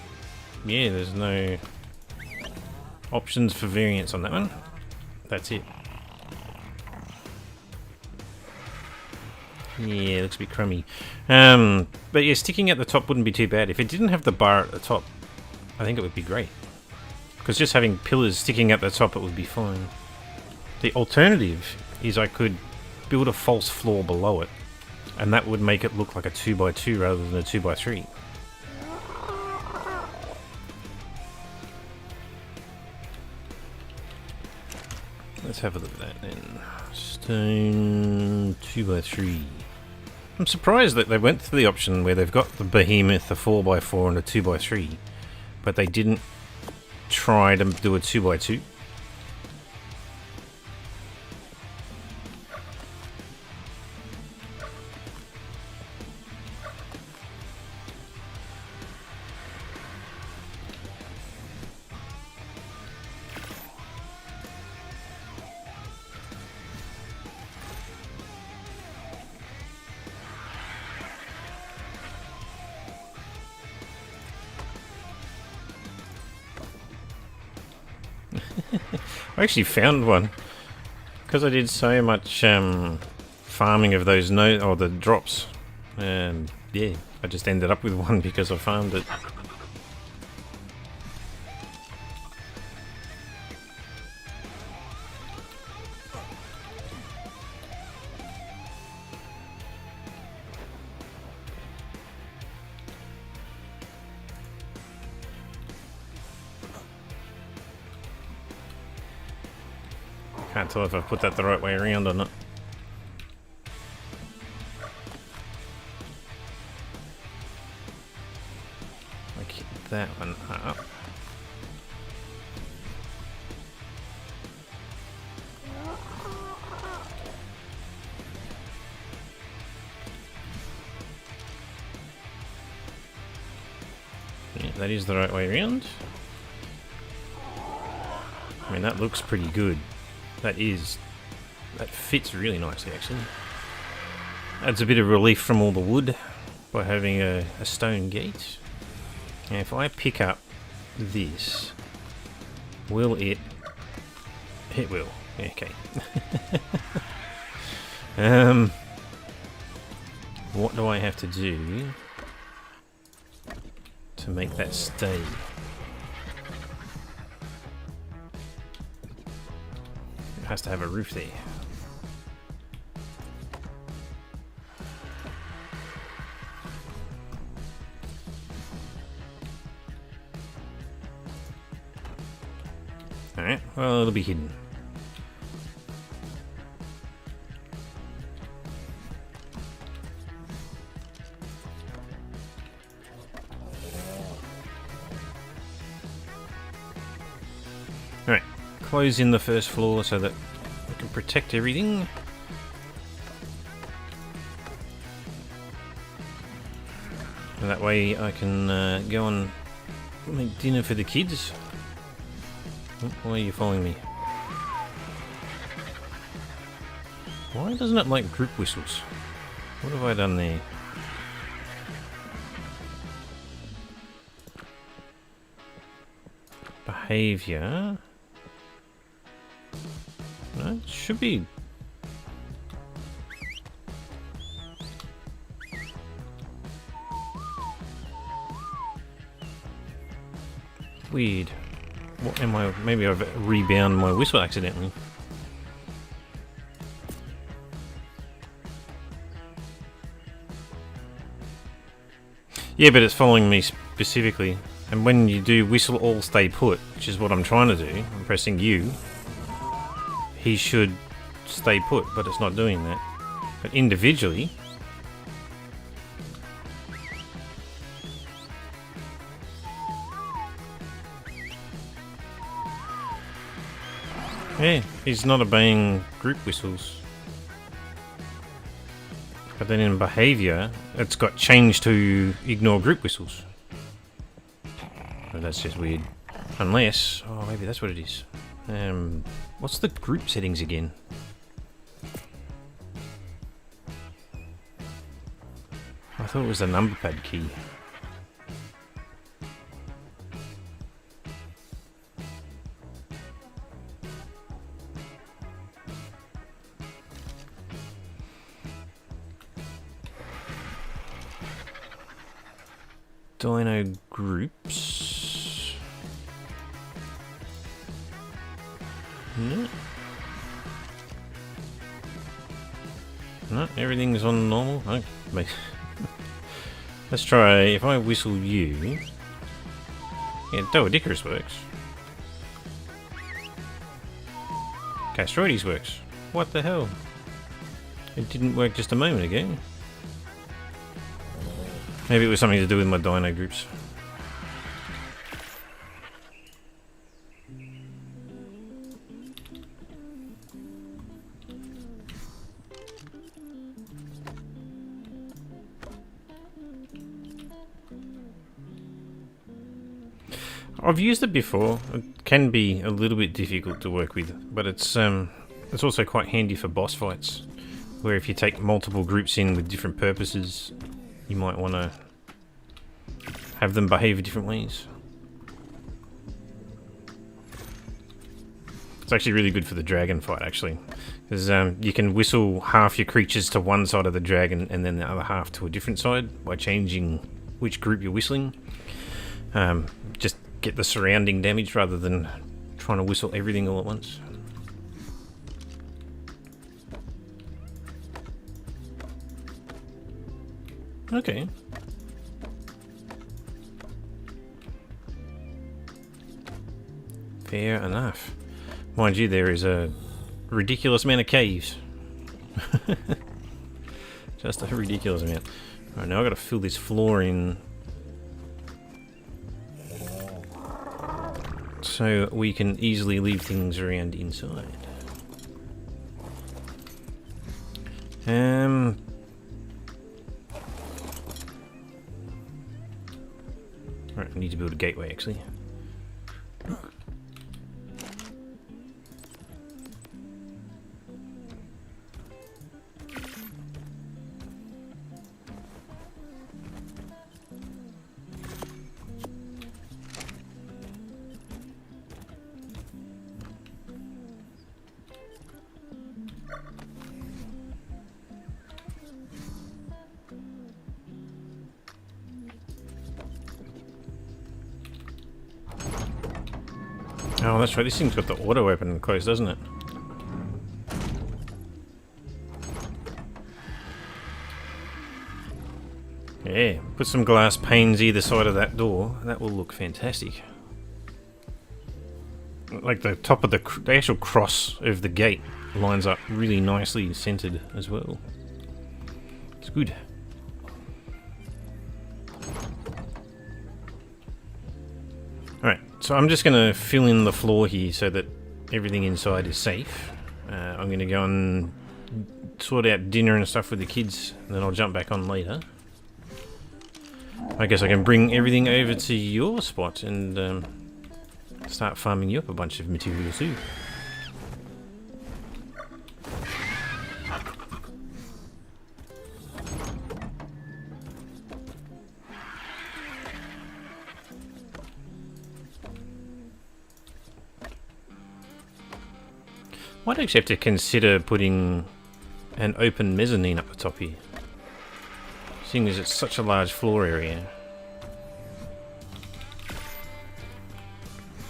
Yeah, there's no options for variants on that one. That's it. Yeah, looks a bit crummy. But yeah, sticking at the top wouldn't be too bad. If it didn't have the bar at the top, I think it would be great. Because just having pillars sticking at the top, it would be fine. The alternative is I could build a false floor below it, and that would make it look like a 2x2 rather than a 2x3. Let's have a look at that then. Stone 2x3. I'm surprised that they went for the option where they've got the behemoth, a 4x4 and a 2x3, but they didn't try to do a 2x2. I actually found one because I did so much farming of those the drops. Yeah, I just ended up with one because I farmed it. Can't tell if I've put that the right way around or not. I keep that one up. Yeah, that is the right way around. I mean, that looks pretty good. That fits really nicely, actually. Adds a bit of relief from all the wood. by having a stone gate. And if I pick up this, will it? It will. Okay. What do I have to do to make that stay? It has to have a roof there. Alright, well, it'll be hidden. Alright, close in the first floor so that we can protect everything. And that way I can go and make dinner for the kids. Why are you following me? Why doesn't it like group whistles? What have I done there? Behavior. No, it should be. Weird. What am I? Maybe I've rebound my whistle accidentally. Yeah, but it's following me specifically. And when you do whistle all stay put, which is what I'm trying to do, I'm pressing U, he should stay put, but it's not doing that. But individually, yeah, he's not obeying group whistles. But then in behavior, it's got changed to ignore group whistles. So that's just weird. Unless, oh, maybe that's what it is. What's the group settings again? I thought it was the number pad key. Dino groups. No. No, everything's on normal. Oh, let's try, if I whistle you. Yeah, Doedicarus works. Castroides works. What the hell? It didn't work just a moment ago. Maybe it was something to do with my dino groups. I've used it before. It can be a little bit difficult to work with, but it's also quite handy for boss fights, where if you take multiple groups in with different purposes, you might want to have them behave different ways. It's actually really good for the dragon fight, actually, because you can whistle half your creatures to one side of the dragon and then the other half to a different side by changing which group you're whistling. Just get the surrounding damage rather than trying to whistle everything all at once. Okay. Fair enough. Mind you, there is a ridiculous amount of caves. Just a ridiculous amount. Alright, now I've got to fill this floor in so we can easily leave things around inside. Right, I need to build a gateway actually. Oh, that's right. This thing's got the auto open and close, doesn't it? Yeah, put some glass panes either side of that door. That will look fantastic. Like the top of the actual cross of the gate lines up really nicely centered as well. It's good. Alright, so I'm just going to fill in the floor here so that everything inside is safe. I'm going to go and sort out dinner and stuff with the kids, and then I'll jump back on later. I guess I can bring everything over to your spot and start farming you up a bunch of materials too. Might actually have to consider putting an open mezzanine up the top here, seeing as it's such a large floor area.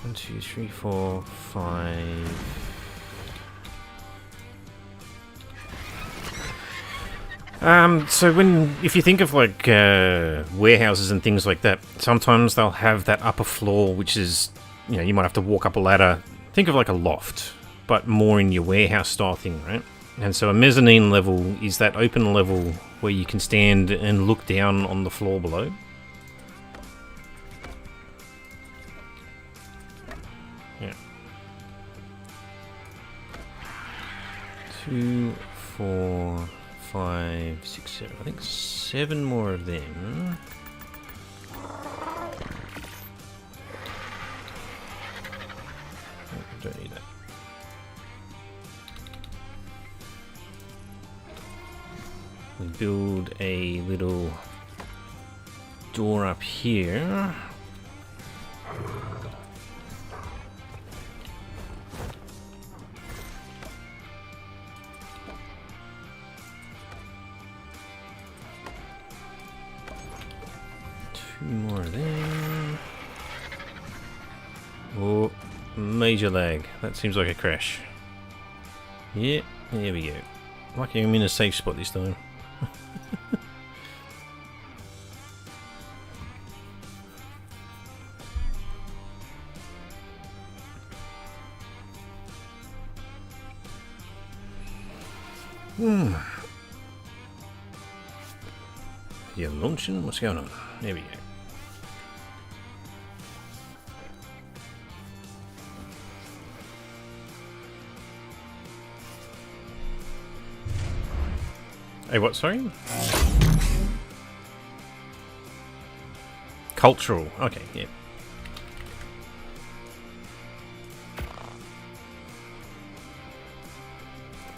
1, 2, 3, 4, 5. So if you think of like warehouses and things like that, sometimes they'll have that upper floor, which is, you know, you might have to walk up a ladder. Think of like a loft, but more in your warehouse style thing, right? And so a mezzanine level is that open level where you can stand and look down on the floor below. Yeah. 2, 4, 5, 6, 7. I think 7 more of them. Don't need that. We build a little door up here. Two more of them. Oh, major lag. That seems like a crash. Yeah, there we go. Lucky I'm in a safe spot this time. You launching? What's going on? There we go. Hey, what, sorry? Cultural. Okay, yeah.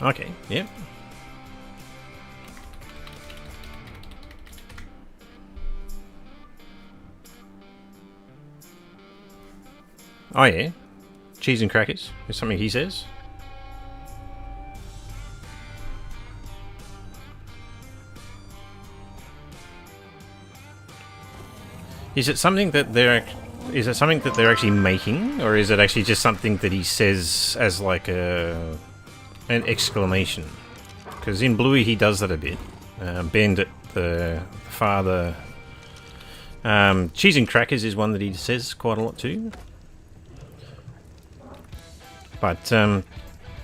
Okay, yeah. Oh yeah, cheese and crackers is something he says. Is it something that they're actually making, or is it actually just something that he says as like an exclamation? Because in Bluey he does that a bit. Bandit, the father. Cheese and crackers is one that he says quite a lot too. But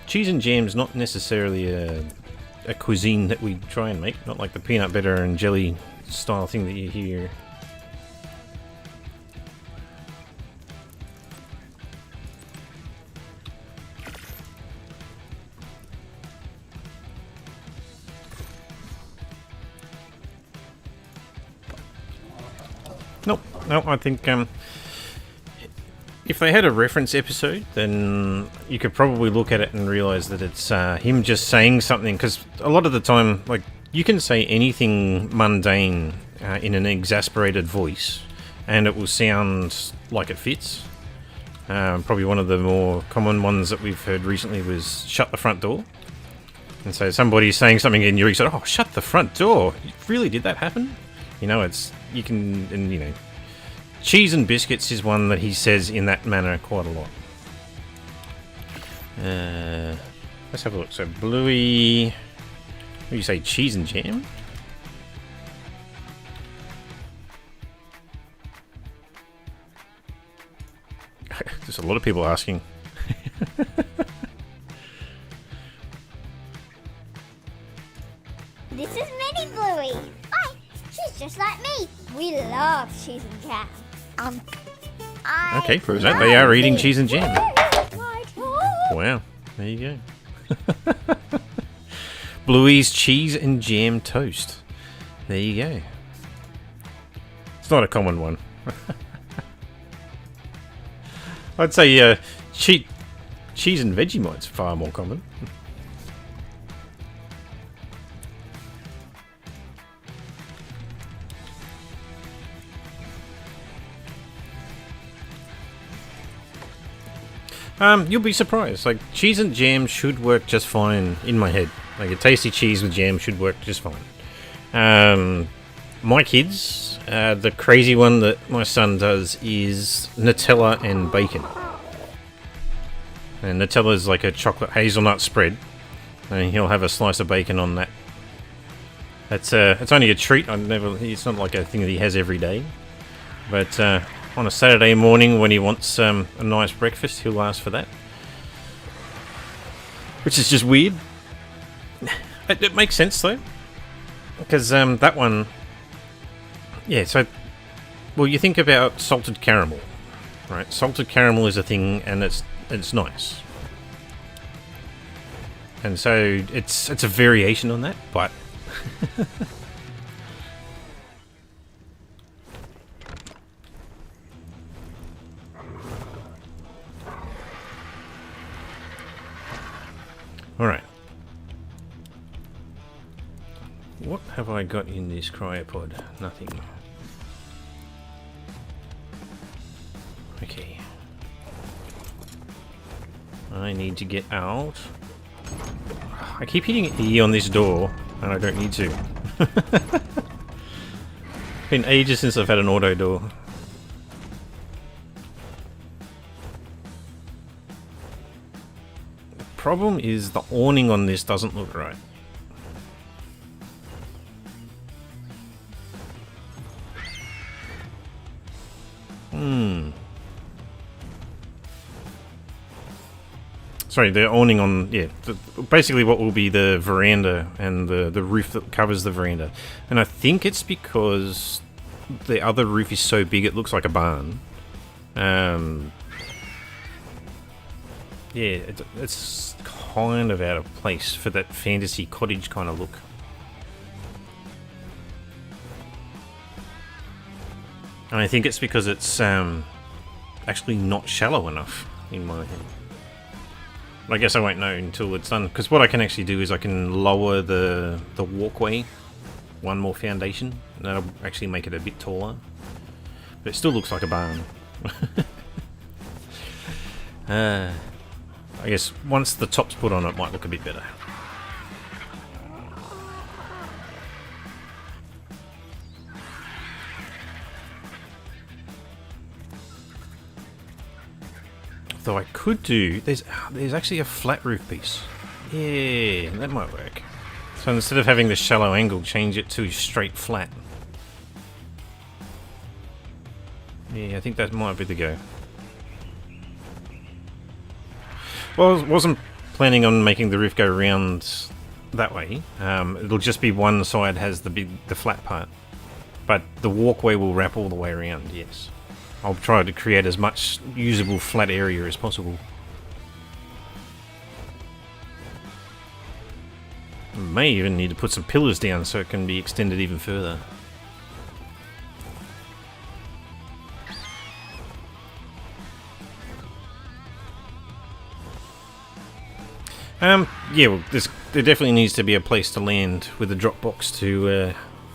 cheese and jam's not necessarily a cuisine that we try and make. Not like the peanut butter and jelly style thing that you hear. Nope. No, I think if they had a reference episode, then you could probably look at it and realise that it's him just saying something. Because a lot of the time, like, you can say anything mundane in an exasperated voice, and it will sound like it fits. Probably one of the more common ones that we've heard recently was "shut the front door." And so somebody's saying something, and you said, "Oh, shut the front door! Really, did that happen?" You know, you can, and you know. Cheese and biscuits is one that he says in that manner quite a lot. Let's have a look. So Bluey, what do you say, cheese and jam? There's a lot of people asking. This is Mini Bluey. Hi, she's just like me. We love cheese and jam. Okay, proves that they are eating cheese and jam. Right. Wow, there you go. Bluey's cheese and jam toast. There you go. It's not a common one. I'd say cheese and Vegemite's far more common. You'll be surprised. Like, cheese and jam should work just fine in my head. Like, a tasty cheese with jam should work just fine. My kids, the crazy one that my son does is Nutella and bacon. And Nutella is like a chocolate hazelnut spread, and he'll have a slice of bacon on that. It's only a treat. It's not like a thing that he has every day. But on a Saturday morning when he wants a nice breakfast, he'll ask for that. Which is just weird. It makes sense though, because that one, yeah. So, well, you think about salted caramel, right? Salted caramel is a thing, and it's nice, and so it's a variation on that, but. Alright. What have I got in this cryopod? Nothing. Okay. I need to get out. I keep hitting E on this door, and I don't need to. Been ages since I've had an auto door. Problem is the awning on this doesn't look right. Sorry, the awning on, yeah, basically what will be the veranda and the roof that covers the veranda. And I think it's because the other roof is so big it looks like a barn. Yeah, it's kind of out of place for that fantasy cottage kind of look. And I think it's because it's actually not shallow enough in my head. I guess I won't know until it's done, because what I can actually do is I can lower the walkway one more foundation, and that'll actually make it a bit taller. But it still looks like a barn. I guess once the top's put on, it might look a bit better. Though I could do, there's actually a flat roof piece. Yeah, that might work. So instead of having the shallow angle, change it to straight flat. Yeah, I think that might be the go. Well, I wasn't planning on making the roof go round that way. It'll just be one side has the flat part, but the walkway will wrap all the way around. Yes, I'll try to create as much usable flat area as possible. May even need to put some pillars down so it can be extended even further. Yeah, well, there definitely needs to be a place to land with a drop box to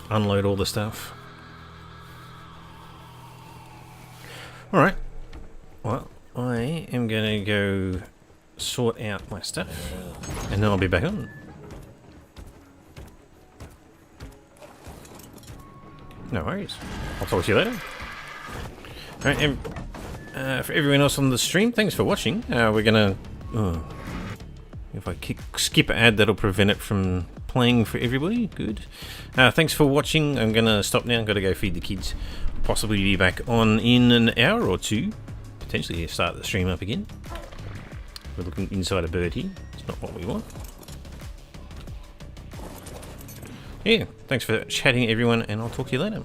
unload all the stuff. Alright. Well, I am going to go sort out my stuff, and then I'll be back on. No worries. I'll talk to you later. Alright, and for everyone else on the stream, thanks for watching. We're gonna... If I skip ad, that'll prevent it from playing for everybody. Good. Thanks for watching. I'm going to stop now. I've got to go feed the kids. Possibly be back on in an hour or two. Potentially start the stream up again. We're looking inside a bird here. It's not what we want. Yeah, thanks for chatting, everyone, and I'll talk to you later.